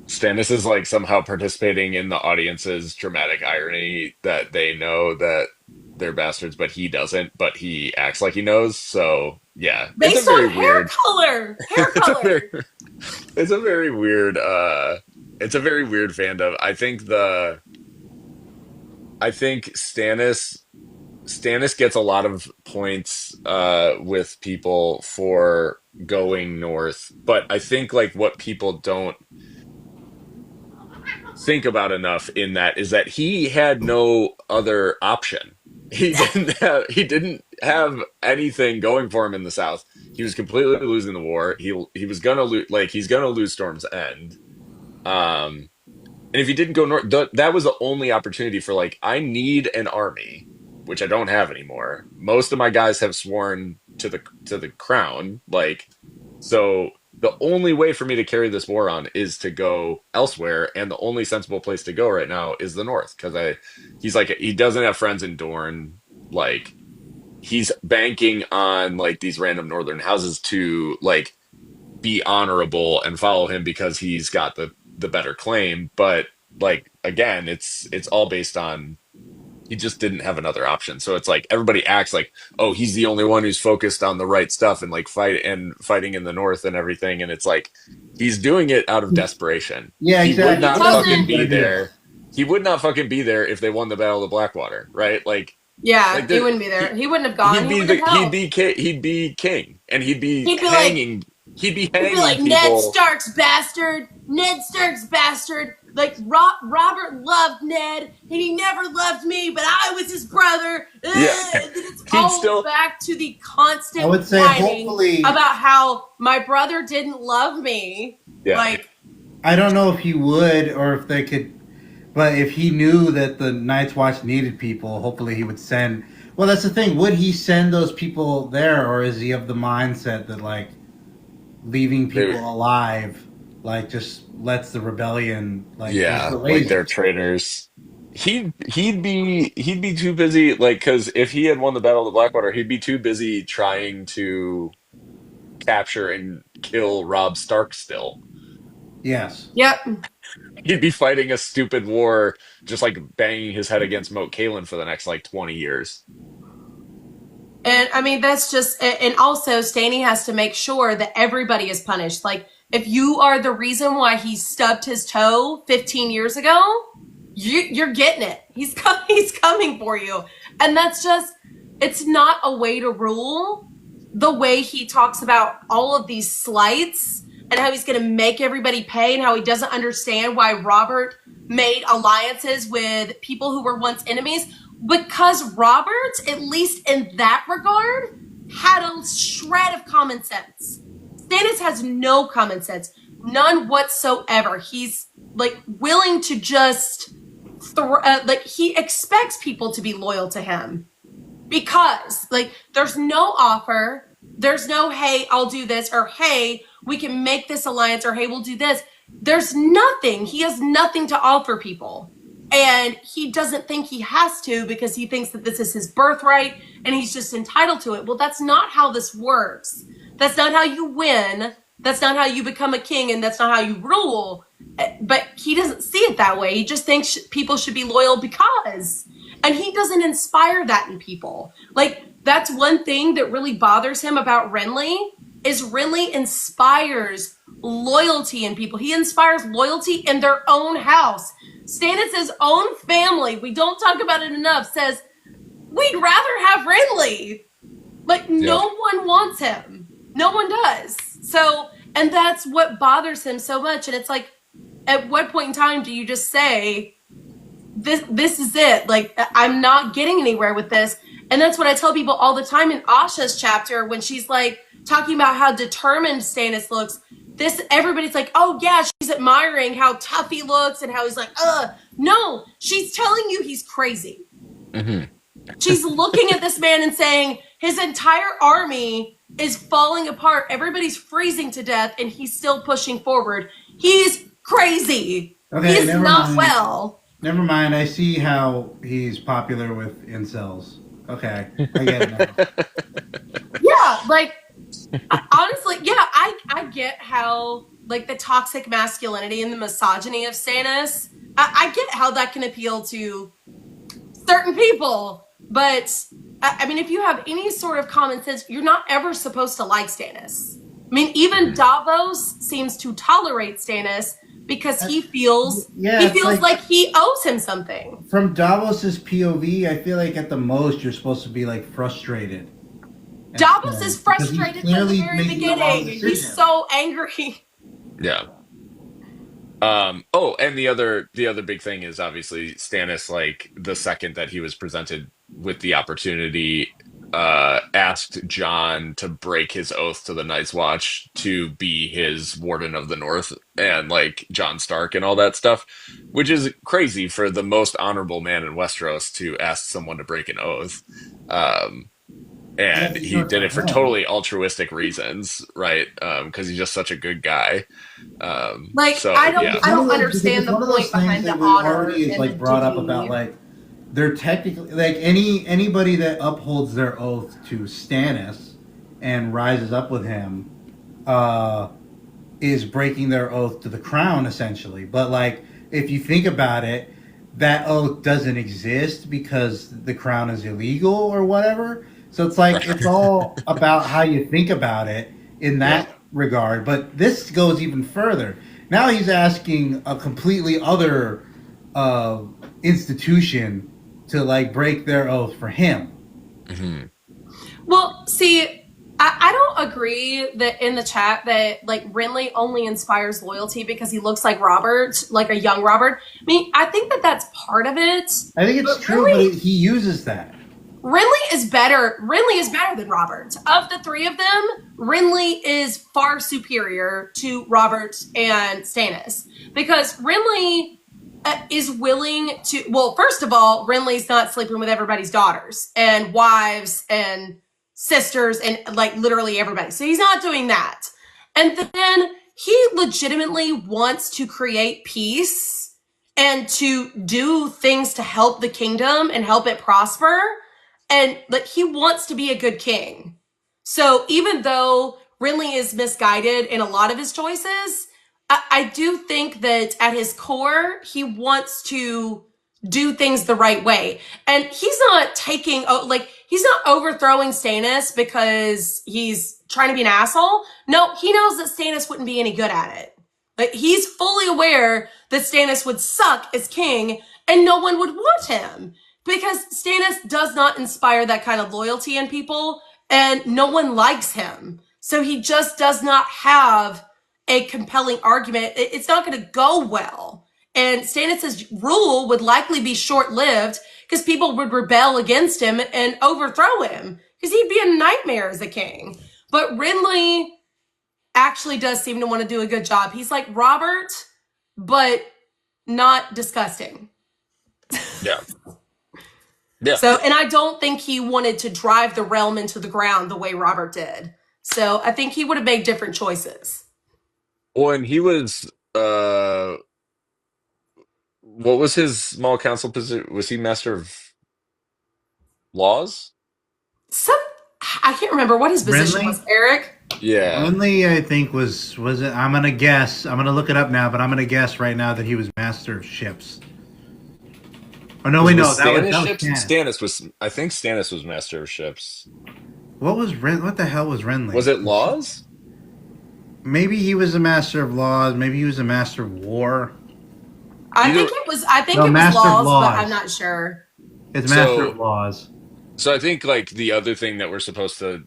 Stannis is, like, somehow participating in the audience's dramatic irony that they know that they're bastards, but he doesn't, but he acts like he knows. So, yeah, it's a
Based
very
on hair
weird,
color. Hair
it's a
color.
very, it's a very weird, it's a very weird fandom. I think Stannis gets a lot of points, with people for going north, but I think, like, what people don't think about enough in that is that he had no other option. He didn't have anything going for him in the South. He was completely losing the war. He was gonna lose, like, he's gonna lose Storm's End. Um, and if he didn't go north, that was the only opportunity for, like, I need an army, which I don't have anymore. Most of my guys have sworn to the crown, like, so the only way for me to carry this war on is to go elsewhere, and the only sensible place to go right now is the north, because he's like, he doesn't have friends in Dorne, like, he's banking on, like, these random northern houses to, like, be honorable and follow him because he's got the better claim. But, like, again, it's all based on, he just didn't have another option. So it's like everybody acts like, oh, he's the only one who's focused on the right stuff and, like, fighting in the north and everything. And it's like, he's doing it out of desperation.
Yeah,
He would
exactly.
not
Doesn't-
fucking be there. He would not fucking be there if they won the Battle of the Blackwater, right? Like,
Yeah,
Like,
he wouldn't be there. He wouldn't have gone.
he'd be
He wouldn't have helped.
he'd be king, and he'd be
He'd be
hanging. He'd be
He'd be
hanging
like, Ned
people.
Stark's bastard. Ned Stark's bastard. Like, Robert loved Ned, and he never loved me, but I was his brother.
Yeah,
And then it's
he'd
all
still.
back to the
I
constant
would say
whining
hopefully.
about how my brother didn't love me.
Yeah.
Like,
I don't know if he would or if they could, but if he knew that the Night's Watch needed people, hopefully he would send. Well, that's the thing. Would he send those people there, or is he of the mindset that like leaving people alive, like just lets the rebellion like
Yeah, like
lazy?
they're traitors. He'd be too busy, like, because if he had won the Battle of the Blackwater, he'd be too busy trying to capture and kill Robb Stark still.
Yes.
yep.
He'd be fighting a stupid war, just like banging his head against Moat Cailin for the next like 20 years.
And I mean, that's just, and also Stanny has to make sure that everybody is punished. Like, if you are the reason why he stubbed his toe 15 years ago, you're getting it. He's coming for you. And that's just, it's not a way to rule. The way he talks about all of these slights and how he's going to make everybody pay and how he doesn't understand why Robert made alliances with people who were once enemies, because Robert, at least in that regard, had a shred of common sense. Stannis has no common sense, none whatsoever. He's like willing to just like he expects people to be loyal to him because like there's no offer, there's no hey I'll do this, or hey we can make this alliance, or hey we'll do this. There's nothing. He has nothing to offer people, and he doesn't think he has to because he thinks that this is his birthright and he's just entitled to it. Well, that's not how this works. That's not how you win. That's not how you become a king, and that's not how you rule. But he doesn't see it that way. He just thinks people should be loyal because, and he doesn't inspire that in people. Like, that's one thing that really bothers him about Renly, is Renly inspires loyalty in people. He inspires loyalty in their own house. Stannis' own family, we don't talk about it enough, says, we'd rather have Renly. Like, no one wants him. No one does. So, and that's what bothers him so much. And it's like, at what point in time do you just say, this is it? Like, I'm not getting anywhere with this. And that's what I tell people all the time in Asha's chapter when she's like talking about how determined Stannis looks. Everybody's like, oh yeah, she's admiring how tough he looks and how he's like, no, she's telling you he's crazy.
Mm-hmm.
She's looking at this man and saying his entire army is falling apart. Everybody's freezing to death and he's still pushing forward. He's crazy.
Okay,
he's not well.
Never mind. I see how he's popular with incels. Okay, I get it now.
Yeah, like, honestly, yeah, I get how, like, the toxic masculinity and the misogyny of Stannis, I get how that can appeal to certain people. But, I mean, if you have any sort of common sense, you're not ever supposed to like Stannis. I mean, even Davos seems to tolerate Stannis because he feels like he owes him something.
From Davos's POV, I feel like at the most you're supposed to be like frustrated.
Davos is frustrated from the very beginning. He's so angry.
Yeah. Oh, and the other big thing is obviously Stannis, like the second that he was presented with the opportunity, asked Jon to break his oath to the Night's Watch to be his Warden of the North and like Jon Stark and all that stuff, which is crazy for the most honorable man in Westeros to ask someone to break an oath. And he did it for totally altruistic reasons, right? Because he's just such a good guy.
I don't understand the point behind the honor.
Is like brought up about like they're technically like anybody that upholds their oath to Stannis and rises up with him is breaking their oath to the crown essentially. But like if you think about it, that oath doesn't exist because the crown is illegal or whatever. So it's like it's all about how you think about it in that regard. But this goes even further. Now he's asking a completely other institution to like break their oath for him.
Mm-hmm.
Well, see, I don't agree that in the chat that like Renly only inspires loyalty because he looks like Robert, like a young Robert. I mean, I think that that's part of it.
I think it's
But
true, but he uses that.
Renly is better. Renly is better than Robert. Of the three of them, Renly is far superior to Robert and Stannis because Renly is willing to. Well, first of all, Renly's not sleeping with everybody's daughters and wives and sisters and like literally everybody. So he's not doing that. And then he legitimately wants to create peace and to do things to help the kingdom and help it prosper. And like he wants to be a good king. So even though Renly is misguided in a lot of his choices, I do think that at his core, he wants to do things the right way. And he's not taking, like, he's not overthrowing Stannis because he's trying to be an asshole. No, he knows that Stannis wouldn't be any good at it. Like, he's fully aware that Stannis would suck as king and no one would want him because Stannis does not inspire that kind of loyalty in people and no one likes him. So he just does not have a compelling argument. It's not going to go well. And Stannis' rule would likely be short-lived because people would rebel against him and overthrow him because he'd be a nightmare as a king. But Renly actually does seem to want to do a good job. He's like Robert, but not disgusting.
Yeah. Yeah.
So, and I don't think he wanted to drive the realm into the ground the way Robert did. So I think he would have made different choices.
Well, and he was what was his small council position? Was he master of laws?
Some I can't remember what his position was.
Renly?
Eric?
Yeah.
Renly, I think was it? I'm gonna guess. I'm gonna look it up now, but I'm gonna guess right now that he was master of ships. Oh no, wait, no,
Stannis
that was
ships?
Cannis.
Stannis was, I think Stannis was master of ships.
What was What the hell was Renly?
Was it laws?
Maybe he was a master of laws. Maybe he was a master of war.
I think it was
No, Master of
laws,
Laws.
but I'm not sure.
It's master
So,
of laws.
so I think like the other thing that we're supposed to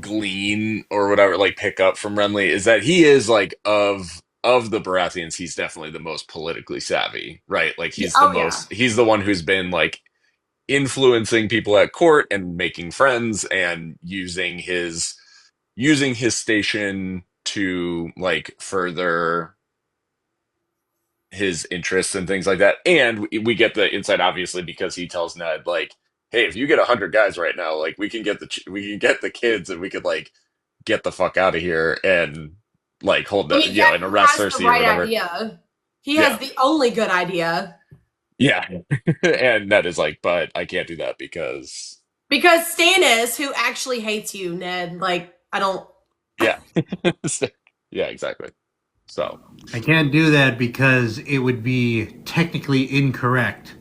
glean or whatever, like pick up from Renly is that he is like of the Baratheons, he's definitely the most politically savvy, right? Like
Yeah,
he's the
oh yeah.
most, he's the one who's been like influencing people at court and making friends and using his station to like further his interests and things like that. And we get the insight obviously because he tells Ned like, "Hey, if you get 100 guys right now, like we can get the kids and we could like get the fuck out of here and like hold
I
the
mean, yeah,
and
he
arrest
has the
Cersei or
right
whatever."
idea. He
Yeah,
has the only good idea.
yeah. And Ned is like, "But I can't do that because
Because Stannis, who actually hates you, Ned, like, I don't.
yeah, yeah, exactly." So.
I can't do that because it would be technically incorrect.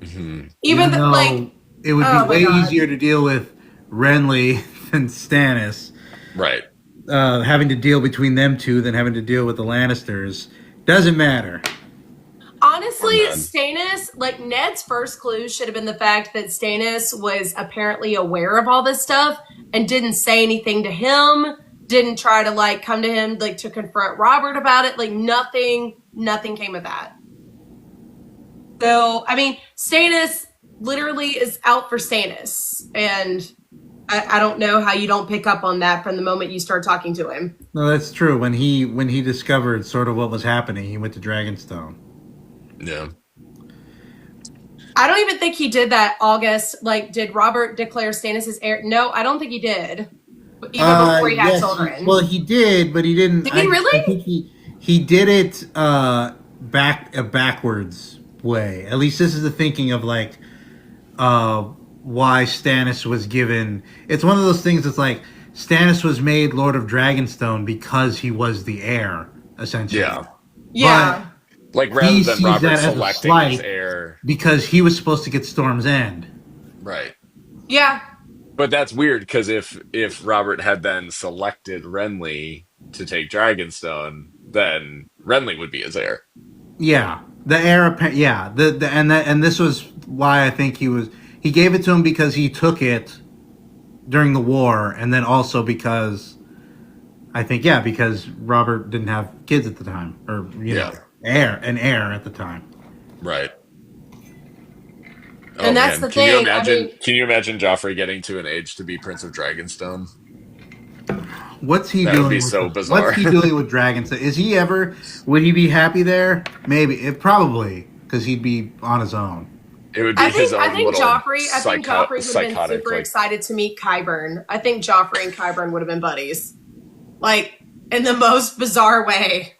Mhm.
Even
though
like,
it would
oh
be
my
way
God.
easier to deal with Renly than Stannis.
Right.
Having to deal between them two than having to deal with the Lannisters doesn't matter.
Honestly,
Ned.
Stannis, like Ned's first clue should have been the fact that Stannis was apparently aware of all this stuff and didn't say anything to him, didn't try to like come to him like to confront Robert about it. Like nothing came of that. So, I mean, Stannis literally is out for Stannis. And I don't know how you don't pick up on that from the moment you start talking to him.
No, that's true. When he discovered sort of what was happening, he went to Dragonstone.
Yeah.
I don't even think he did that August. Like, did Robert declare Stannis his heir? No, I don't think he did. Even before he had children.
Well, he did, but he didn't.
Did he really?
I think he did it backwards way. At least this is the thinking of like why Stannis was given. It's one of those things that's like Stannis was made Lord of Dragonstone because he was the heir, essentially.
Yeah.
Yeah.
Like rather
He
than
sees
Robert
that as a
selecting
slight.
his heir.
Because he was supposed to get Storm's End.
Right.
Yeah.
But that's weird because if Robert had then selected Renly to take Dragonstone, then Renly would be his heir.
Yeah, the heir. Yeah, and this was why I think he gave it to him because he took it during the war, and then also because I think because Robert didn't have kids at the time, or an heir at the time.
Right. Oh
And that's
man,
the thing. I mean,
Can you imagine Joffrey getting to an age to be Prince of Dragonstone?
What's he
That would
doing
be
with
so
what's
bizarre.
he doing with dragons? Is he ever? Would he be happy there? Maybe. Probably because he'd be on his own.
It would be his
I
own
think
little
Joffrey would have been
psychotic,
super
like,
excited to meet Qyburn. I think Joffrey and Qyburn would have been buddies, like in the most bizarre way.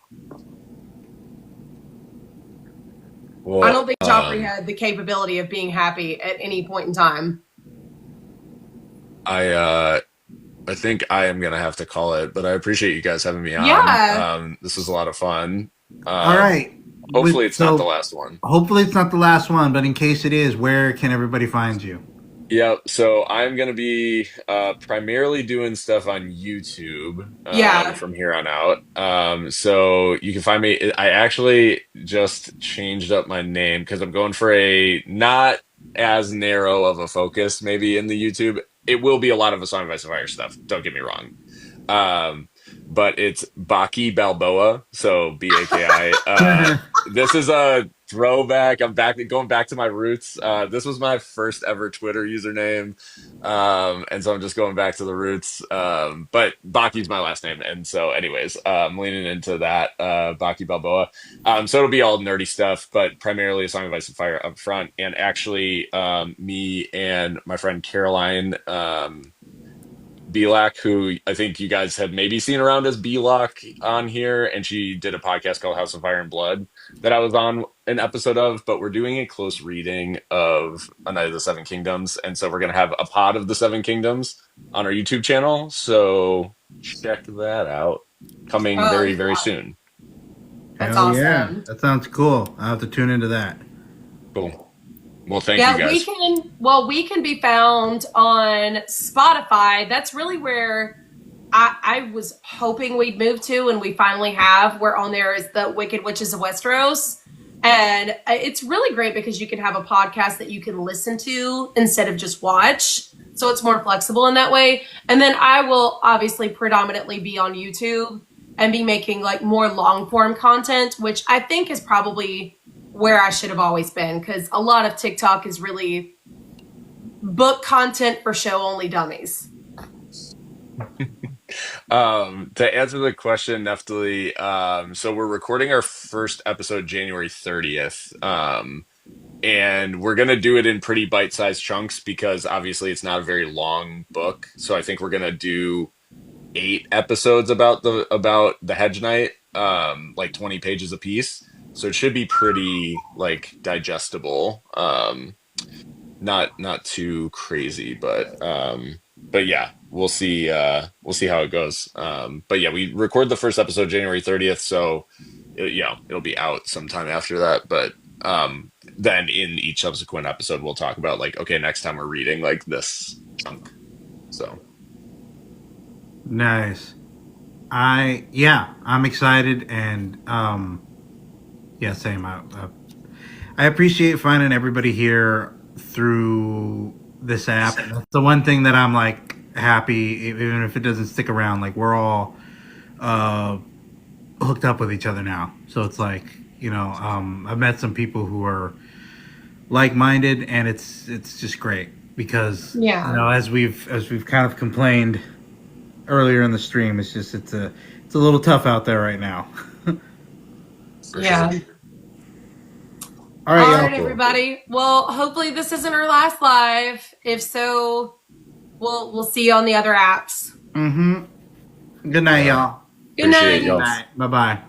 well,
I don't think Joffrey had the capability of being happy at any point in time.
I think I am gonna have to call it, but I appreciate you guys having me on.
Yeah.
This was a lot of fun.
All right.
Hopefully it's not the last one.
Hopefully it's not the last one, but in case it is, where can everybody find you?
Yeah, so I'm gonna be primarily doing stuff on YouTube
Yeah.
from here on out. So you can find me. I actually just changed up my name because I'm going for a not as narrow of a focus maybe in the YouTube. It will be a lot of a Song of Ice and Fire stuff. Don't get me wrong. Um, but it's Baki Balboa, so BAKI. This is a throwback. I'm going back to my roots. This was my first ever Twitter username. And so I'm just going back to the roots. But Baki's my last name. And so anyways, I'm leaning into that, Baki Balboa. So it'll be all nerdy stuff, but primarily a Song of Ice and Fire up front. And actually, me and my friend Caroline, Belak, who I think you guys have maybe seen around as Belak on here, and she did a podcast called House of Fire and Blood that I was on an episode of, but we're doing a close reading of A Night of the Seven Kingdoms, and so we're going to have a pod of the Seven Kingdoms on our YouTube channel, so check that out. Coming very, very soon.
That's awesome. Yeah,
that sounds cool. I'll have to tune into that.
Cool. Well, thank you guys.
We can be found on Spotify. That's really where I was hoping we'd move to, and we finally have. We're on there as the Wicked Witches of Westeros. And it's really great because you can have a podcast that you can listen to instead of just watch. So it's more flexible in that way. And then I will obviously predominantly be on YouTube and be making like more long form content, which I think is probably where I should have always been, because a lot of TikTok is really book content for show only dummies.
To answer the question, Neftali, so we're recording our first episode January 30th. And we're going to do it in pretty bite-sized chunks because obviously it's not a very long book. So I think we're going to do 8 episodes about the Hedge Knight, like 20 pages a piece. So it should be pretty like digestible. Not too crazy, but yeah, we'll see how it goes. But yeah, we record the first episode January 30th, so it'll be out sometime after that. But then in each subsequent episode, we'll talk about like, okay, next time we're reading like this chunk. So
nice. I'm excited, and same. I appreciate finding everybody here through this app. That's the one thing that I'm like happy, even if it doesn't stick around. Like we're all hooked up with each other now, so it's like I've met some people who are like-minded, and it's just great because as we've kind of complained earlier in the stream, it's a little tough out there right now.
Yeah.
Sure.
All right, everybody. Well, hopefully this isn't our last live. If so, we'll see you on the other apps.
Mm-hmm. Good night, y'all.
Good night.
Bye bye.